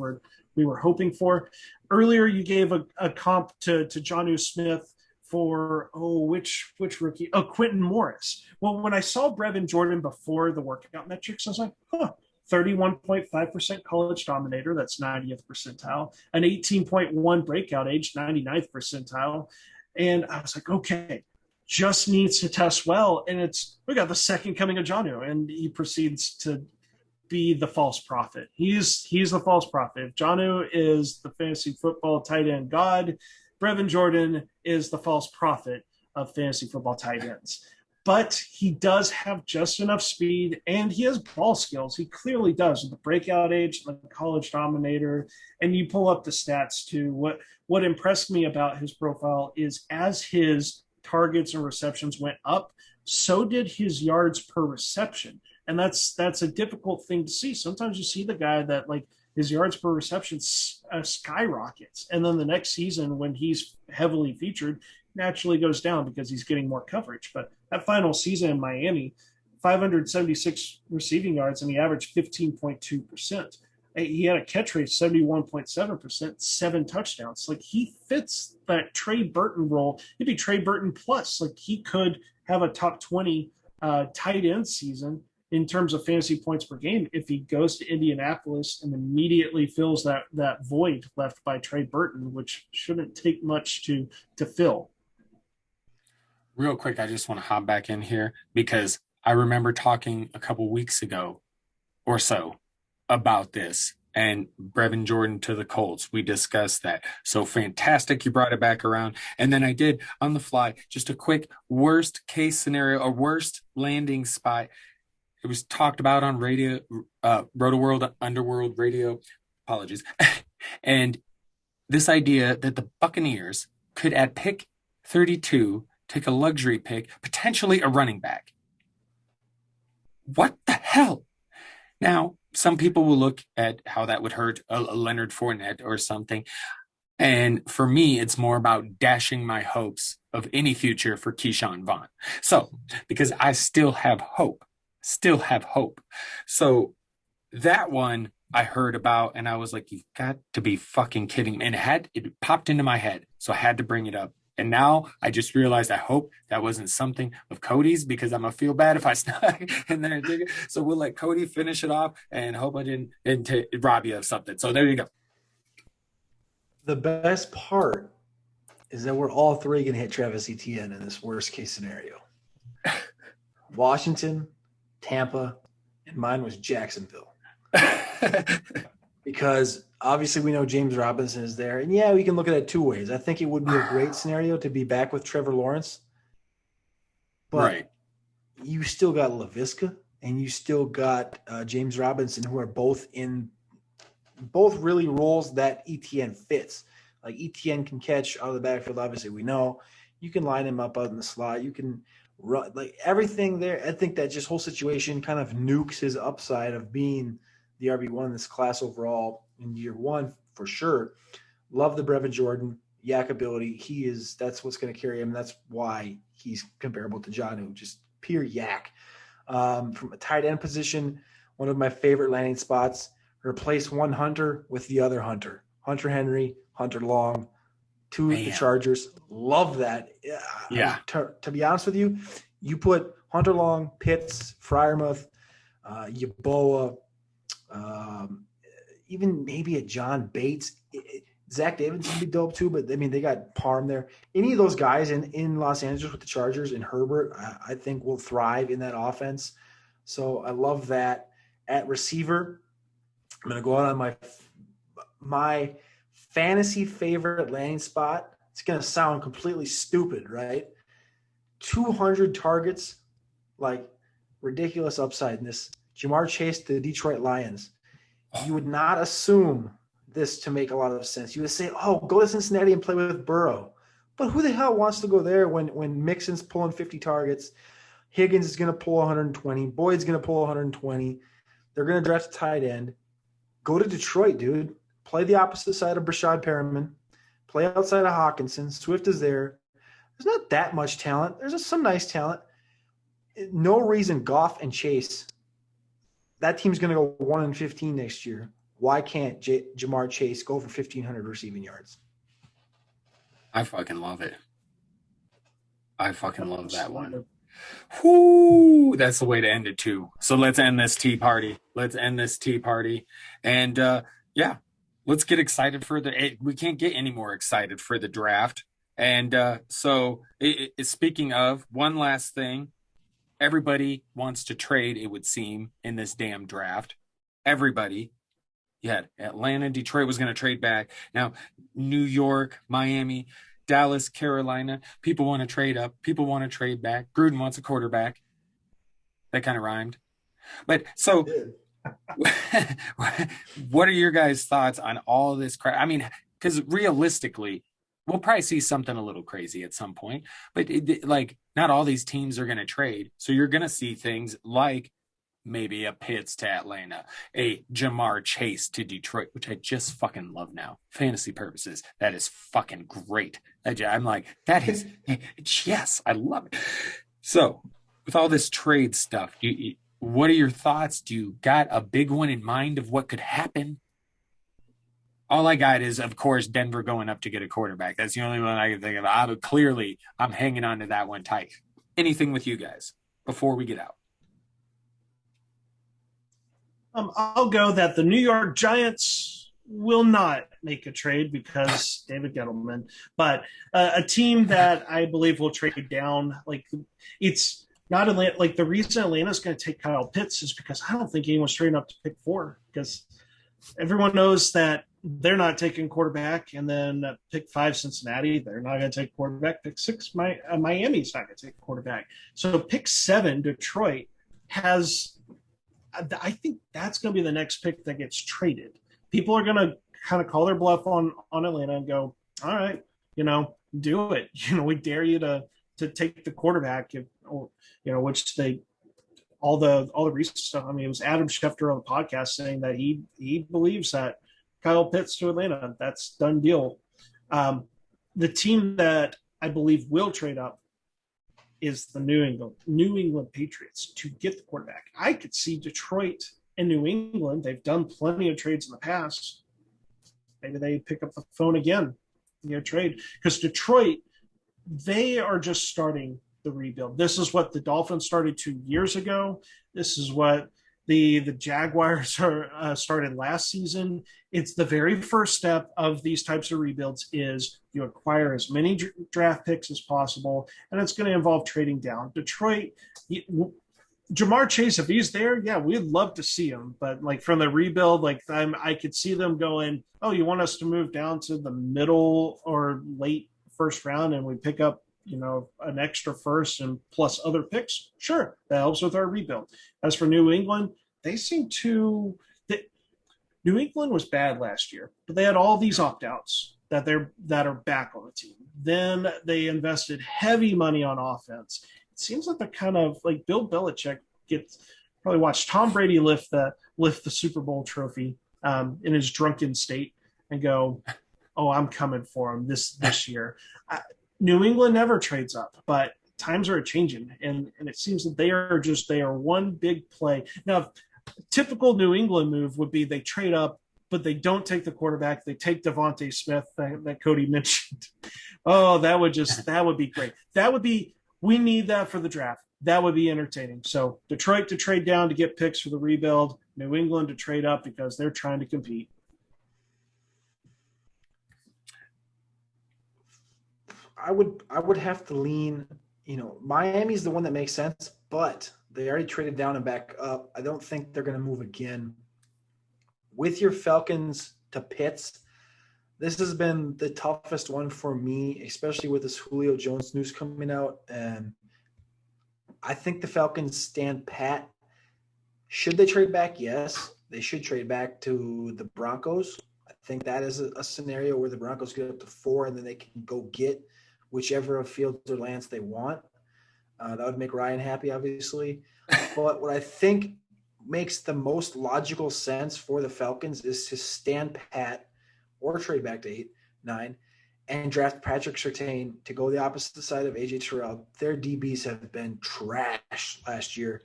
were hoping for. Earlier, you gave a comp to Jonnu Smith for, which rookie? Oh, Quentin Morris. Well, when I saw Brevin Jordan before the workout metrics, I was like, 31.5% college dominator, that's 90th percentile, an 18.1 breakout age, 99th percentile. And I was like, okay, just needs to test well. And we got the second coming of Jonnu, and he proceeds to be the false prophet. He's the false prophet. If Jonnu is the fantasy football tight end god, Brevin Jordan is the false prophet of fantasy football tight ends. But he does have just enough speed, and he has ball skills. He clearly does with the breakout age, the college dominator. And you pull up the stats too. What impressed me about his profile is as his targets and receptions went up, so did his yards per reception. And that's a difficult thing to see. Sometimes you see the guy that like his yards per reception skyrockets, and then the next season when he's heavily featured, naturally goes down because he's getting more coverage. But that final season in Miami, 576 receiving yards, and he averaged 15.2%. He had a catch rate of 71.7%, 7 touchdowns. Like he fits that Trey Burton role. He'd be Trey Burton plus. Like he could have a top 20 tight end season in terms of fantasy points per game if he goes to Indianapolis and immediately fills that void left by Trey Burton, which shouldn't take much to fill. Real quick, I just want to hop back in here because I remember talking a couple weeks ago or so about this and Brevin Jordan to the Colts. We discussed that. So fantastic. You brought it back around. And then I did on the fly, just a quick worst case scenario or worst landing spot. It was talked about on radio, Roto World, Underworld Radio. Apologies. And this idea that the Buccaneers could at pick 32 take a luxury pick, potentially a running back. What the hell? Now, some people will look at how that would hurt a Leonard Fournette or something. And for me, it's more about dashing my hopes of any future for Keyshawn Vaughn. So, because I still have hope, still have hope. So that one I heard about and I was like, you've got to be fucking kidding me. And it popped into my head. So I had to bring it up. And now I just realized I hope that wasn't something of Cody's because I'm gonna feel bad if I snuck in there and dig it. So we'll let Cody finish it off and hope I didn't rob you of something. So there you go. The best part is that we're all three going to hit Travis Etienne in this worst case scenario. Washington, Tampa, and mine was Jacksonville. Because obviously we know James Robinson is there. And yeah, we can look at it two ways. I think it would be a great scenario to be back with Trevor Lawrence. But right. You still got LaVisca and you still got James Robinson, who are both really roles that Etienne fits. Like Etienne can catch out of the backfield, obviously we know. You can line him up out in the slot. You can run, like everything there. I think that just whole situation kind of nukes his upside of being the RB1 in this class overall in year one for sure. Love the Brevin Jordan yak ability. That's what's going to carry him. That's why he's comparable to Jonnu, just pure yak. From a tight end position, one of my favorite landing spots, replace one Hunter with the other Hunter. Hunter Henry, Hunter Long, the Chargers. Love that. Yeah. To be honest with you, you put Hunter Long, Pitts, Freiermuth, Yeboah, even maybe a John Bates. Zach Davis would be dope too, but I mean, they got Parm there. Any of those guys in Los Angeles with the Chargers and Herbert, I think will thrive in that offense. So I love that. At receiver, I'm going to go out on my fantasy favorite landing spot. It's going to sound completely stupid, right? 200 targets, like ridiculous upside in this. Jamar Chase to the Detroit Lions. You would not assume this to make a lot of sense. You would say, oh, go to Cincinnati and play with Burrow. But who the hell wants to go there when Mixon's pulling 50 targets? Higgins is going to pull 120. Boyd's going to pull 120. They're going to draft a tight end. Go to Detroit, dude. Play the opposite side of Brashad Perriman. Play outside of Hawkinson. Swift is there. There's not that much talent. There's some nice talent. No reason Goff and Chase, that team's going to go 1-15 next year. Why can't Jamar Chase go for 1,500 receiving yards? I fucking love it. I fucking love that one. Whoo, that's the way to end it too. So let's end this tea party. And yeah, let's get excited for we can't get any more excited for the draft. And so speaking of, one last thing, everybody wants to trade, it would seem, in this damn draft. Everybody. Yeah, Atlanta, Detroit was going to trade back. Now, New York, Miami, Dallas, Carolina, people want to trade up. People want to trade back. Gruden wants a quarterback. That kind of rhymed. But so what are your guys' thoughts on all this crap? I mean, because realistically, we'll probably see something a little crazy at some point. But like, not all these teams are going to trade. So you're going to see things like maybe a Pitts to Atlanta, a Jamar Chase to Detroit, which I just fucking love now. Fantasy purposes, that is fucking great. I'm like, that is, yes, I love it. So with all this trade stuff, what are your thoughts? Do you got a big one in mind of what could happen? All I got is, of course, Denver going up to get a quarterback. That's the only one I can think of. I'm hanging on to that one tight. Anything with you guys before we get out? I'll go that the New York Giants will not make a trade because David Gettleman, but a team that I believe will trade down, like it's not Atlanta. Like the reason Atlanta's going to take Kyle Pitts is because I don't think anyone's trading up to pick 4 because everyone knows that they're not taking quarterback, and then pick 5 Cincinnati, they're not going to take quarterback. Pick 6 Miami's not going to take quarterback. So pick 7 Detroit has. I think that's going to be the next pick that gets traded. People are going to kind of call their bluff on Atlanta and go, all right, do it. We dare you to take the quarterback, which they all the recent stuff. I mean, it was Adam Schefter on the podcast saying that he believes that Kyle Pitts to Atlanta, that's done deal. The team that I believe will trade up is the New England Patriots to get the quarterback. I could see Detroit and New England. They've done plenty of trades in the past. Maybe they pick up the phone again, trade, because Detroit, they are just starting the rebuild. This is what the Dolphins started 2 years ago. This is what the Jaguars are started last season. It's the very first step of these types of rebuilds is you acquire as many draft picks as possible, and it's going to involve trading down. Detroit, Jamar Chase, if he's there, yeah, we'd love to see him. But like from the rebuild, like I could see them going, oh, you want us to move down to the middle or late first round and we pick up, an extra first and plus other picks? Sure, that helps with our rebuild. As for New England, New England was bad last year, but they had all these opt-outs that are back on the team. Then they invested heavy money on offense. It seems like they're kind of like Bill Belichick probably watched Tom Brady lift the Super Bowl trophy in his drunken state and go, oh, I'm coming for him this year. New England never trades up, but times are changing, and it seems that they are one big play. Now, typical New England move would be they trade up, but they don't take the quarterback. They take Devontae Smith that Cody mentioned. Oh, that would be great. We need that for the draft. That would be entertaining. So Detroit to trade down to get picks for the rebuild, New England to trade up because they're trying to compete. I would have to lean, Miami's the one that makes sense, but they already traded down and back up. I don't think they're going to move again. With your Falcons to Pitts, this has been the toughest one for me, especially with this Julio Jones news coming out. And I think the Falcons stand pat. Should they trade back? Yes, they should trade back to the Broncos. I think that is a scenario where the Broncos get up to 4 and then they can go get whichever of Fields or Lance they want. That would make Ryan happy, obviously. But what I think makes the most logical sense for the Falcons is to stand pat or trade back to 8, 9, and draft Patrick Surtain to go the opposite side of A.J. Terrell. Their DBs have been trash last year,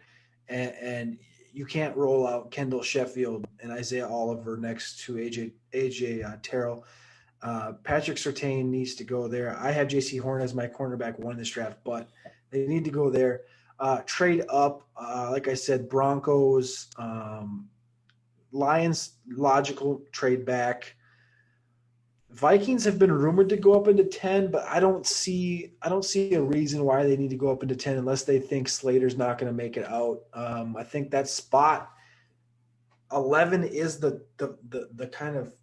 and you can't roll out Kendall Sheffield and Isaiah Oliver next to A.J. Terrell. Patrick Surtain needs to go there. I have J.C. Horn as my cornerback 1 in this draft, but they need to go there. Trade up, like I said, Broncos, Lions, logical trade back. Vikings have been rumored to go up into 10, but I don't see a reason why they need to go up into 10 unless they think Slater's not going to make it out. I think that spot 11 is the kind of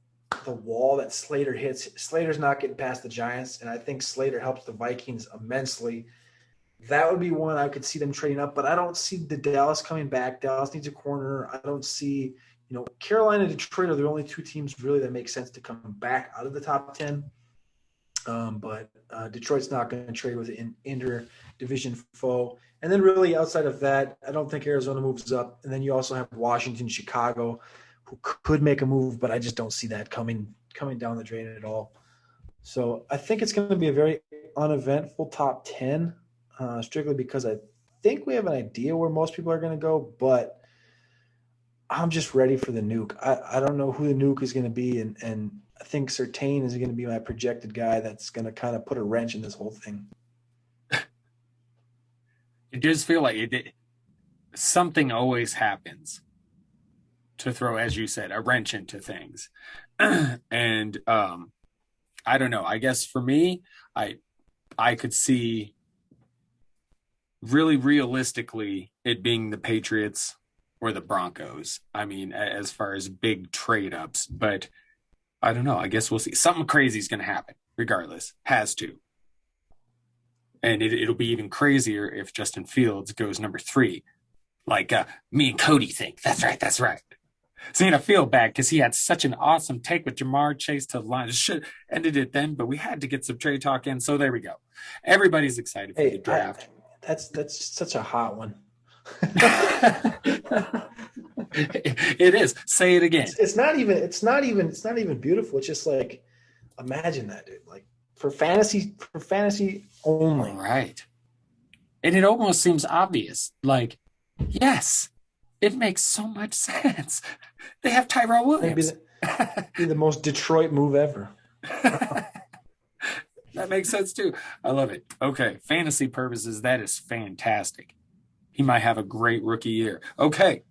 the wall that Slater hits. Slater's not getting past the Giants, and I think Slater helps the Vikings immensely. That would be one I could see them trading up, but I don't see the Dallas coming back. Dallas needs a corner. I don't see, Carolina and Detroit are the only 2 teams really that make sense to come back out of the top 10. But Detroit's not going to trade with an inter-division foe. And then really outside of that, I don't think Arizona moves up. And then you also have Washington, Chicago, who could make a move, but I just don't see that coming down the drain at all. So I think it's going to be a very uneventful top 10. Strictly because I think we have an idea where most people are going to go, but I'm just ready for the nuke. I don't know who the nuke is going to be, and I think Surtain is going to be my projected guy that's going to kind of put a wrench in this whole thing. It does feel like something always happens to throw, as you said, a wrench into things. And I don't know. I guess for me, I could see really realistically it being the Patriots or the Broncos. I mean, as far as big trade ups, but I don't know. I guess we'll see. Something crazy is going to happen regardless. Has to. And it'll be even crazier if Justin Fields goes number 3. Like me and Cody think. That's right. See, I feel bad because he had such an awesome take with Jamar Chase to the line. Should ended it then, but we had to get some trade talk in. So there we go. Everybody's excited for the draft. That's such a hot one. It is. Say it again. It's not even beautiful. It's just like, imagine that, dude. Like for fantasy only. All right. And it almost seems obvious. Like, yes, it makes so much sense. They have Tyrell Maybe Williams. be the most Detroit move ever. That makes sense too. I love it. Okay, fantasy purposes, that is fantastic. He might have a great rookie year. Okay.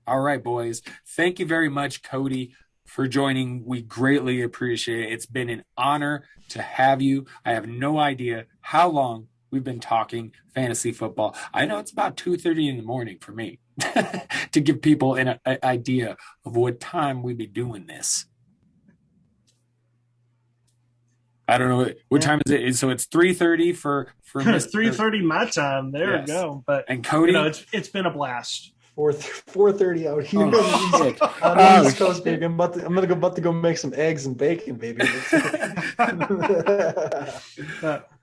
All right, boys. Thank you very much, Cody, for joining. We greatly appreciate it. It's been an honor to have you. I have no idea how long we've been talking fantasy football. I know it's about 2:30 in the morning for me to give people an idea of what time we'd be doing this. I don't know what time is it. So it's 3:30 for Mr. 3:30 my time. There Yes. we go. But And Cody, it's been a blast. 4:30 out here Oh, shit. on the East Coast, baby. I'm about to go make some eggs and bacon, baby.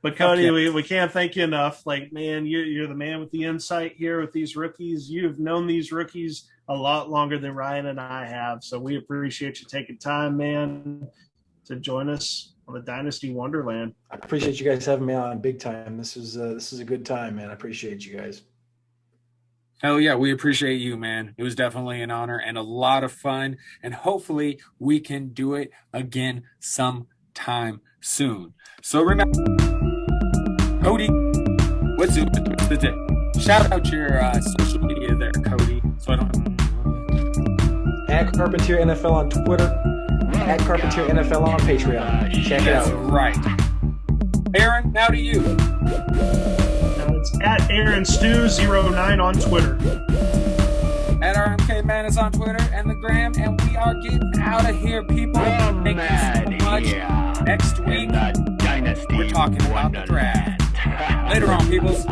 But Cody, Okay. we can't thank you enough. Like, man, you're the man with the insight here with these rookies. You've known these rookies a lot longer than Ryan and I have. So we appreciate you taking time, man, to join us on the Dynasty Wonderland. I appreciate you guys having me on big time. This is a good time, man. I appreciate you guys. hell yeah, we appreciate you, man. It was definitely an honor and a lot of fun. And hopefully we can do it again sometime soon. So remember, Cody, what's it? Shout out your social media there, Cody. So I don't. At Carpentier NFL on Twitter. At Carpentier NFL on Patreon. Check it That's out. right. Aaron, now to you. It's at AaronStew09 on Twitter. At RMK Madness on Twitter and the gram, and we are getting out of here, people. Thank you so much. Next week, Dynasty we're talking about the draft. Later on, peoples.